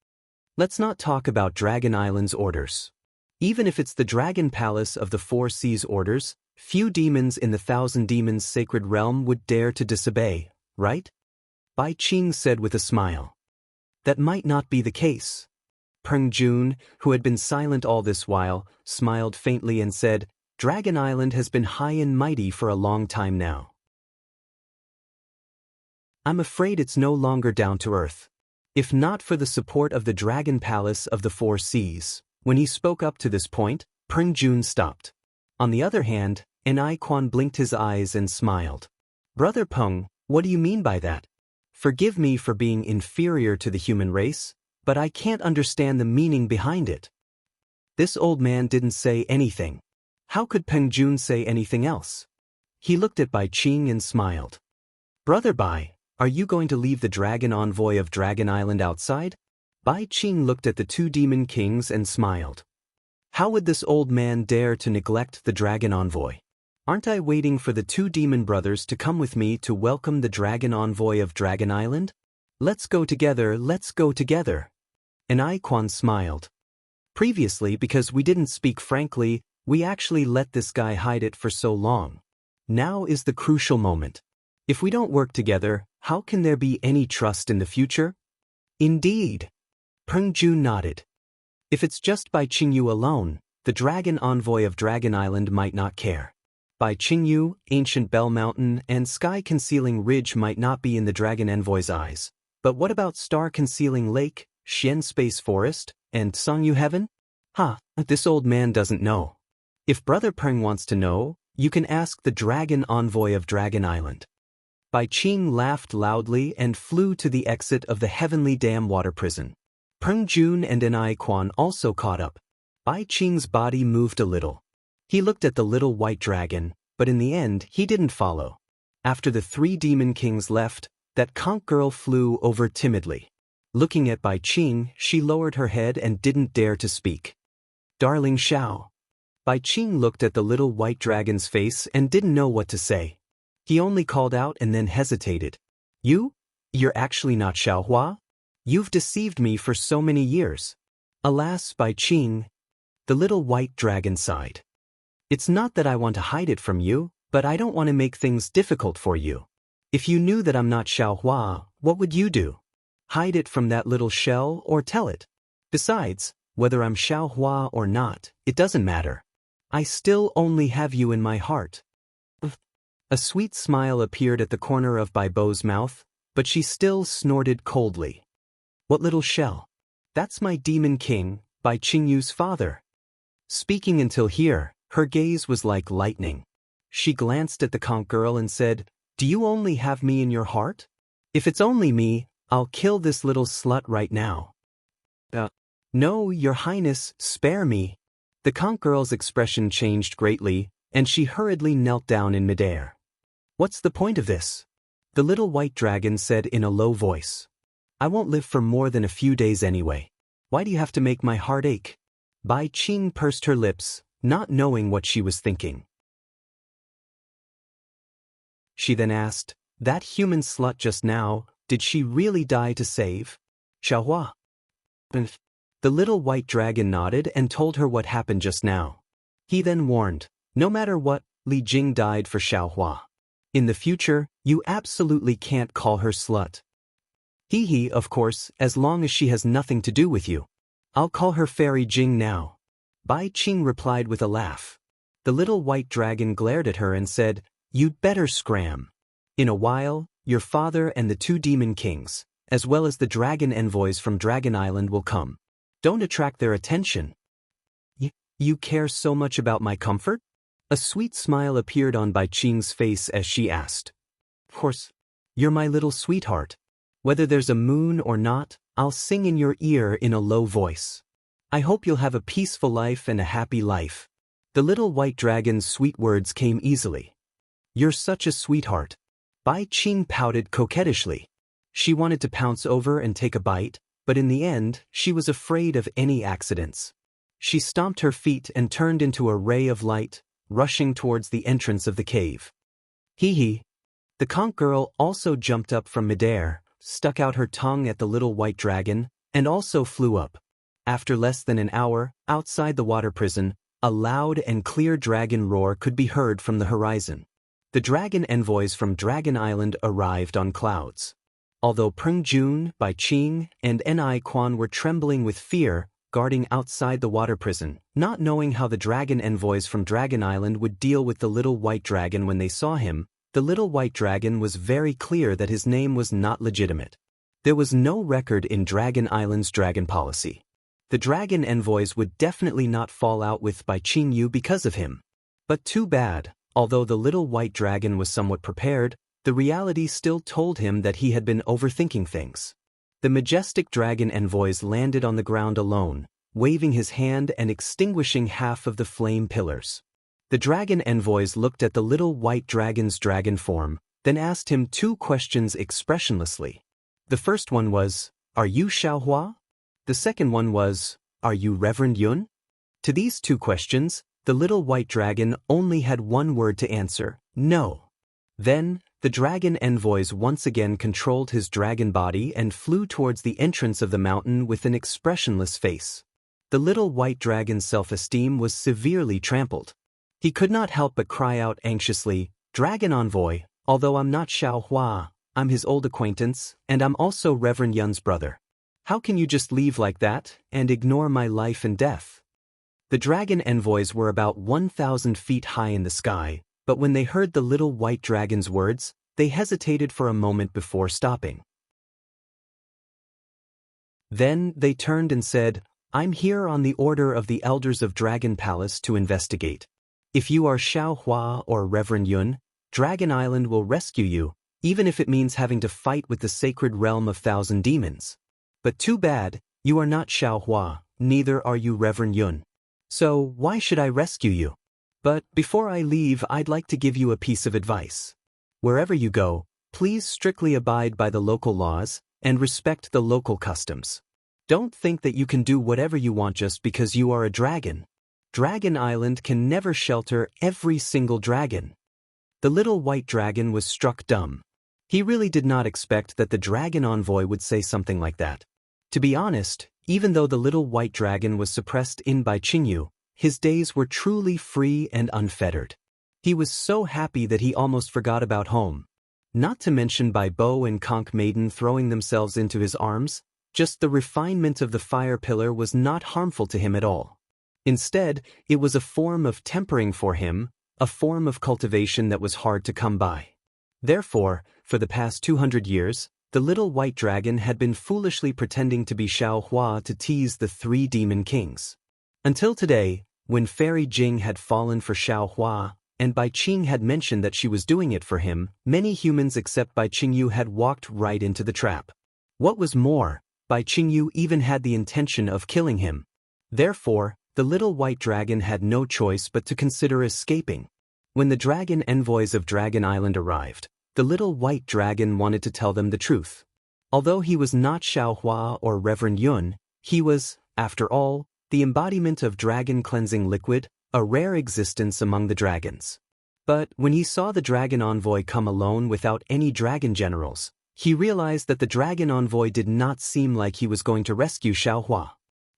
Let's not talk about Dragon Island's orders. Even if it's the Dragon Palace of the Four Seas orders, few demons in the 1,000 Demons' sacred realm would dare to disobey, right? Bai Qing said with a smile. That might not be the case. Peng Jun, who had been silent all this while, smiled faintly and said, Dragon Island has been high and mighty for a long time now. I'm afraid it's no longer down to earth. If not for the support of the Dragon Palace of the Four Seas. When he spoke up to this point, Peng Jun stopped. On the other hand, Naiquan blinked his eyes and smiled. Brother Peng, what do you mean by that? Forgive me for being inferior to the human race, but I can't understand the meaning behind it. This old man didn't say anything. How could Peng Jun say anything else? He looked at Bai Qing and smiled. Brother Bai, are you going to leave the Dragon Envoy of Dragon Island outside? Bai Qing looked at the two demon kings and smiled. How would this old man dare to neglect the Dragon Envoy? Aren't I waiting for the two demon brothers to come with me to welcome the Dragon Envoy of Dragon Island? Let's go together, let's go together. Naiquan smiled. Previously, because we didn't speak frankly, we actually let this guy hide it for so long. Now is the crucial moment. If we don't work together, how can there be any trust in the future? Indeed. Peng Jun nodded. If it's just Bai Qingyu alone, the Dragon Envoy of Dragon Island might not care. Bai Qingyu, Ancient Bell Mountain, and Sky Concealing Ridge might not be in the Dragon Envoy's eyes. But what about Star Concealing Lake, Xian Space Forest, and Songyu Heaven? This old man doesn't know. If Brother Peng wants to know, You can ask the dragon envoy of Dragon Island. Bai Qing laughed loudly and flew to the exit of the Heavenly Dam water prison. Peng Jun and Enai Quan also caught up. Bai Qing's body moved a little. He looked at the little white dragon, but in the end he didn't follow. After the 3 demon kings left, that conch girl flew over timidly. Looking at Bai Qing, she lowered her head and didn't dare to speak. Darling Xiao. Bai Qing looked at the little white dragon's face and didn't know what to say. He only called out and then hesitated. You're actually not Xiaohua? You've deceived me for so many years. Alas, Bai Qing. The little white dragon sighed. It's not that I want to hide it from you, but I don't want to make things difficult for you. If you knew that I'm not Xiaohua, what would you do? Hide it from that little shell or tell it? Besides, whether I'm Xiaohua or not, it doesn't matter. I still only have you in my heart. A sweet smile appeared at the corner of Bai Bo's mouth, but she still snorted coldly. What little shell? That's my demon king, Bai Qingyu's father. Speaking until here, her gaze was like lightning. She glanced at the conch girl and said, Do you only have me in your heart? If it's only me, I'll kill this little slut right now. No, your highness, spare me. The conch girl's expression changed greatly, and she hurriedly knelt down in midair. What's the point of this? The little white dragon said in a low voice. I won't live for more than a few days anyway. Why do you have to make my heart ache? Bai Qing pursed her lips, not knowing what she was thinking. She then asked, That human slut just now, did she really die to save Xiaohua? The little white dragon nodded and told her what happened just now. He then warned, No matter what, Li Jing died for Xiaohua. In the future, you absolutely can't call her slut. Hee, of course, as long as she has nothing to do with you. I'll call her Fairy Jing now. Bai Qing replied with a laugh. The little white dragon glared at her and said, You'd better scram. In a while, your father and the 2 demon kings, as well as the dragon envoys from Dragon Island will come. Don't attract their attention. You care so much about my comfort? A sweet smile appeared on Bai Qing's face as she asked. Of course, you're my little sweetheart. Whether there's a moon or not, I'll sing in your ear in a low voice. I hope you'll have a peaceful life and a happy life. The little white dragon's sweet words came easily. You're such a sweetheart. Bai Qing pouted coquettishly. She wanted to pounce over and take a bite, but in the end, she was afraid of any accidents. She stomped her feet and turned into a ray of light, rushing towards the entrance of the cave. Hee. The conch girl also jumped up from midair, stuck out her tongue at the little white dragon, and also flew up. After less than an hour, outside the water prison, a loud and clear dragon roar could be heard from the horizon. The dragon envoys from Dragon Island arrived on clouds. Although Peng Jun, Bai Qing, and Enai Quan were trembling with fear, guarding outside the water prison, not knowing how the dragon envoys from Dragon Island would deal with the little white dragon when they saw him, the little white dragon was very clear that his name was not legitimate. There was no record in Dragon Island's dragon policy. The dragon envoys would definitely not fall out with Bai Qingyu because of him. But too bad, although the little white dragon was somewhat prepared, the reality still told him that he had been overthinking things. The majestic dragon envoys landed on the ground alone, waving his hand and extinguishing half of the flame pillars. The dragon envoys looked at the little white dragon's dragon form, then asked him 2 questions expressionlessly. The first one was, Are you Xiaohua? The second one was, Are you Reverend Yun? To these 2 questions, the little white dragon only had one word to answer, no. Then, the dragon envoys once again controlled his dragon body and flew towards the entrance of the mountain with an expressionless face. The little white dragon's self-esteem was severely trampled. He could not help but cry out anxiously, Dragon envoy, although I'm not Xiaohua, I'm his old acquaintance, and I'm also Reverend Yun's brother. How can you just leave like that and ignore my life and death? The dragon envoys were about 1,000 feet high in the sky, but when they heard the little white dragon's words, they hesitated for a moment before stopping. Then they turned and said, I'm here on the order of the elders of Dragon Palace to investigate. If you are Xiao Hua or Reverend Yun, Dragon Island will rescue you, even if it means having to fight with the sacred realm of thousand demons. But too bad, you are not Xiao Hua, neither are you Reverend Yun. So why should I rescue you? But before I leave, I'd like to give you a piece of advice. Wherever you go, please strictly abide by the local laws and respect the local customs. Don't think that you can do whatever you want just because you are a dragon. Dragon Island can never shelter every single dragon. The little white dragon was struck dumb. He really did not expect that the dragon envoy would say something like that. To be honest, even though the little white dragon was suppressed in by Qingyu, his days were truly free and unfettered. He was so happy that he almost forgot about home. Not to mention by Bo and Conch Maiden throwing themselves into his arms, just the refinement of the fire pillar was not harmful to him at all. Instead, it was a form of tempering for him, a form of cultivation that was hard to come by. Therefore, for the past 200 years, the little white dragon had been foolishly pretending to be Xiao Hua to tease the three demon kings. Until today, when Fairy Jing had fallen for Xiao Hua, and Bai Qing had mentioned that she was doing it for him, many humans except Bai Qingyu had walked right into the trap. What was more, Bai Qingyu even had the intention of killing him. Therefore, the little white dragon had no choice but to consider escaping. When the dragon envoys of Dragon Island arrived, the little white dragon wanted to tell them the truth. Although he was not Xiao Hua or Reverend Yun, he was, after all, the embodiment of dragon cleansing liquid, a rare existence among the dragons. But when he saw the dragon envoy come alone without any dragon generals, he realized that the dragon envoy did not seem like he was going to rescue Xiao Hua.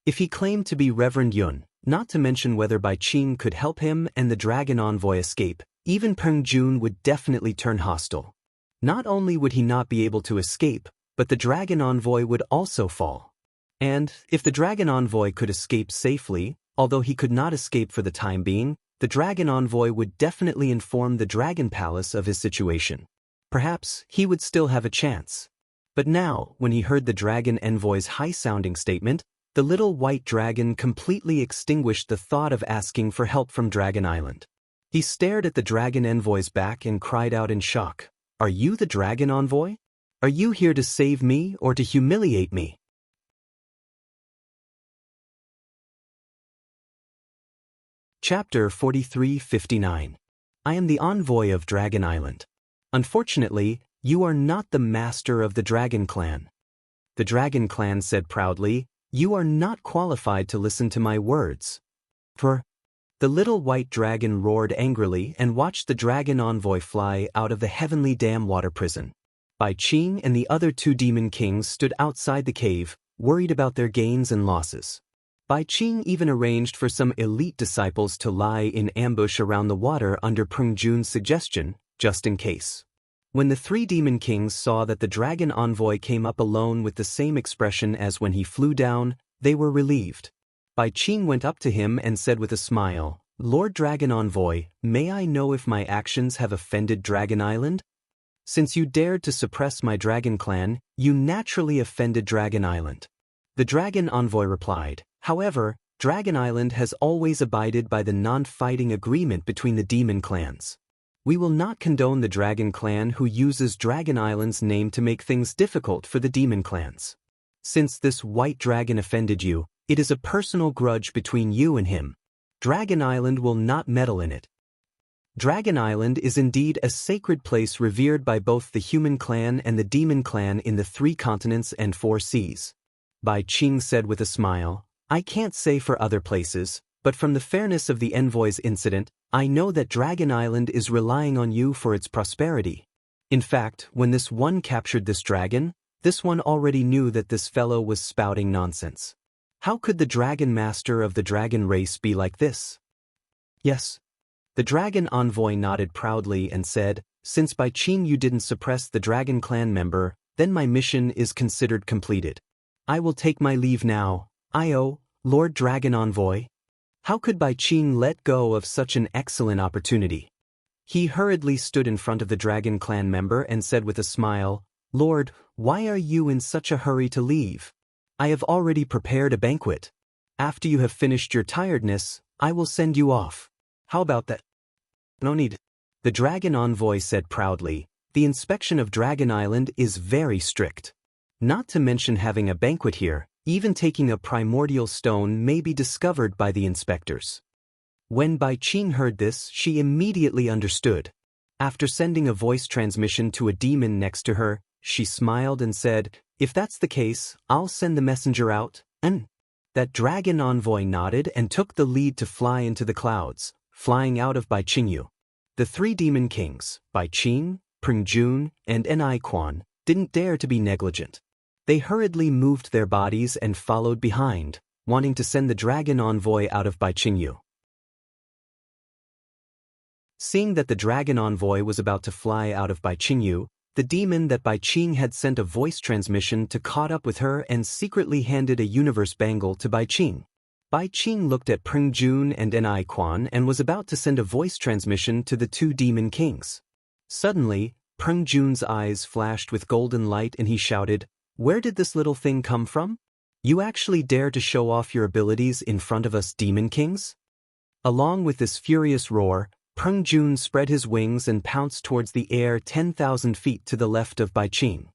If he claimed to be Reverend Yun, not to mention whether Bai Qing could help him and the dragon envoy escape, even Peng Jun would definitely turn hostile. Not only would he not be able to escape, but the dragon envoy would also fall. And, if the dragon envoy could escape safely, although he could not escape for the time being, the dragon envoy would definitely inform the dragon palace of his situation. Perhaps he would still have a chance. But now, when he heard the dragon envoy's high-sounding statement, the little white dragon completely extinguished the thought of asking for help from Dragon Island. He stared at the dragon envoy's back and cried out in shock, "Are you the dragon envoy? Are you here to save me or to humiliate me?" Chapter 4359. I am the envoy of Dragon Island. Unfortunately, you are not the master of the Dragon Clan. The Dragon Clan said proudly, "You are not qualified to listen to my words." The little white dragon roared angrily and watched the dragon envoy fly out of the heavenly dam water prison. Bai Qing and the other two demon kings stood outside the cave, worried about their gains and losses. Bai Qing even arranged for some elite disciples to lie in ambush around the water under Peng Jun's suggestion, just in case. When the three demon kings saw that the dragon envoy came up alone with the same expression as when he flew down, they were relieved. Bai Qing went up to him and said with a smile, "Lord Dragon Envoy, may I know if my actions have offended Dragon Island? Since you dared to suppress my dragon clan, you naturally offended Dragon Island." The dragon envoy replied, "However, Dragon Island has always abided by the non-fighting agreement between the demon clans. We will not condone the dragon clan who uses Dragon Island's name to make things difficult for the demon clans. Since this white dragon offended you, it is a personal grudge between you and him. Dragon Island will not meddle in it." Dragon Island is indeed a sacred place revered by both the human clan and the demon clan in the 3 continents and 4 seas. Bai Qing said with a smile, "I can't say for other places, but from the fairness of the envoy's incident, I know that Dragon Island is relying on you for its prosperity. In fact, when this one captured this dragon, this one already knew that this fellow was spouting nonsense. How could the dragon master of the dragon race be like this?" "Yes." The dragon envoy nodded proudly and said, "Since Bai Qing you didn't suppress the dragon clan member, then my mission is considered completed. I will take my leave now, Lord Dragon Envoy." How could Bai Qing let go of such an excellent opportunity? He hurriedly stood in front of the dragon clan member and said with a smile, "Lord, why are you in such a hurry to leave? I have already prepared a banquet. After you have finished your tiredness, I will send you off." How about that? No need. The dragon envoy said proudly, the inspection of Dragon Island is very strict. Not to mention having a banquet here, even taking a primordial stone may be discovered by the inspectors. When Bai Qing heard this, she immediately understood. After sending a voice transmission to a demon next to her, she smiled and said, if that's the case, I'll send the messenger out, and that dragon envoy nodded and took the lead to fly into the clouds, flying out of Bai Qingyu. The three demon kings, Bai Qing, Pringjun, and Ni Quan, didn't dare to be negligent. They hurriedly moved their bodies and followed behind, wanting to send the dragon envoy out of Bai Qingyu. Seeing that the dragon envoy was about to fly out of Bai Qingyu, the demon that Bai Qing had sent a voice transmission to caught up with her and secretly handed a universe bangle to Bai Qing. Bai Qing looked at Pringjun and Ni Quan and was about to send a voice transmission to the two demon kings. Suddenly, Pringjun's eyes flashed with golden light and he shouted, where did this little thing come from? You actually dare to show off your abilities in front of us demon kings? Along with this furious roar, Pringjun spread his wings and pounced towards the air 10,000 feet to the left of Bai Qing.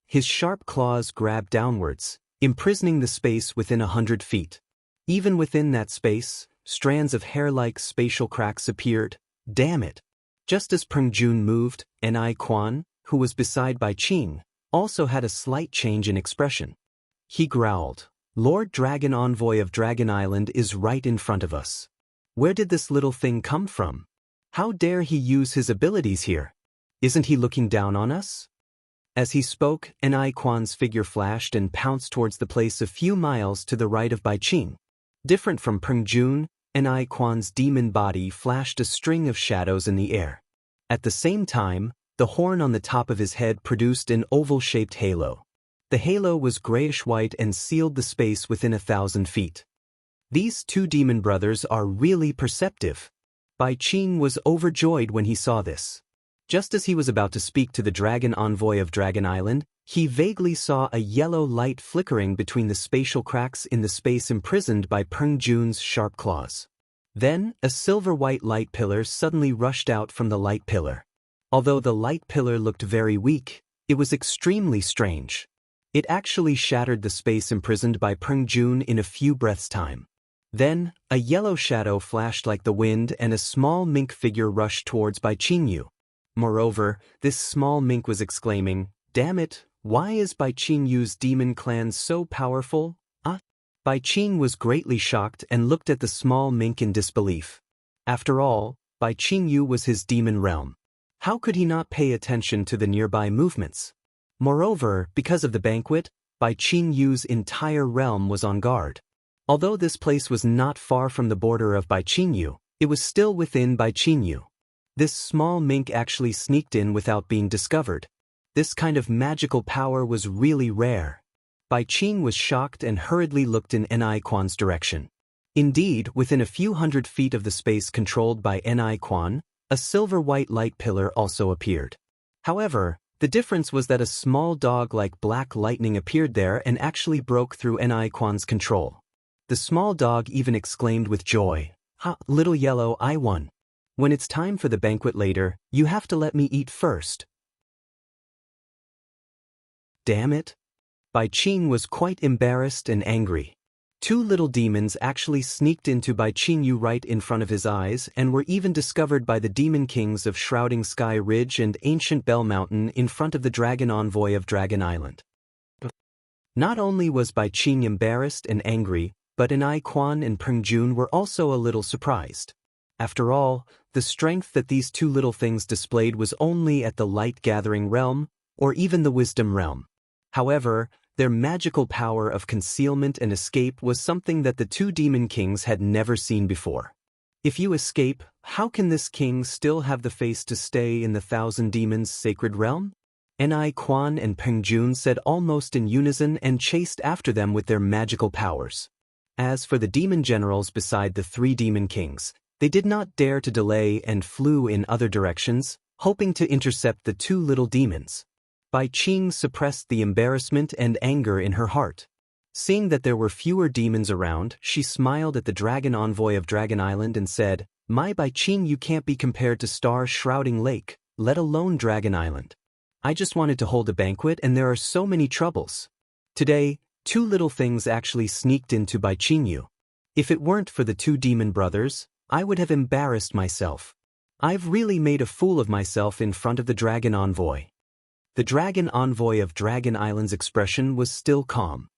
His sharp claws grabbed downwards, imprisoning the space within 100 feet. Even within that space, strands of hair-like spatial cracks appeared. Damn it! Just as Pringjun moved, Ni Quan, who was beside Bai Qing, also had a slight change in expression. He growled, Lord Dragon Envoy of Dragon Island is right in front of us. Where did this little thing come from? How dare he use his abilities here? Isn't he looking down on us? As he spoke, Ni Quan's figure flashed and pounced towards the place a few miles to the right of Bai Qing. Different from Pringjun, Ni Quan's demon body flashed a string of shadows in the air. At the same time, the horn on the top of his head produced an oval-shaped halo. The halo was grayish-white and sealed the space within 1,000 feet. These two demon brothers are really perceptive. Bai Qing was overjoyed when he saw this. Just as he was about to speak to the dragon envoy of Dragon Island, he vaguely saw a yellow light flickering between the spatial cracks in the space imprisoned by Pringjun's sharp claws. Then, a silver-white light pillar suddenly rushed out from the light pillar. Although the light pillar looked very weak, it was extremely strange. It actually shattered the space imprisoned by Pringjun in a few breaths' time. Then, a yellow shadow flashed like the wind and a small mink figure rushed towards Bai Qingyu. Moreover, this small mink was exclaiming, damn it, why is Bai Qingyu's demon clan so powerful? Bai Qing was greatly shocked and looked at the small mink in disbelief. After all, Bai Qingyu was his demon realm. How could he not pay attention to the nearby movements? Moreover, because of the banquet, Bai Qingyu's entire realm was on guard. Although this place was not far from the border of Bai Qingyu, it was still within Bai Qingyu. This small mink actually sneaked in without being discovered. This kind of magical power was really rare. Bai Qing was shocked and hurriedly looked in Ni Quan's direction. Indeed, within a few hundred feet of the space controlled by Ni Quan, a silver-white light pillar also appeared. However, the difference was that a small dog-like black lightning appeared there and actually broke through Ni Quan's control. The small dog even exclaimed with joy, "Ha, little yellow, I won. When it's time for the banquet later, you have to let me eat first." Damn it! Bai Qing was quite embarrassed and angry. Two little demons actually sneaked into Bai Qingyu right in front of his eyes and were even discovered by the demon kings of Shrouding Sky Ridge and Ancient Bell Mountain in front of the dragon envoy of Dragon Island. Not only was Bai Qing embarrassed and angry, but Ni Quan and Pringjun were also a little surprised. After all, the strength that these two little things displayed was only at the light-gathering realm, or even the wisdom realm. However, their magical power of concealment and escape was something that the two demon kings had never seen before. If you escape, how can this king still have the face to stay in the Thousand Demons' sacred realm? Ni Quan and Pringjun said almost in unison and chased after them with their magical powers. As for the demon generals beside the three demon kings, they did not dare to delay and flew in other directions, hoping to intercept the two little demons. Bai Qing suppressed the embarrassment and anger in her heart. Seeing that there were fewer demons around, she smiled at the dragon envoy of Dragon Island and said, My Bai Qing, you can't be compared to star-shrouding lake, let alone Dragon Island. I just wanted to hold a banquet and there are so many troubles. Today, two little things actually sneaked into Bai Qing Yu. If it weren't for the two demon brothers, I would have embarrassed myself. I've really made a fool of myself in front of the Dragon Envoy. The Dragon Envoy of Dragon Island's expression was still calm.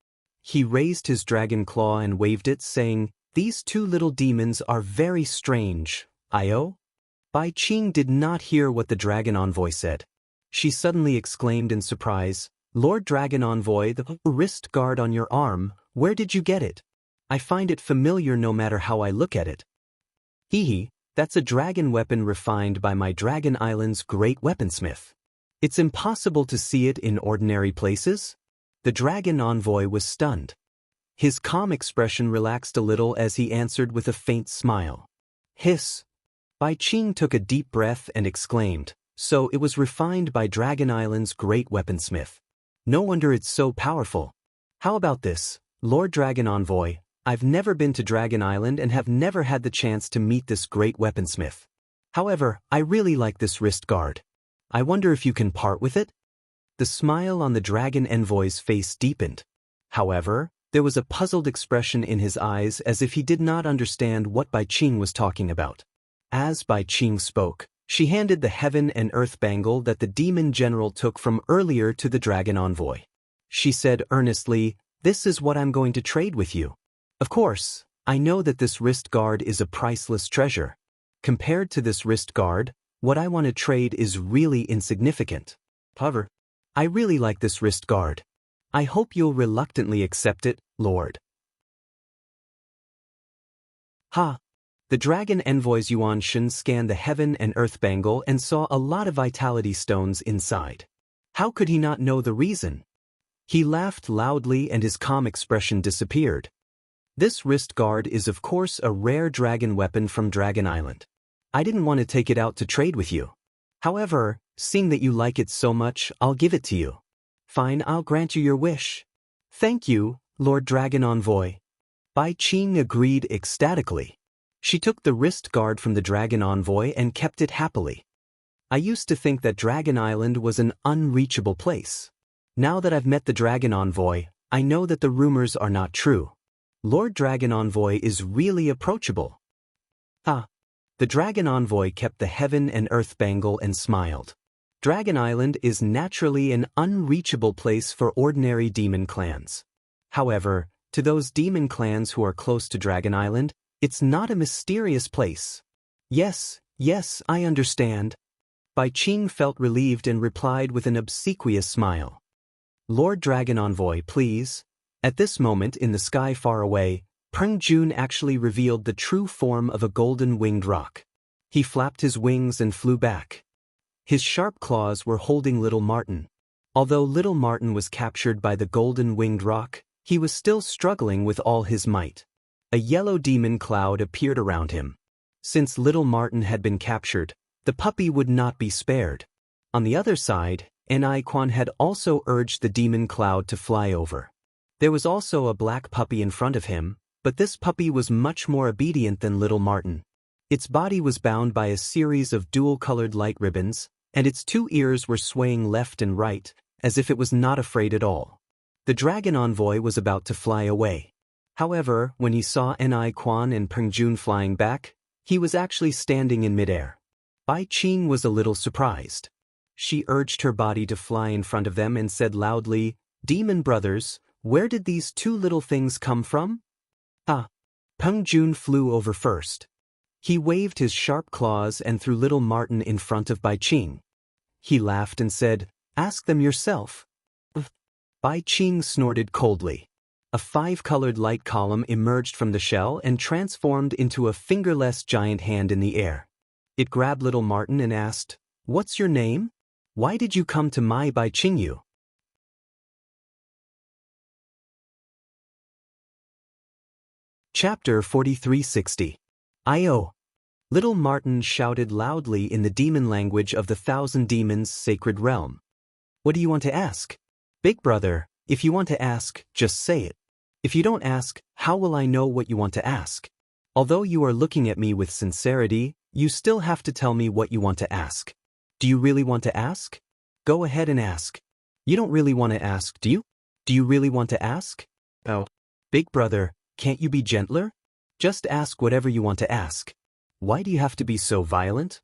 He raised his dragon claw and waved it, saying, "These two little demons are very strange, Io?" Bai Qing did not hear what the Dragon Envoy said. She suddenly exclaimed in surprise, "Lord Dragon Envoy, the wrist guard on your arm, where did you get it? I find it familiar no matter how I look at it." "Hee, that's a dragon weapon refined by my Dragon Island's great weaponsmith. It's impossible to see it in ordinary places." The Dragon Envoy was stunned. His calm expression relaxed a little as he answered with a faint smile. "Hiss." Bai Qing took a deep breath and exclaimed, "So it was refined by Dragon Island's great weaponsmith. No wonder it's so powerful. How about this, Lord Dragon Envoy? I've never been to Dragon Island and have never had the chance to meet this great weaponsmith. However, I really like this wrist guard. I wonder if you can part with it?" The smile on the Dragon Envoy's face deepened. However, there was a puzzled expression in his eyes as if he did not understand what Bai Qing was talking about. As Bai Qing spoke, she handed the heaven and earth bangle that the demon general took from earlier to the Dragon Envoy. She said earnestly, "This is what I'm going to trade with you. Of course, I know that this wrist guard is a priceless treasure. Compared to this wrist guard, what I want to trade is really insignificant. However, I really like this wrist guard. I hope you'll reluctantly accept it, Lord." Ha! The Dragon Envoy's Yuan Shen scanned the heaven and earth bangle and saw a lot of vitality stones inside. How could he not know the reason? He laughed loudly and his calm expression disappeared. "This wrist guard is of course a rare dragon weapon from Dragon Island. I didn't want to take it out to trade with you. However, seeing that you like it so much, I'll give it to you. Fine, I'll grant you your wish." "Thank you, Lord Dragon Envoy." Bai Qing agreed ecstatically. She took the wrist guard from the Dragon Envoy and kept it happily. "I used to think that Dragon Island was an unreachable place. Now that I've met the Dragon Envoy, I know that the rumors are not true. Lord Dragon Envoy is really approachable." Ah. The Dragon Envoy kept the heaven and earth bangle and smiled. Dragon Island is naturally an unreachable place for ordinary demon clans. However, to those demon clans who are close to Dragon Island, it's not a mysterious place. Yes, I understand." Bai Qing felt relieved and replied with an obsequious smile. "Lord Dragon Envoy, please." At this moment in the sky far away, Peng Jun actually revealed the true form of a golden-winged roc. He flapped his wings and flew back. His sharp claws were holding Little Martin. Although Little Martin was captured by the golden-winged roc, he was still struggling with all his might. A yellow demon cloud appeared around him. Since Little Martin had been captured, the puppy would not be spared. On the other side, Ni Quan had also urged the demon cloud to fly over. There was also a black puppy in front of him, but this puppy was much more obedient than Little Martin. Its body was bound by a series of dual-colored light ribbons, and its two ears were swaying left and right, as if it was not afraid at all. The Dragon Envoy was about to fly away. However, when he saw Ni Quan and Peng Jun flying back, he was actually standing in midair. Bai Qing was a little surprised. She urged her body to fly in front of them and said loudly, "Demon brothers, where did these two little things come from?" Ah! Peng Jun flew over first. He waved his sharp claws and threw Little Martin in front of Bai Qing. He laughed and said, "Ask them yourself." Bai Qing snorted coldly. A 5-colored light column emerged from the shell and transformed into a fingerless giant hand in the air. It grabbed Little Martin and asked, "What's your name? Why did you come to my Bai Qing Yu?" Chapter 4360. Io. Little Martin shouted loudly in the demon language of the 1,000 demons' sacred realm. "What do you want to ask?" "Big brother, if you want to ask, just say it. If you don't ask, how will I know what you want to ask?" Although you are looking at me with sincerity, you still have to tell me what you want to ask. Do you really want to ask? Go ahead and ask. You don't really want to ask, do you? Do you really want to ask? Oh. Big brother, can't you be gentler? Just ask whatever you want to ask. Why do you have to be so violent?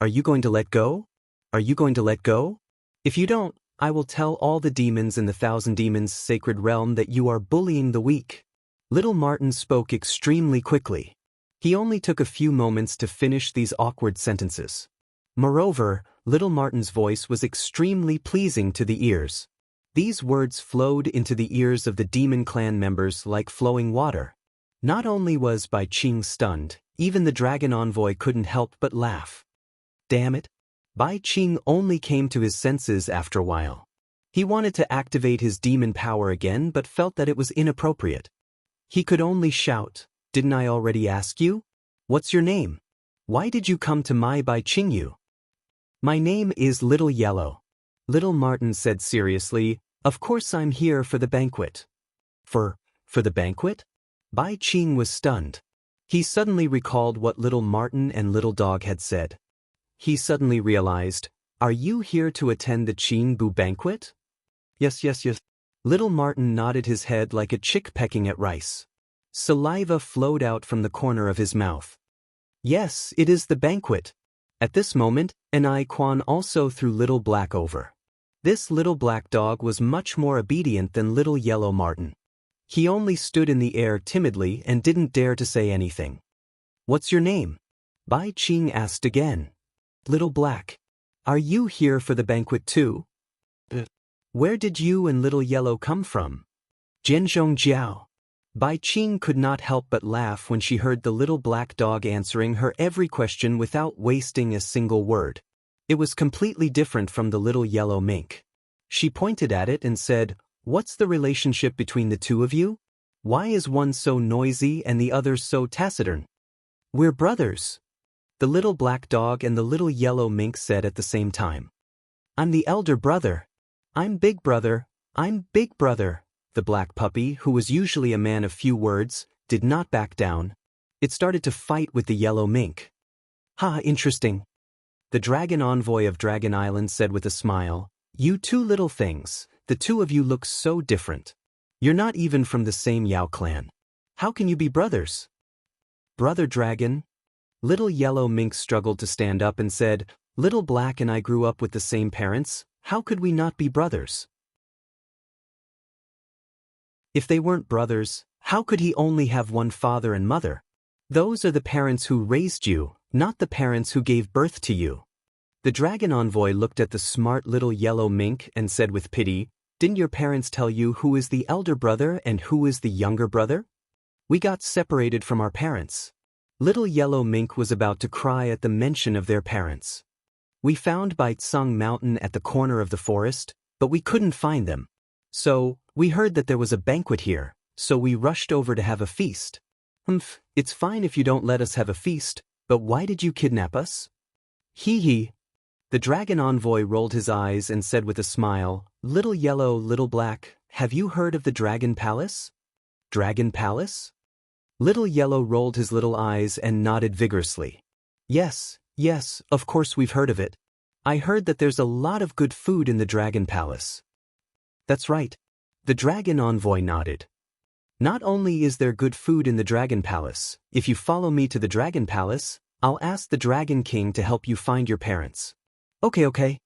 Are you going to let go? Are you going to let go? If you don't, I will tell all the demons in the 1,000 demons sacred realm that you are bullying the weak. Little Martin spoke extremely quickly. He only took a few moments to finish these awkward sentences. Moreover, Little Martin's voice was extremely pleasing to the ears. These words flowed into the ears of the demon clan members like flowing water. Not only was Bai Qing stunned, even the dragon envoy couldn't help but laugh. Damn it. Bai Qing only came to his senses after a while. He wanted to activate his demon power again but felt that it was inappropriate. He could only shout, "Didn't I already ask you? What's your name? Why did you come to my Bai Qing you?" "My name is Little Yellow." Little Martin said seriously, "Of course I'm here for the banquet." For the banquet? Bai Qing was stunned. He suddenly recalled what Little Martin and Little Dog had said. He suddenly realized, "Are you here to attend the Qin Bu banquet?" Yes. Little Martin nodded his head like a chick pecking at rice. Saliva flowed out from the corner of his mouth. "Yes, it is the banquet." At this moment, an Quan also threw Little Black over. This Little Black Dog was much more obedient than Little Yellow Martin. He only stood in the air timidly and didn't dare to say anything. "What's your name?" Bai Qing asked again. "Little Black. Are you here for the banquet too?" "Where did you and Little Yellow come from?" "Jianzhong Jiao." Bai Qing could not help but laugh when she heard the Little Black Dog answering her every question without wasting a single word. It was completely different from the Little Yellow Mink. She pointed at it and said, "What's the relationship between the two of you? Why is one so noisy and the other so taciturn?" "We're brothers," the Little Black Dog and the Little Yellow Mink said at the same time. "I'm the elder brother." "I'm big brother. I'm big brother." The black puppy, who was usually a man of few words, did not back down. It started to fight with the yellow mink. "Ha, interesting." The dragon envoy of Dragon Island said with a smile, "You two little things, the two of you look so different. You're not even from the same Yao clan. How can you be brothers?" "Brother Dragon?" Little Yellow Mink struggled to stand up and said, "Little Black and I grew up with the same parents. How could we not be brothers?" If they weren't brothers, how could he only have one father and mother? Those are the parents who raised you, not the parents who gave birth to you. The dragon envoy looked at the smart Little Yellow Mink and said with pity, "Didn't your parents tell you who is the elder brother and who is the younger brother?" "We got separated from our parents." Little Yellow Mink was about to cry at the mention of their parents. "We found Bai Tsung Mountain at the corner of the forest, but we couldn't find them. So, we heard that there was a banquet here, so we rushed over to have a feast." It's fine if you don't let us have a feast, but why did you kidnap us?" "Hee hee." The dragon envoy rolled his eyes and said with a smile, "Little Yellow, Little Black, have you heard of the Dragon Palace?" "Dragon Palace?" Little Yellow rolled his little eyes and nodded vigorously. Yes, of course we've heard of it. I heard that there's a lot of good food in the Dragon Palace." "That's right." The dragon envoy nodded. "Not only is there good food in the Dragon Palace, if you follow me to the Dragon Palace, I'll ask the Dragon King to help you find your parents." Okay.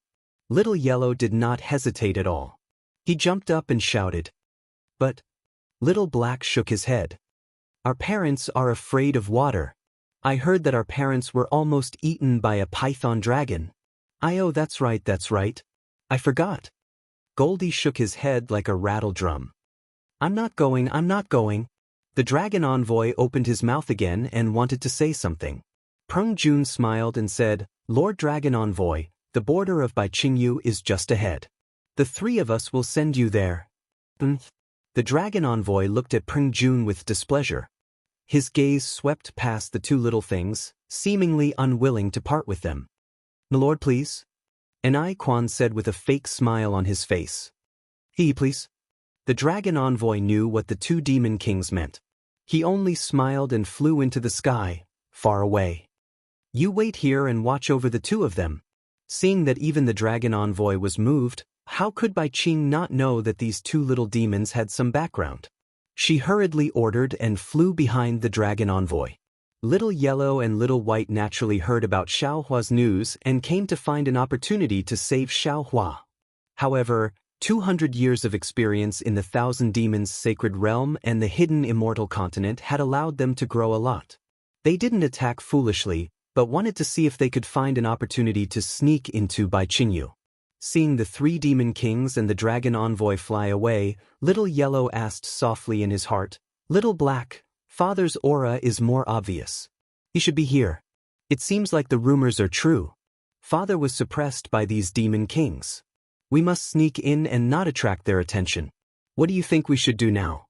Little Yellow did not hesitate at all. He jumped up and shouted. "But..." Little Black shook his head. "Our parents are afraid of water. I heard that our parents were almost eaten by a python dragon." "Oh, that's right. I forgot." Goldie shook his head like a rattle drum. I'm not going. The dragon envoy opened his mouth again and wanted to say something. Prung Jun smiled and said, "Lord Dragon Envoy, the border of Bai Qingyu is just ahead. The three of us will send you there." The dragon envoy looked at Prung Jun with displeasure. His gaze swept past the two little things, seemingly unwilling to part with them. "Milord, please?" an Quan said with a fake smile on his face. "He, please?" The dragon envoy knew what the two demon kings meant. He only smiled and flew into the sky, far away. You wait here and watch over the two of them. Seeing that even the dragon envoy was moved, how could Bai Qing not know that these two little demons had some background? She hurriedly ordered and flew behind the dragon envoy. Little Yellow and Little White naturally heard about Xiaohua's news and came to find an opportunity to save Xiaohua. However, 200 years of experience in the Thousand Demons sacred realm and the hidden immortal continent had allowed them to grow a lot. They didn't attack foolishly, but wanted to see if they could find an opportunity to sneak into Bai Qingyu. Seeing the three demon kings and the dragon envoy fly away, Little Yellow asked softly in his heart, "Little Black, Father's aura is more obvious. He should be here. It seems like the rumors are true. Father was suppressed by these demon kings. We must sneak in and not attract their attention. What do you think we should do now?"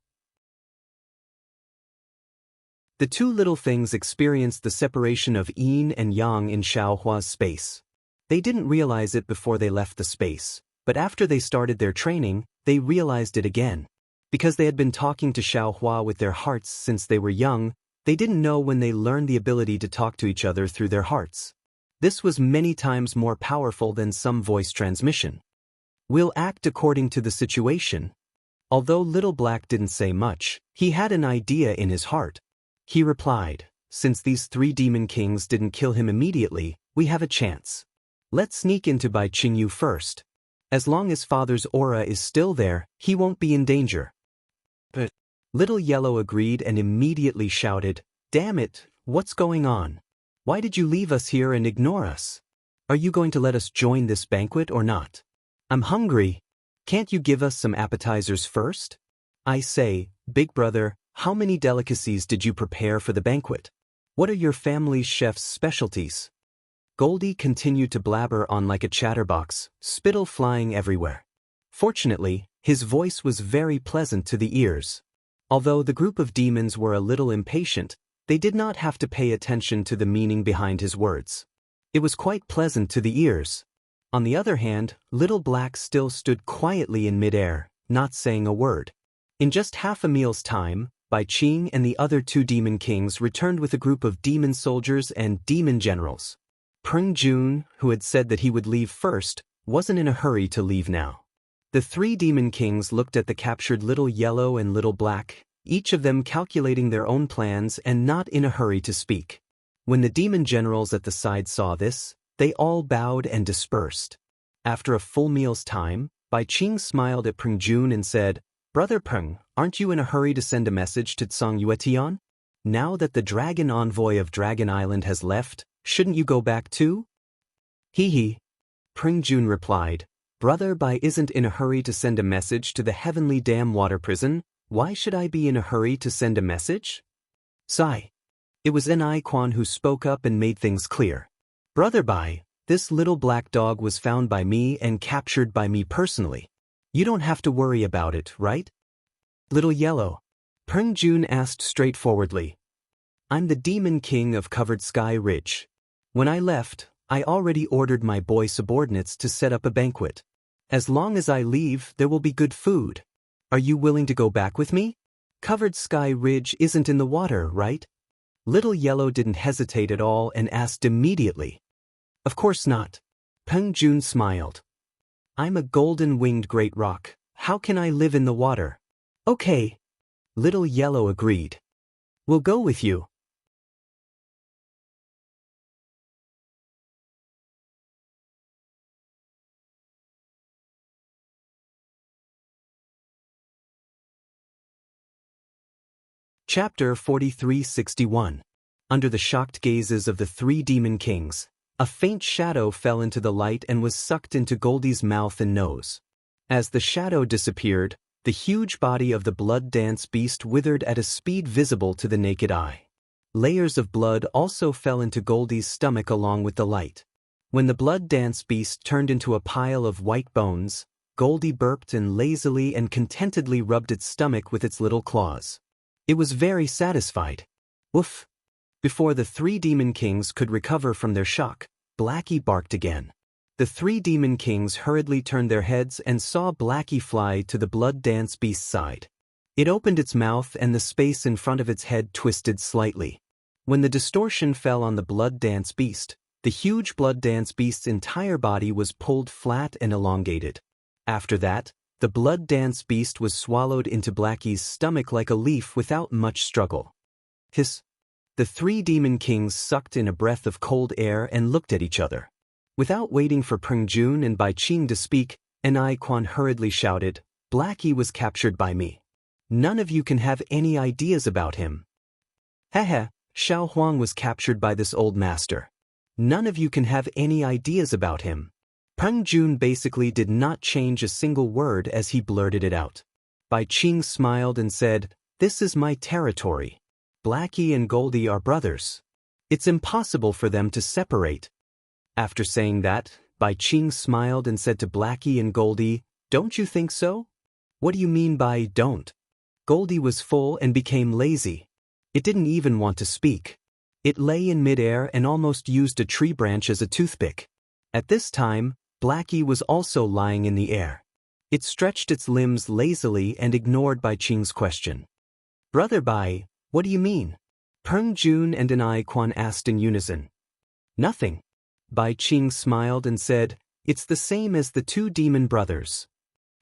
The two little things experienced the separation of yin and yang in Xiaohua's space. They didn't realize it before they left the space, but after they started their training, they realized it again. Because they had been talking to Xiaohua with their hearts since they were young, they didn't know when they learned the ability to talk to each other through their hearts. This was many times more powerful than some voice transmission. "We'll act according to the situation." Although Little Black didn't say much, he had an idea in his heart. He replied, "Since these three demon kings didn't kill him immediately, we have a chance. Let's sneak into Bai Qingyu first. As long as Father's aura is still there, he won't be in danger." But Little Yellow agreed and immediately shouted, "Damn it, what's going on? Why did you leave us here and ignore us? Are you going to let us join this banquet or not? I'm hungry. Can't you give us some appetizers first? I say, Big Brother, how many delicacies did you prepare for the banquet? What are your family's chef's specialties?" Goldie continued to blabber on like a chatterbox, spittle flying everywhere. Fortunately, his voice was very pleasant to the ears. Although the group of demons were a little impatient, they did not have to pay attention to the meaning behind his words. It was quite pleasant to the ears. On the other hand, Little Black still stood quietly in midair, not saying a word. In just half a meal's time, Bai Qing and the other two demon kings returned with a group of demon soldiers and demon generals. Peng Jun, who had said that he would leave first, wasn't in a hurry to leave now. The three demon kings looked at the captured Little Yellow and Little Black, each of them calculating their own plans and not in a hurry to speak. When the demon generals at the side saw this, they all bowed and dispersed. After a full meal's time, Bai Qing smiled at Peng Jun and said, "Brother Peng, aren't you in a hurry to send a message to Tsang Yuetian? Now that the dragon envoy of Dragon Island has left, shouldn't you go back too?" "Hee." Peng Jun replied, "Brother Bai isn't in a hurry to send a message to the heavenly dam water prison. Why should I be in a hurry to send a message?" Sigh. It was Ni Quan who spoke up and made things clear. "Brother Bai, this little black dog was found by me and captured by me personally. You don't have to worry about it, right?" "Little Yellow?" Peng Jun asked straightforwardly. "I'm the Demon King of Covered Sky Ridge. When I left, I already ordered my boy subordinates to set up a banquet. As long as I leave, there will be good food. Are you willing to go back with me? Covered Sky Ridge isn't in the water, right?" Little Yellow didn't hesitate at all and asked immediately. "Of course not." Peng Jun smiled. "I'm a golden-winged great rock. How can I live in the water?" "Okay." Little Yellow agreed. "We'll go with you." Chapter 4361. Under the shocked gazes of the three demon kings, a faint shadow fell into the light and was sucked into Goldie's mouth and nose. As the shadow disappeared, the huge body of the blood dance beast withered at a speed visible to the naked eye. Layers of blood also fell into Goldie's stomach along with the light. When the blood dance beast turned into a pile of white bones, Goldie burped and lazily and contentedly rubbed its stomach with its little claws. It was very satisfied. Woof! Before the three demon kings could recover from their shock, Blackie barked again. The three demon kings hurriedly turned their heads and saw Blackie fly to the blood dance beast's side. It opened its mouth and the space in front of its head twisted slightly. When the distortion fell on the blood dance beast, the huge blood dance beast's entire body was pulled flat and elongated. After that, the blood dance beast was swallowed into Blackie's stomach like a leaf without much struggle. Hiss! The three demon kings sucked in a breath of cold air and looked at each other. Without waiting for Pengjun and Bai Qing to speak, An Quan hurriedly shouted, "Blackie was captured by me. None of you can have any ideas about him." Heh, Xiao Huang was captured by this old master. None of you can have any ideas about him. Pengjun basically did not change a single word as he blurted it out. Bai Qing smiled and said, "This is my territory. Blackie and Goldie are brothers. It's impossible for them to separate." After saying that, Bai Qing smiled and said to Blackie and Goldie, "Don't you think so?" "What do you mean by don't?" Goldie was full and became lazy. It didn't even want to speak. It lay in midair and almost used a tree branch as a toothpick. At this time, Blackie was also lying in the air. It stretched its limbs lazily and ignored Bai Qing's question. "Brother Bai, what do you mean?" Pengjun and An Quan asked in unison. "Nothing." Bai Qing smiled and said, "It's the same as the two demon brothers."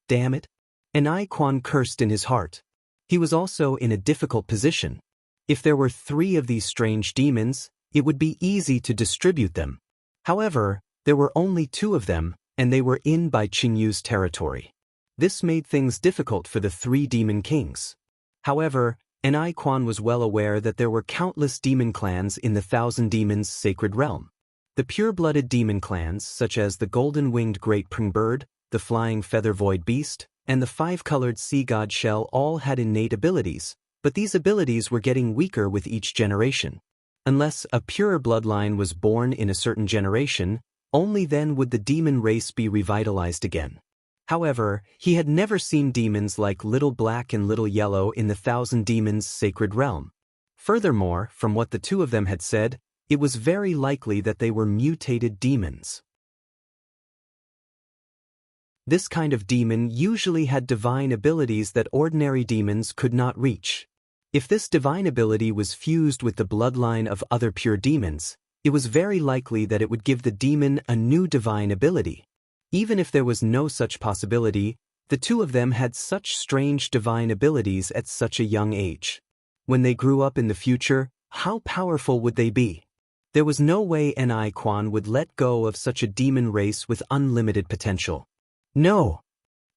Damn it. An Quan cursed in his heart. He was also in a difficult position. If there were 3 of these strange demons, it would be easy to distribute them. However, there were only 2 of them, and they were in Bai Qingyu's territory. This made things difficult for the 3 demon kings. However, An Quan was well aware that there were countless demon clans in the Thousand Demons sacred realm. The pure-blooded demon clans, such as the golden-winged great Pring bird, the flying feather-void beast, and the 5-colored sea god shell all had innate abilities, but these abilities were getting weaker with each generation. Unless a purer bloodline was born in a certain generation, only then would the demon race be revitalized again. However, he had never seen demons like Little Black and Little Yellow in the Thousand Demons sacred realm. Furthermore, from what the 2 of them had said, it was very likely that they were mutated demons. This kind of demon usually had divine abilities that ordinary demons could not reach. If this divine ability was fused with the bloodline of other pure demons, it was very likely that it would give the demon a new divine ability. Even if there was no such possibility, the 2 of them had such strange divine abilities at such a young age. When they grew up in the future, how powerful would they be? There was no way An Quan would let go of such a demon race with unlimited potential. No!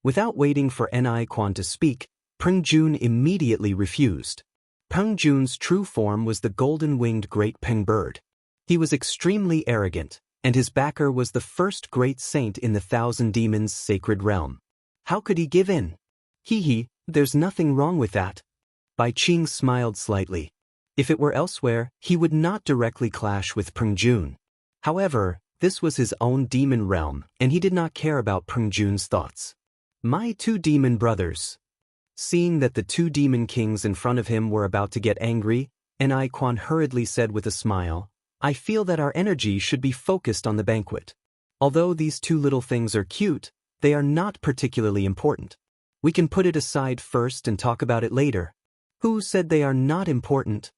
Without waiting for An Quan to speak, Pengjun immediately refused. Pengjun's true form was the golden-winged great Peng bird. He was extremely arrogant, and his backer was the first great saint in the Thousand Demons sacred realm. How could he give in? Hee, there's nothing wrong with that. Bai Qing smiled slightly. If it were elsewhere, he would not directly clash with Pengjun. However, this was his own demon realm, and he did not care about Pengjun's thoughts. "My 2 demon brothers." Seeing that the 2 demon kings in front of him were about to get angry, An Quan hurriedly said with a smile, "I feel that our energy should be focused on the banquet. Although these 2 little things are cute, they are not particularly important. We can put it aside first and talk about it later." "Who said they are not important?"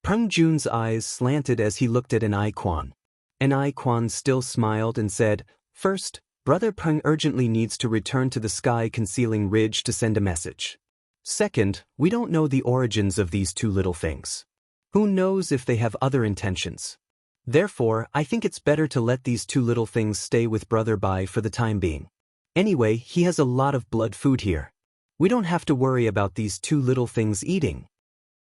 Pengjun's eyes slanted as he looked at An Quan. An Quan still smiled and said, "First, Brother Peng urgently needs to return to the sky-concealing ridge to send a message. Second, we don't know the origins of these 2 little things. Who knows if they have other intentions? Therefore, I think it's better to let these 2 little things stay with Brother Bai for the time being. Anyway, he has a lot of blood food here. We don't have to worry about these 2 little things eating."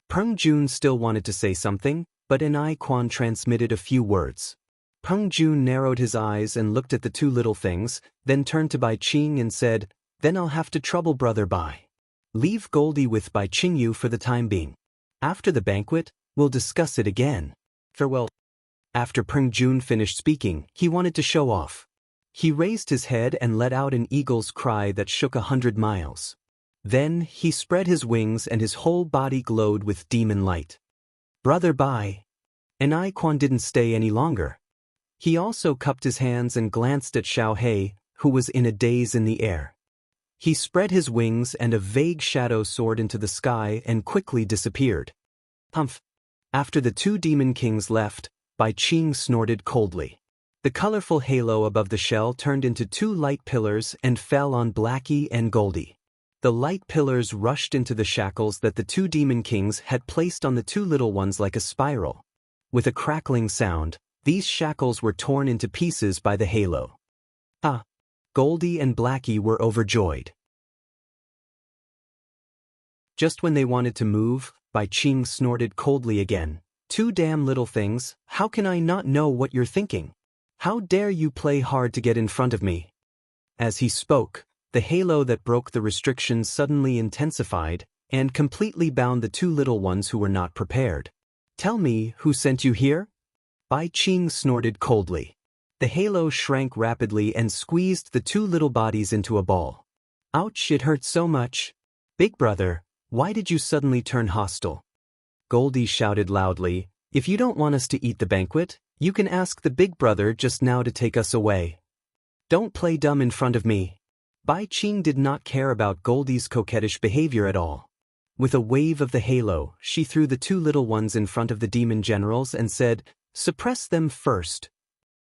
Pengjun still wanted to say something, but An Quan transmitted a few words. Pengjun narrowed his eyes and looked at the 2 little things, then turned to Bai Qing and said, "Then I'll have to trouble Brother Bai. Leave Goldie with Bai Qingyu for the time being. After the banquet, we'll discuss it again. Farewell." After Pengjun finished speaking, he wanted to show off. He raised his head and let out an eagle's cry that shook 100 miles. Then, he spread his wings and his whole body glowed with demon light. "Brother Bai." An Quan didn't stay any longer. He also cupped his hands and glanced at Xiao He, who was in a daze in the air. He spread his wings and a vague shadow soared into the sky and quickly disappeared. Humph! After the two demon kings left, Bai Qing snorted coldly. The colorful halo above the shell turned into two light pillars and fell on Blackie and Goldie. The light pillars rushed into the shackles that the two demon kings had placed on the two little ones like a spiral. With a crackling sound, these shackles were torn into pieces by the halo. Ah! Goldie and Blackie were overjoyed. Just when they wanted to move, Bai Qing snorted coldly again. Two damn little things, how can I not know what you're thinking? How dare you play hard to get in front of me? As he spoke, the halo that broke the restrictions suddenly intensified and completely bound the two little ones who were not prepared. Tell me, who sent you here? Bai Qing snorted coldly. The halo shrank rapidly and squeezed the two little bodies into a ball. Ouch, it hurt so much. Big brother, why did you suddenly turn hostile? Goldie shouted loudly, if you don't want us to eat the banquet, you can ask the big brother just now to take us away. Don't play dumb in front of me. Bai Qing did not care about Goldie's coquettish behavior at all. With a wave of the halo, she threw the two little ones in front of the demon generals and said, suppress them first.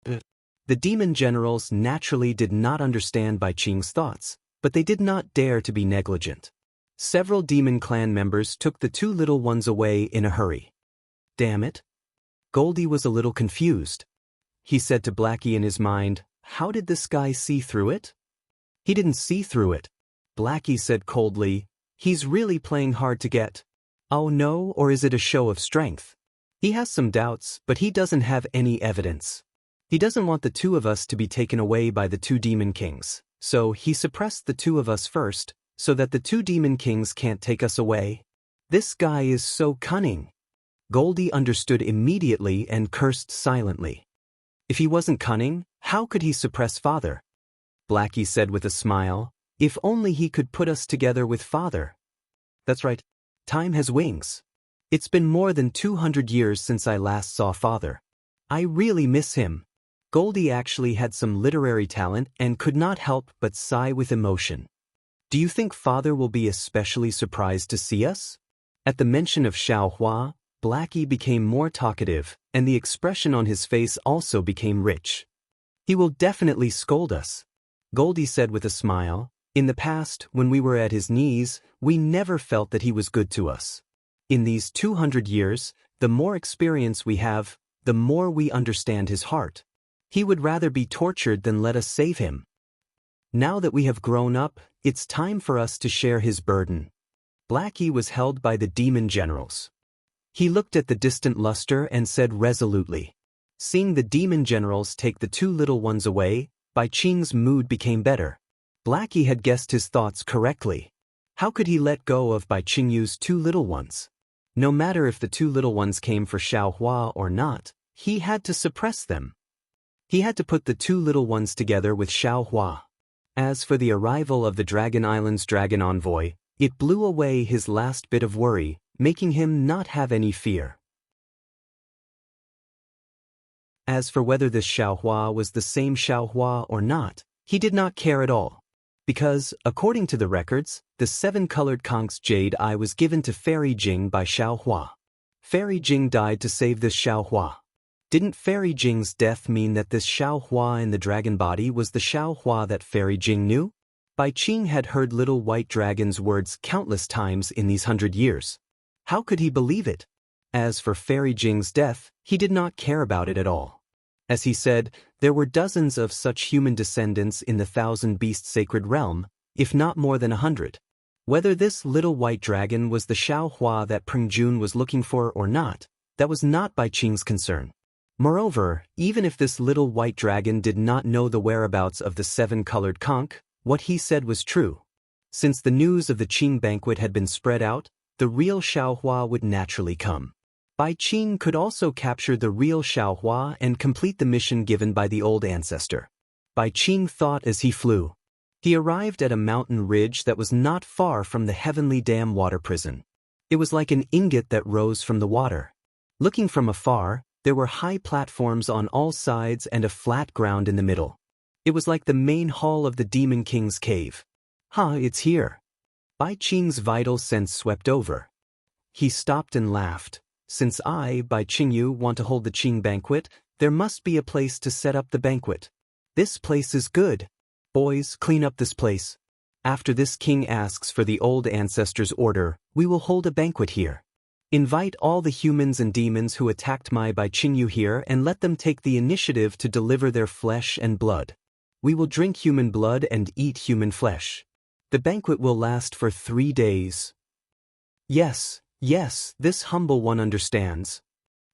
The demon generals naturally did not understand Bai Qing's thoughts, but they did not dare to be negligent. Several demon clan members took the two little ones away in a hurry. Damn it. Goldie was a little confused. He said to Blackie in his mind, how did this guy see through it? He didn't see through it. Blackie said coldly, he's really playing hard to get. Oh no, or is it a show of strength? He has some doubts, but he doesn't have any evidence. He doesn't want the two of us to be taken away by the two demon kings, so he suppressed the two of us first, so that the two demon kings can't take us away. This guy is so cunning. Goldie understood immediately and cursed silently. If he wasn't cunning, how could he suppress Father? Blackie said with a smile, if only he could put us together with Father. That's right. Time has wings. It's been more than 200 years since I last saw Father. I really miss him. Goldie actually had some literary talent and could not help but sigh with emotion. Do you think Father will be especially surprised to see us? At the mention of Xiaohua, Blackie became more talkative, and the expression on his face also became rich. He will definitely scold us. Goldie said with a smile, in the past, when we were at his knees, we never felt that he was good to us. In these 200 years, the more experience we have, the more we understand his heart. He would rather be tortured than let us save him. Now that we have grown up, it's time for us to share his burden. Blackie was held by the demon generals. He looked at the distant luster and said resolutely. Seeing the demon generals take the two little ones away, Bai Qing's mood became better. Blackie had guessed his thoughts correctly. How could he let go of Bai Qing's two little ones? No matter if the two little ones came for Xiaohua or not, he had to suppress them. He had to put the two little ones together with Xiaohua. As for the arrival of the Dragon Island's dragon envoy, it blew away his last bit of worry, making him not have any fear. As for whether this Xiaohua was the same Xiaohua or not, he did not care at all. Because, according to the records, the seven-colored conch's jade eye was given to Fairy Jing by Xiaohua. Fairy Jing died to save this Xiaohua. Didn't Fairy Jing's death mean that this Xiaohua in the dragon body was the Xiaohua that Fairy Jing knew? Bai Qing had heard Little White Dragon's words countless times in these 100 years. How could he believe it? As for Fairy Jing's death, he did not care about it at all. As he said, there were dozens of such human descendants in the thousand-beast sacred realm, if not more than 100. Whether this little white dragon was the Xiaohua that Peng Jun was looking for or not, that was not Bai Qing's concern. Moreover, even if this little white dragon did not know the whereabouts of the seven-colored conch, what he said was true. Since the news of the Qing banquet had been spread out, the real Xiaohua would naturally come. Bai Qing could also capture the real Xiaohua and complete the mission given by the old ancestor. Bai Qing thought as he flew. He arrived at a mountain ridge that was not far from the heavenly dam water prison. It was like an ingot that rose from the water. Looking from afar, there were high platforms on all sides and a flat ground in the middle. It was like the main hall of the Demon King's cave. It's here. Bai Qing's vital sense swept over. He stopped and laughed. Since I, Bai Qingyu, want to hold the Qing banquet, there must be a place to set up the banquet. This place is good. Boys, clean up this place. After this king asks for the old ancestors' order, we will hold a banquet here. Invite all the humans and demons who attacked my Bai Qingyu here and let them take the initiative to deliver their flesh and blood. We will drink human blood and eat human flesh. The banquet will last for 3 days. Yes, this humble one understands.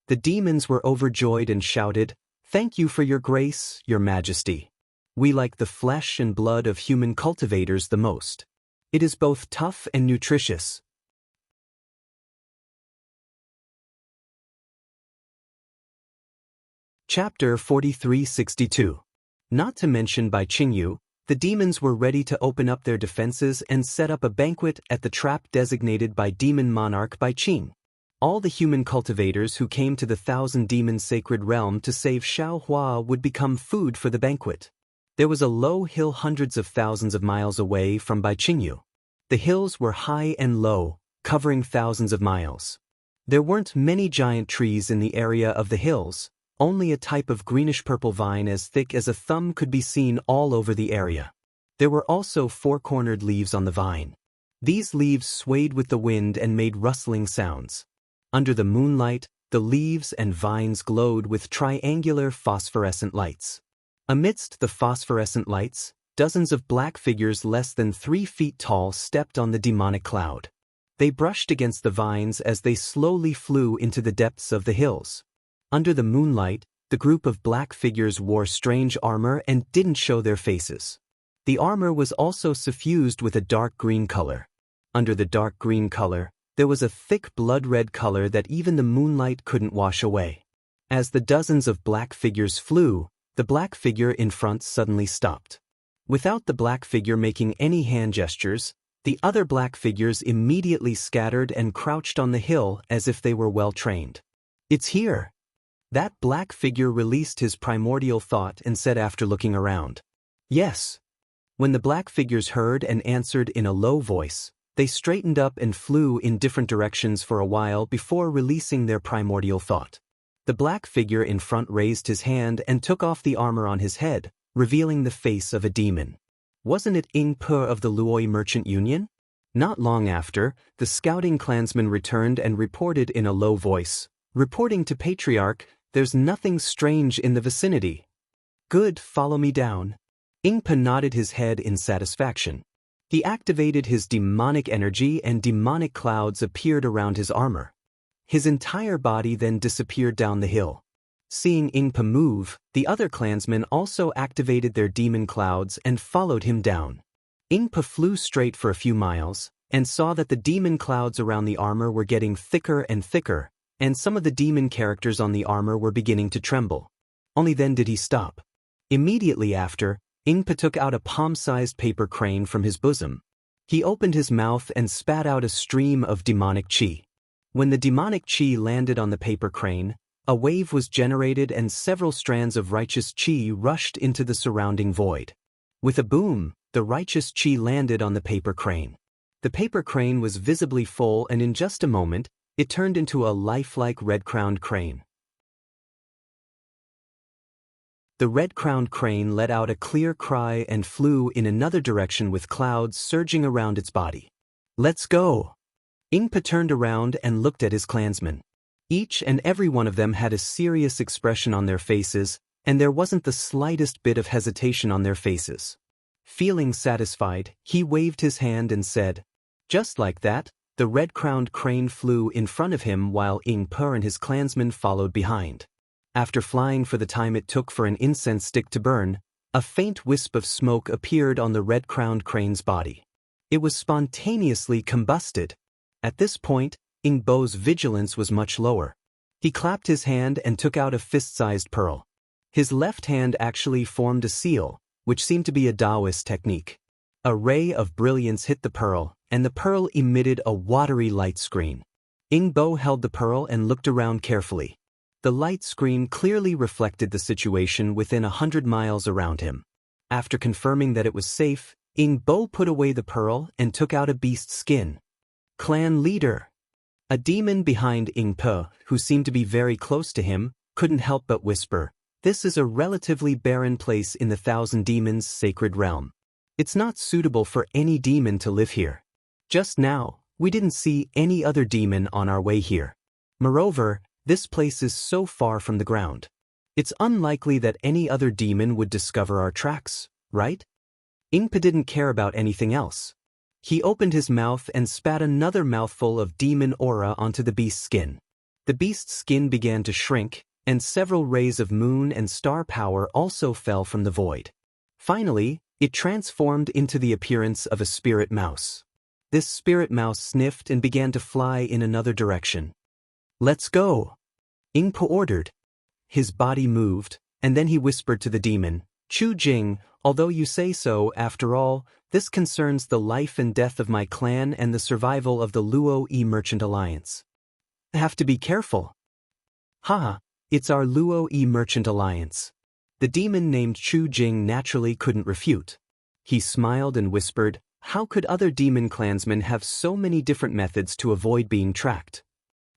The demons were overjoyed and shouted, "Thank you for your grace, your majesty. We like the flesh and blood of human cultivators the most. It is both tough and nutritious." Chapter 4362. Not to mention Bai Qingyu, the demons were ready to open up their defenses and set up a banquet at the trap designated by demon monarch Bai Qing. All the human cultivators who came to the 1,000-demon sacred realm to save Xiaohua would become food for the banquet. There was a low hill hundreds of thousands of miles away from Bai Qingyu. The hills were high and low, covering thousands of miles. There weren't many giant trees in the area of the hills. Only a type of greenish-purple vine as thick as a thumb could be seen all over the area. There were also 4-cornered leaves on the vine. These leaves swayed with the wind and made rustling sounds. Under the moonlight, the leaves and vines glowed with triangular phosphorescent lights. Amidst the phosphorescent lights, dozens of black figures less than 3 feet tall stepped on the demonic cloud. They brushed against the vines as they slowly flew into the depths of the hills. Under the moonlight, the group of black figures wore strange armor and didn't show their faces. The armor was also suffused with a dark green color. Under the dark green color, there was a thick blood-red color that even the moonlight couldn't wash away. As the dozens of black figures flew, the black figure in front suddenly stopped. Without the black figure making any hand gestures, the other black figures immediately scattered and crouched on the hill as if they were well trained. "It's here." That black figure released his primordial thought and said after looking around. "Yes." When the black figures heard and answered in a low voice, they straightened up and flew in different directions for a while before releasing their primordial thought. The black figure in front raised his hand and took off the armor on his head, revealing the face of a demon. Wasn't it Ying Pe of the Luoyi Merchant Union? Not long after, the scouting clansman returned and reported in a low voice, "Reporting to Patriarch, there's nothing strange in the vicinity." "Good, follow me down." Ying Pe nodded his head in satisfaction. He activated his demonic energy and demonic clouds appeared around his armor. His entire body then disappeared down the hill. Seeing Ying Pe move, the other clansmen also activated their demon clouds and followed him down. Ying Pe flew straight for a few miles, and saw that the demon clouds around the armor were getting thicker and thicker, and some of the demon characters on the armor were beginning to tremble. Only then did he stop. Immediately after, Ying Pe took out a palm-sized paper crane from his bosom. He opened his mouth and spat out a stream of demonic qi. When the demonic qi landed on the paper crane, a wave was generated and several strands of righteous qi rushed into the surrounding void. With a boom, the righteous qi landed on the paper crane. The paper crane was visibly full and in just a moment, it turned into a lifelike red-crowned crane. The red-crowned crane let out a clear cry and flew in another direction with clouds surging around its body. "Let's go!" Ying Pe turned around and looked at his clansmen. Each and every one of them had a serious expression on their faces, and there wasn't the slightest bit of hesitation on their faces. Feeling satisfied, he waved his hand and said, just like that, the red-crowned crane flew in front of him while Ying Pe and his clansmen followed behind. After flying for the time it took for an incense stick to burn, a faint wisp of smoke appeared on the red-crowned crane's body. It was spontaneously combusted. At this point, Ying Bo's vigilance was much lower. He clapped his hand and took out a fist-sized pearl. His left hand actually formed a seal, which seemed to be a Daoist technique. A ray of brilliance hit the pearl, and the pearl emitted a watery light screen. Ying Bo held the pearl and looked around carefully. The light screen clearly reflected the situation within 100 miles around him. After confirming that it was safe, Ing Bo put away the pearl and took out a beast skin. Clan leader. A demon behind Ing Po, who seemed to be very close to him, couldn't help but whisper, "This is a relatively barren place in the Thousand Demons' sacred realm. It's not suitable for any demon to live here. Just now, we didn't see any other demon on our way here. Moreover, this place is so far from the ground. It's unlikely that any other demon would discover our tracks, right?" Ing Po didn't care about anything else. He opened his mouth and spat another mouthful of demon aura onto the beast's skin. The beast's skin began to shrink, and several rays of moon and star power also fell from the void. Finally, it transformed into the appearance of a spirit mouse. This spirit mouse sniffed and began to fly in another direction. "Let's go," Ing Po ordered. His body moved, and then he whispered to the demon, "Chu Jing, although you say so, after all, this concerns the life and death of my clan and the survival of the Luo Yi Merchant Alliance. Have to be careful." "Haha, it's our Luo Yi Merchant Alliance." The demon named Chu Jing naturally couldn't refute. He smiled and whispered, "How could other demon clansmen have so many different methods to avoid being tracked?"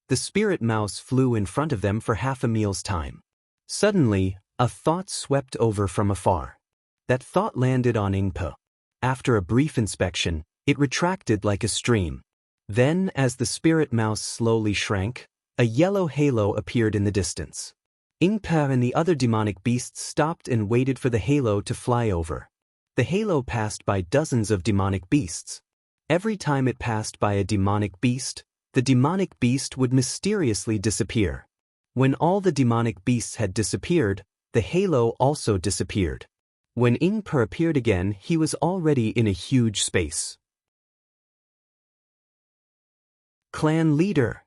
The spirit mouse flew in front of them for half a meal's time. Suddenly, a thought swept over from afar. That thought landed on Ing Po. After a brief inspection, it retracted like a stream. Then, as the spirit mouse slowly shrank, a yellow halo appeared in the distance. Ing Po and the other demonic beasts stopped and waited for the halo to fly over. The halo passed by dozens of demonic beasts. Every time it passed by a demonic beast, the demonic beast would mysteriously disappear. When all the demonic beasts had disappeared, the halo also disappeared. When Ing Po appeared again, he was already in a huge space. Clan leader.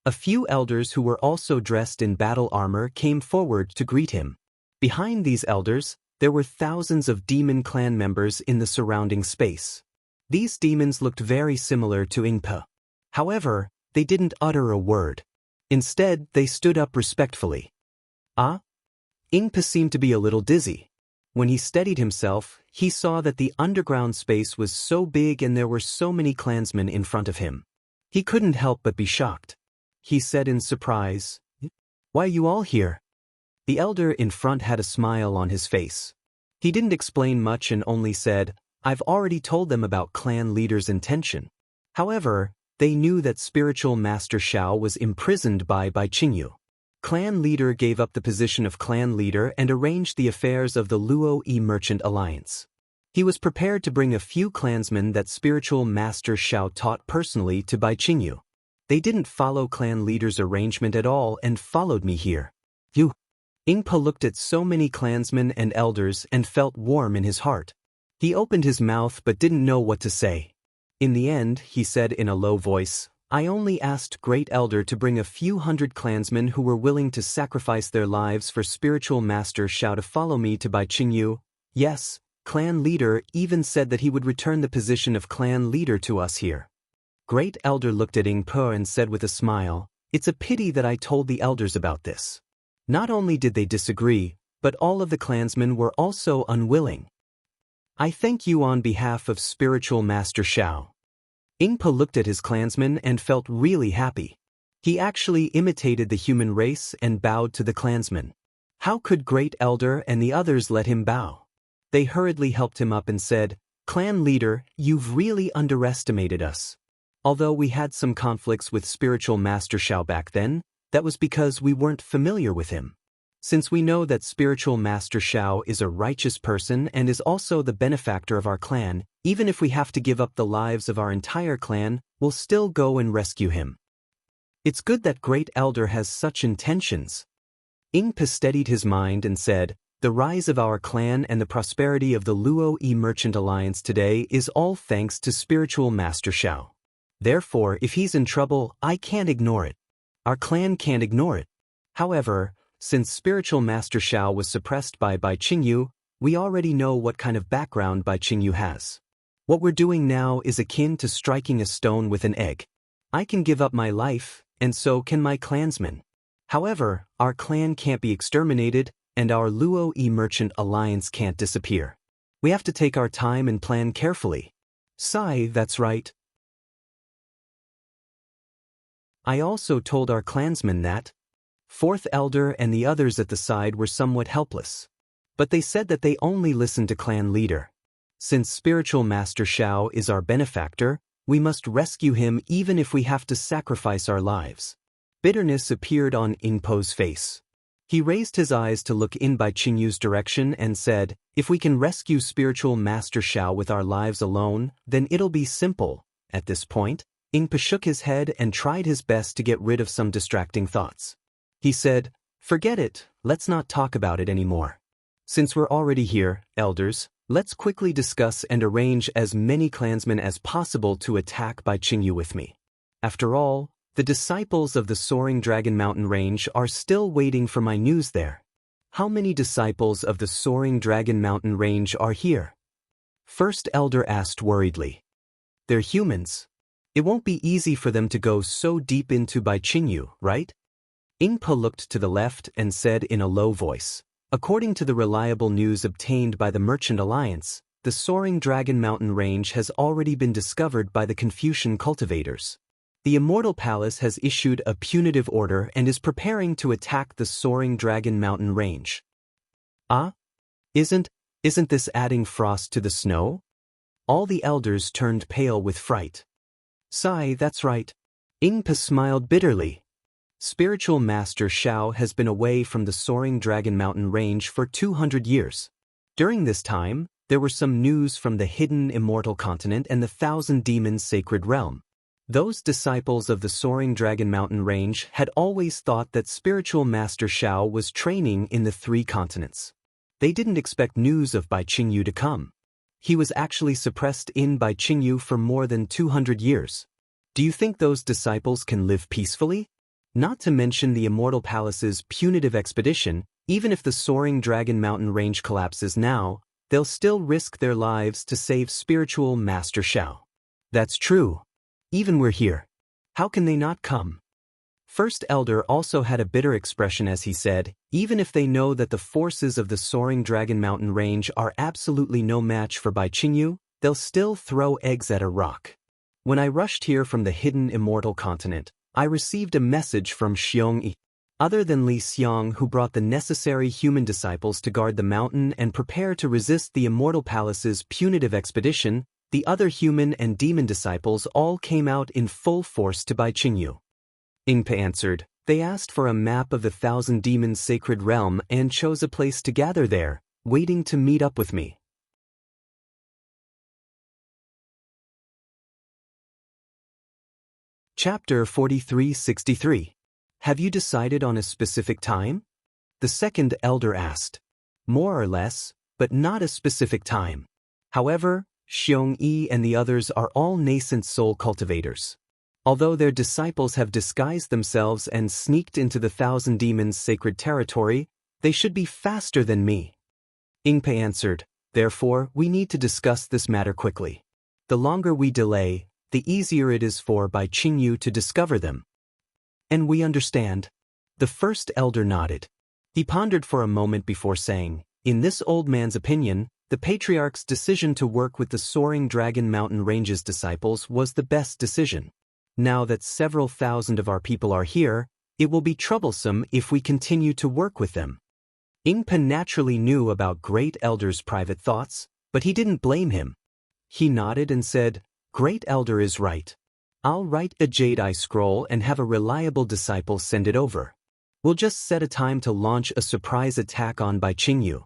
A few elders who were also dressed in battle armor came forward to greet him. Behind these elders, there were thousands of demon clan members in the surrounding space. These demons looked very similar to Ing Po. However, they didn't utter a word. Instead, they stood up respectfully. Ing Po seemed to be a little dizzy. When he steadied himself, he saw that the underground space was so big and there were so many clansmen in front of him. He couldn't help but be shocked. He said in surprise, "Why are you all here?" The elder in front had a smile on his face. He didn't explain much and only said, "I've already told them about clan leader's intention." However, they knew that spiritual master Xiao was imprisoned by Qingyu. Clan leader gave up the position of clan leader and arranged the affairs of the Luo Yi Merchant Alliance. He was prepared to bring a few clansmen that spiritual master Xiao taught personally to Qingyu. They didn't follow clan leader's arrangement at all and followed me here. Ing Po looked at so many clansmen and elders and felt warm in his heart. He opened his mouth but didn't know what to say. In the end, he said in a low voice, "I only asked Great Elder to bring a few hundred clansmen who were willing to sacrifice their lives for spiritual master Xiao to follow me to Qingyu. Yes, clan leader even said that he would return the position of clan leader to us here." Great Elder looked at Ing Po and said with a smile, "It's a pity that I told the elders about this." Not only did they disagree, but all of the clansmen were also unwilling. "I thank you on behalf of spiritual master Xiao." Ing Po looked at his clansmen and felt really happy. He actually imitated the human race and bowed to the clansmen. How could Great Elder and the others let him bow? They hurriedly helped him up and said, "Clan leader, you've really underestimated us. Although we had some conflicts with spiritual master Xiao back then, that was because we weren't familiar with him. Since we know that spiritual master Xiao is a righteous person and is also the benefactor of our clan, even if we have to give up the lives of our entire clan, we'll still go and rescue him. It's good that Great Elder has such intentions." Ing Po steadied his mind and said, "The rise of our clan and the prosperity of the Luo Yi Merchant Alliance today is all thanks to spiritual master Xiao. Therefore, if he's in trouble, I can't ignore it. Our clan can't ignore it. However, since spiritual master Xiao was suppressed by Qingyu, we already know what kind of background Qingyu has. What we're doing now is akin to striking a stone with an egg. I can give up my life, and so can my clansmen. However, our clan can't be exterminated, and our Luo Yi Merchant Alliance can't disappear. We have to take our time and plan carefully. Sigh, that's right. I also told our clansmen that. Fourth elder and the others at the side were somewhat helpless. But they said that they only listened to clan leader. Since spiritual master Xiao is our benefactor, we must rescue him even if we have to sacrifice our lives. Bitterness appeared on Inpo's face. He raised his eyes to look in by Qingyu's direction and said, if we can rescue spiritual master Xiao with our lives alone, then it'll be simple. At this point, Inpa shook his head and tried his best to get rid of some distracting thoughts. He said, forget it, let's not talk about it anymore. Since we're already here, elders, let's quickly discuss and arrange as many clansmen as possible to attack by Qingyu with me. After all, the disciples of the Soaring Dragon Mountain Range are still waiting for my news there. How many disciples of the Soaring Dragon Mountain Range are here? First elder asked worriedly. They're humans. It won't be easy for them to go so deep into Bai Qingyu, right? Ingpa looked to the left and said in a low voice, according to the reliable news obtained by the Merchant Alliance, the Soaring Dragon Mountain Range has already been discovered by the Confucian cultivators. The Immortal Palace has issued a punitive order and is preparing to attack the Soaring Dragon Mountain Range. Ah? Isn't this adding frost to the snow? All the elders turned pale with fright. Sigh, that's right. Ingpa smiled bitterly. Spiritual Master Xiao has been away from the Soaring Dragon Mountain Range for 200 years. During this time, there were some news from the hidden Immortal Continent and the Thousand Demons Sacred Realm. Those disciples of the Soaring Dragon Mountain Range had always thought that Spiritual Master Xiao was training in the 3 continents. They didn't expect news of Bai Qingyu to come. He was actually suppressed in Bai Qingyu for more than 200 years. Do you think those disciples can live peacefully? Not to mention the Immortal Palace's punitive expedition, even if the Soaring Dragon Mountain Range collapses now, they'll still risk their lives to save Spiritual Master Xiao. That's true. Even we're here. How can they not come? First Elder also had a bitter expression as he said, even if they know that the forces of the Soaring Dragon Mountain Range are absolutely no match for Bai Qingyu, they'll still throw eggs at a rock. When I rushed here from the hidden Immortal Continent, I received a message from Xiongyi. Other than Li Xiang, who brought the necessary human disciples to guard the mountain and prepare to resist the Immortal Palace's punitive expedition, the other human and demon disciples all came out in full force to Bai Qingyu. Ingpa answered, they asked for a map of the Thousand Demons Sacred Realm and chose a place to gather there, waiting to meet up with me. Chapter 4363. Have you decided on a specific time? The second elder asked. More or less, but not a specific time. However, Xiongyi and the others are all nascent soul cultivators. Although their disciples have disguised themselves and sneaked into the Thousand Demons' sacred territory, they should be faster than me. Ingpe answered, therefore, we need to discuss this matter quickly. The longer we delay, the easier it is for Bai Qingyu to discover them. And we understand. The first elder nodded. He pondered for a moment before saying, in this old man's opinion, the Patriarch's decision to work with the Soaring Dragon Mountain Range's disciples was the best decision. Now that several thousand of our people are here, it will be troublesome if we continue to work with them. Ingpa naturally knew about Great Elder's private thoughts, but he didn't blame him. He nodded and said, Great Elder is right. I'll write a Jade Eye scroll and have a reliable disciple send it over. We'll just set a time to launch a surprise attack on Bai Qingyu.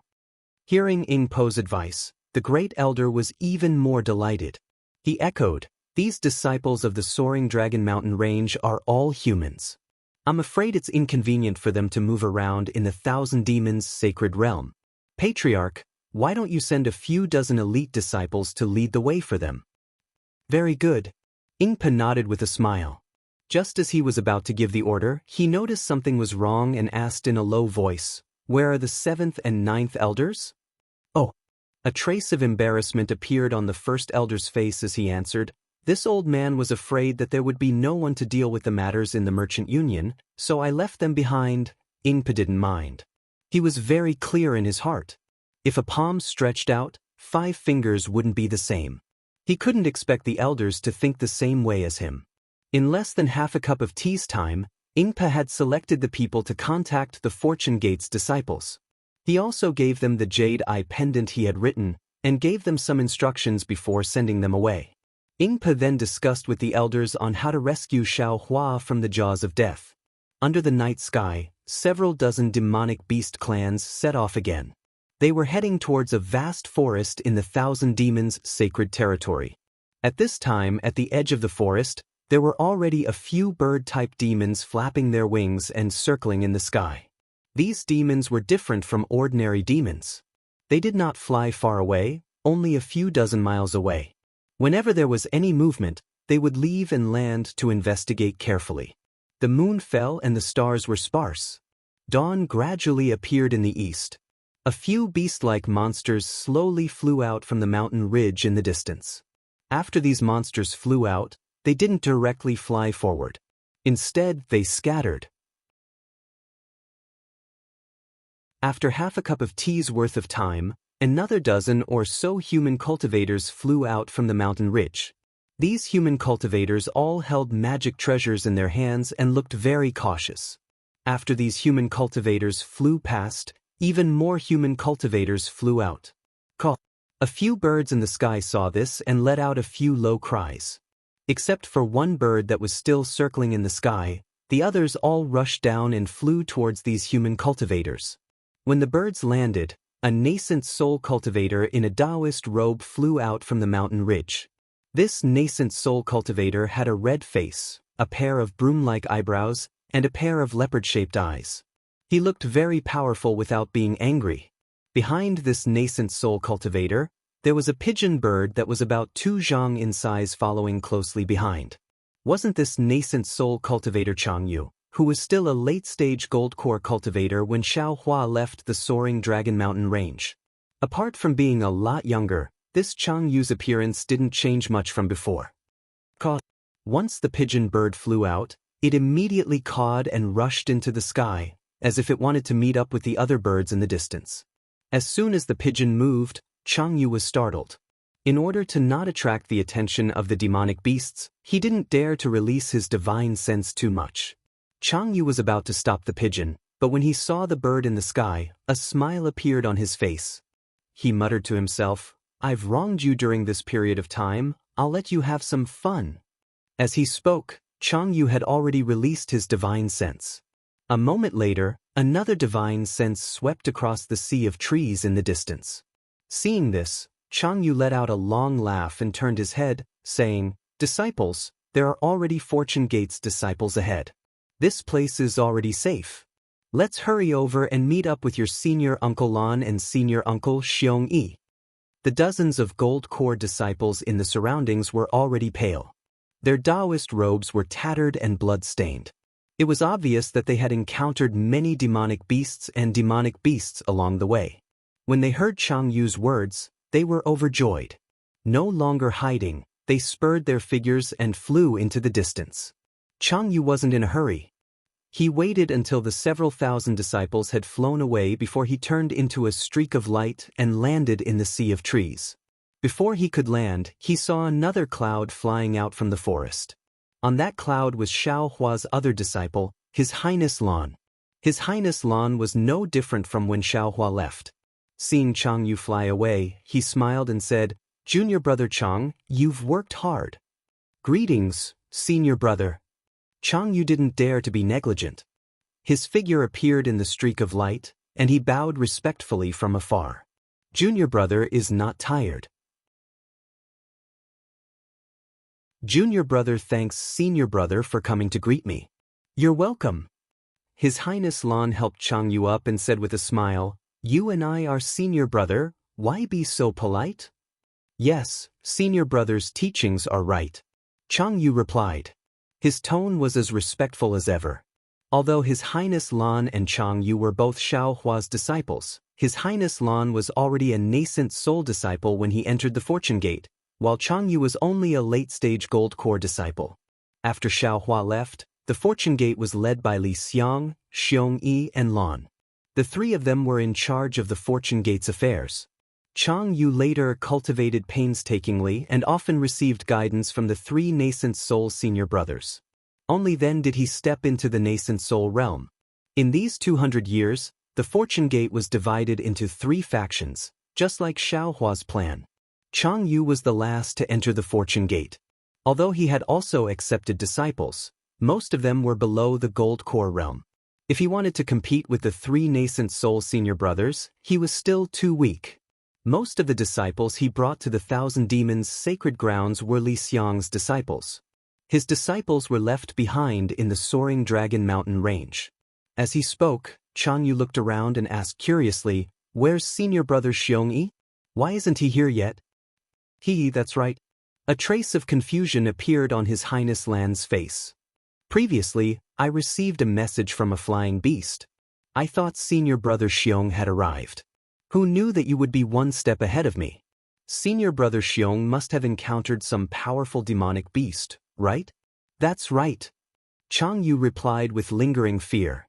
Hearing Ingpo's advice, the Great Elder was even more delighted. He echoed, these disciples of the Soaring Dragon Mountain Range are all humans. I'm afraid it's inconvenient for them to move around in the Thousand Demons' sacred realm. Patriarch, why don't you send a few dozen elite disciples to lead the way for them? Very good. Ingpa nodded with a smile. Just as he was about to give the order, he noticed something was wrong and asked in a low voice, where are the 7th and 9th elders? Oh. A trace of embarrassment appeared on the first elder's face as he answered, this old man was afraid that there would be no one to deal with the matters in the Merchant Union, so I left them behind. Ingpa didn't mind. He was very clear in his heart. If a palm stretched out, 5 fingers wouldn't be the same. He couldn't expect the elders to think the same way as him. In less than half a cup of tea's time, Ingpa had selected the people to contact the Fortune Gate's disciples. He also gave them the jade eye pendant he had written, and gave them some instructions before sending them away. Ingpa then discussed with the elders on how to rescue Xiao Hua from the jaws of death. Under the night sky, several dozen demonic beast clans set off again. They were heading towards a vast forest in the Thousand Demons' sacred territory. At this time, at the edge of the forest, there were already a few bird-type demons flapping their wings and circling in the sky. These demons were different from ordinary demons. They did not fly far away, only a few dozen miles away. Whenever there was any movement, they would leave and land to investigate carefully. The moon fell and the stars were sparse. Dawn gradually appeared in the east. A few beast-like monsters slowly flew out from the mountain ridge in the distance. After these monsters flew out, they didn't directly fly forward. Instead, they scattered. After half a cup of tea's worth of time, another dozen or so human cultivators flew out from the mountain ridge. These human cultivators all held magic treasures in their hands and looked very cautious. After these human cultivators flew past, even more human cultivators flew out. A few birds in the sky saw this and let out a few low cries. Except for one bird that was still circling in the sky, the others all rushed down and flew towards these human cultivators. When the birds landed, a nascent soul cultivator in a Daoist robe flew out from the mountain ridge. This nascent soul cultivator had a red face, a pair of broom-like eyebrows, and a pair of leopard-shaped eyes. He looked very powerful without being angry. Behind this nascent soul cultivator, there was a pigeon bird that was about 2 zhang in size following closely behind. Wasn't this nascent soul cultivator Chang Yu, who was still a late-stage gold core cultivator when Xiao Hua left the soaring Dragon Mountain range? Apart from being a lot younger, this Chang Yu's appearance didn't change much from before. Once the pigeon bird flew out, it immediately cawed and rushed into the sky, as if it wanted to meet up with the other birds in the distance. As soon as the pigeon moved, Chang Yu was startled. In order to not attract the attention of the demonic beasts, he didn't dare to release his divine sense too much. Chang Yu was about to stop the pigeon, but when he saw the bird in the sky, a smile appeared on his face. He muttered to himself, "I've wronged you during this period of time, I'll let you have some fun." As he spoke, Chang Yu had already released his divine sense. A moment later, another divine sense swept across the sea of trees in the distance. Seeing this, Chang Yu let out a long laugh and turned his head, saying, "Disciples, there are already Fortune Gate's disciples ahead. This place is already safe. Let's hurry over and meet up with your senior Uncle Lan and senior Uncle Xiong. The dozens of gold core disciples in the surroundings were already pale. Their Daoist robes were tattered and blood-stained. It was obvious that they had encountered many demonic beasts along the way. When they heard Chang Yu's words, they were overjoyed. No longer hiding, they spurred their figures and flew into the distance. Chang Yu wasn't in a hurry. He waited until the several thousand disciples had flown away before he turned into a streak of light and landed in the sea of trees. Before he could land, he saw another cloud flying out from the forest. On that cloud was Xiao Hua's other disciple, His Highness Lan. His Highness Lan was no different from when Xiao Hua left. Seeing Chang Yu fly away, he smiled and said, "Junior brother Chang, you've worked hard." "Greetings, senior brother." Chang Yu didn't dare to be negligent. His figure appeared in the streak of light, and he bowed respectfully from afar. "Junior brother is not tired." Junior brother thanks senior brother for coming to greet me. "You're welcome." His Highness Lan helped Chang Yu up and said with a smile, "You and I are senior brother, why be so polite?" "Yes, senior brother's teachings are right," Chang Yu replied. His tone was as respectful as ever. Although His Highness Lan and Chang Yu were both Xiao Hua's disciples, His Highness Lan was already a nascent soul disciple when he entered the Fortune Gate, while Chang Yu was only a late-stage gold core disciple. After Xiao Hua left, the Fortune Gate was led by Li Xiang, Xiong and Lan. The three of them were in charge of the Fortune Gate's affairs. Chang Yu later cultivated painstakingly and often received guidance from the three nascent soul senior brothers. Only then did he step into the nascent soul realm. In these 200 years, the Fortune Gate was divided into three factions, just like Xiaohua's plan. Chang Yu was the last to enter the Fortune Gate. Although he had also accepted disciples, most of them were below the Gold Core realm. If he wanted to compete with the three nascent soul senior brothers, he was still too weak. Most of the disciples he brought to the Thousand Demons' sacred grounds were Li Xiang's disciples. His disciples were left behind in the soaring Dragon Mountain range. As he spoke, Chang Yu looked around and asked curiously, "Where's senior brother Xiongyi? Why isn't he here yet?" That's right. A trace of confusion appeared on His Highness Lan's face. "Previously, I received a message from a flying beast. I thought senior brother Xiong had arrived. Who knew that you would be one step ahead of me? Senior brother Xiong must have encountered some powerful demonic beast, right?" "That's right," Chang Yu replied with lingering fear.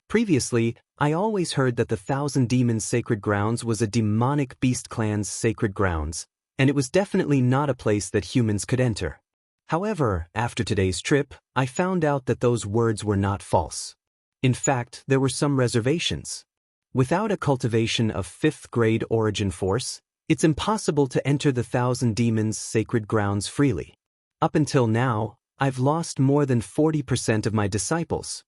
"Previously, I always heard that the Thousand Demons' sacred grounds was a demonic beast clan's sacred grounds, and it was definitely not a place that humans could enter. However, after today's trip, I found out that those words were not false. In fact, there were some reservations. Without a cultivation of 5th grade origin force, it's impossible to enter the Thousand Demons' sacred grounds freely. Up until now, I've lost more than 40% of my disciples.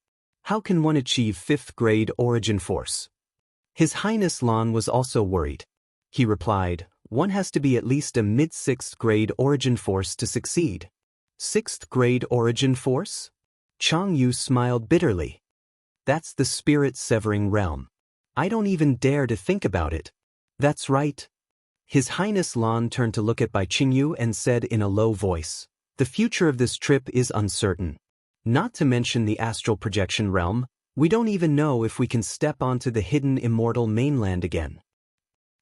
How can one achieve 5th grade origin force?" His Highness Lan was also worried. He replied, "One has to be at least a mid-6th grade origin force to succeed." 6th grade origin force? Chang Yu smiled bitterly. "That's the spirit-severing realm. I don't even dare to think about it." "That's right." His Highness Lan turned to look at Bai Qingyu and said in a low voice, "The future of this trip is uncertain. Not to mention the astral projection realm, we don't even know if we can step onto the hidden immortal mainland again.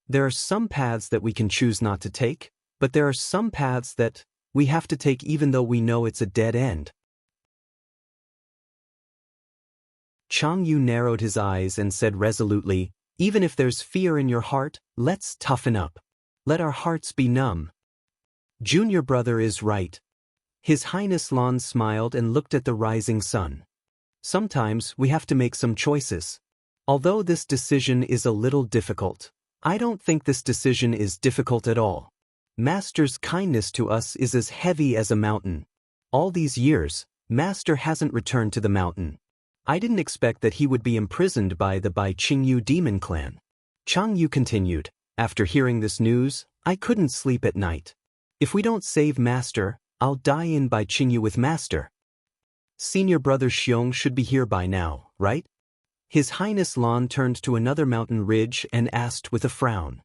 There are some paths that we can choose not to take, but there are some paths that we have to take even though we know it's a dead end." Chang Yu narrowed his eyes and said resolutely, "Even if there's fear in your heart, let's toughen up. Let our hearts be numb." Junior brother is right. His Highness Lan smiled and looked at the rising sun. "Sometimes we have to make some choices. Although this decision is a little difficult, I don't think this decision is difficult at all. Master's kindness to us is as heavy as a mountain. All these years, Master hasn't returned to the mountain. I didn't expect that he would be imprisoned by the Bai Qingyu demon clan." Chang Yu continued, "After hearing this news, I couldn't sleep at night. If we don't save Master, I'll die in Bai Qingyu with Master. Senior brother Xiong should be here by now, right?" His Highness Lan turned to another mountain ridge and asked with a frown.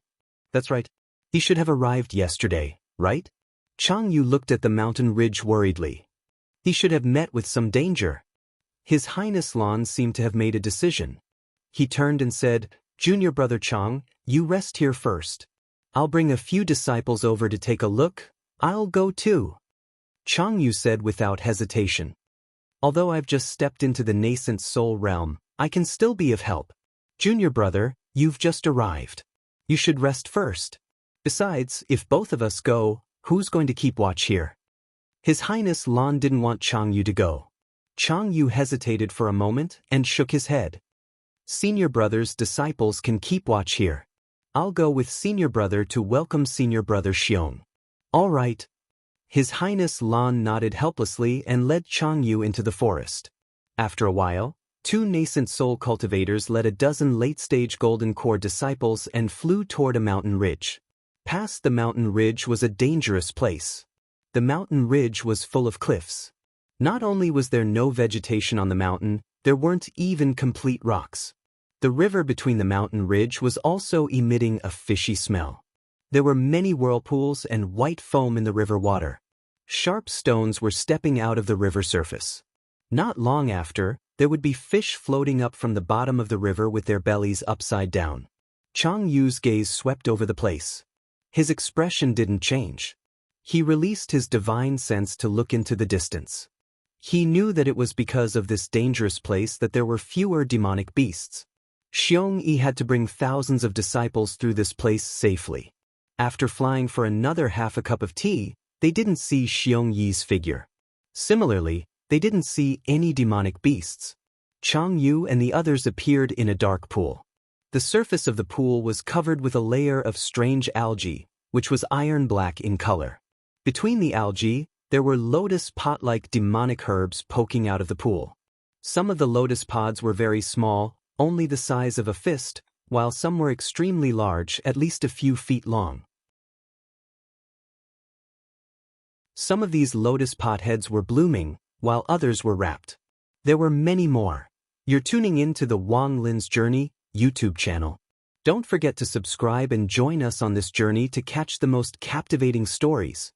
"That's right. He should have arrived yesterday, right?" Chang Yu looked at the mountain ridge worriedly. "He should have met with some danger." His Highness Lan seemed to have made a decision. He turned and said, "Junior brother Chang, you rest here first. I'll bring a few disciples over to take a look. I'll go too." Chang Yu said without hesitation, "Although I've just stepped into the nascent soul realm, I can still be of help. Junior brother, you've just arrived. You should rest first. Besides, if both of us go, who's going to keep watch here?" His Highness Lan didn't want Chang Yu to go. Chang Yu hesitated for a moment and shook his head. "Senior brother's disciples can keep watch here. I'll go with senior brother to welcome senior brother Xiong." "All right." His Highness Lan nodded helplessly and led Chang Yu into the forest. After a while, 2 nascent soul cultivators led a dozen late-stage golden core disciples and flew toward a mountain ridge. Past the mountain ridge was a dangerous place. The mountain ridge was full of cliffs. Not only was there no vegetation on the mountain, there weren't even complete rocks. The river between the mountain ridge was also emitting a fishy smell. There were many whirlpools and white foam in the river water. Sharp stones were stepping out of the river surface. Not long after, there would be fish floating up from the bottom of the river with their bellies upside down. Chang Yu's gaze swept over the place. His expression didn't change. He released his divine sense to look into the distance. He knew that it was because of this dangerous place that there were fewer demonic beasts. Xiongyi had to bring thousands of disciples through this place safely. After flying for another half a cup of tea, they didn't see Xiongyi's figure. Similarly, they didn't see any demonic beasts. Chang Yu and the others appeared in a dark pool. The surface of the pool was covered with a layer of strange algae, which was iron black in color. Between the algae, there were lotus pot-like demonic herbs poking out of the pool. Some of the lotus pods were very small, only the size of a fist, while some were extremely large, at least a few feet long. Some of these lotus pot heads were blooming, while others were wrapped. There were many more. You're tuning in to the Wang Lin's Journey YouTube channel. Don't forget to subscribe and join us on this journey to catch the most captivating stories.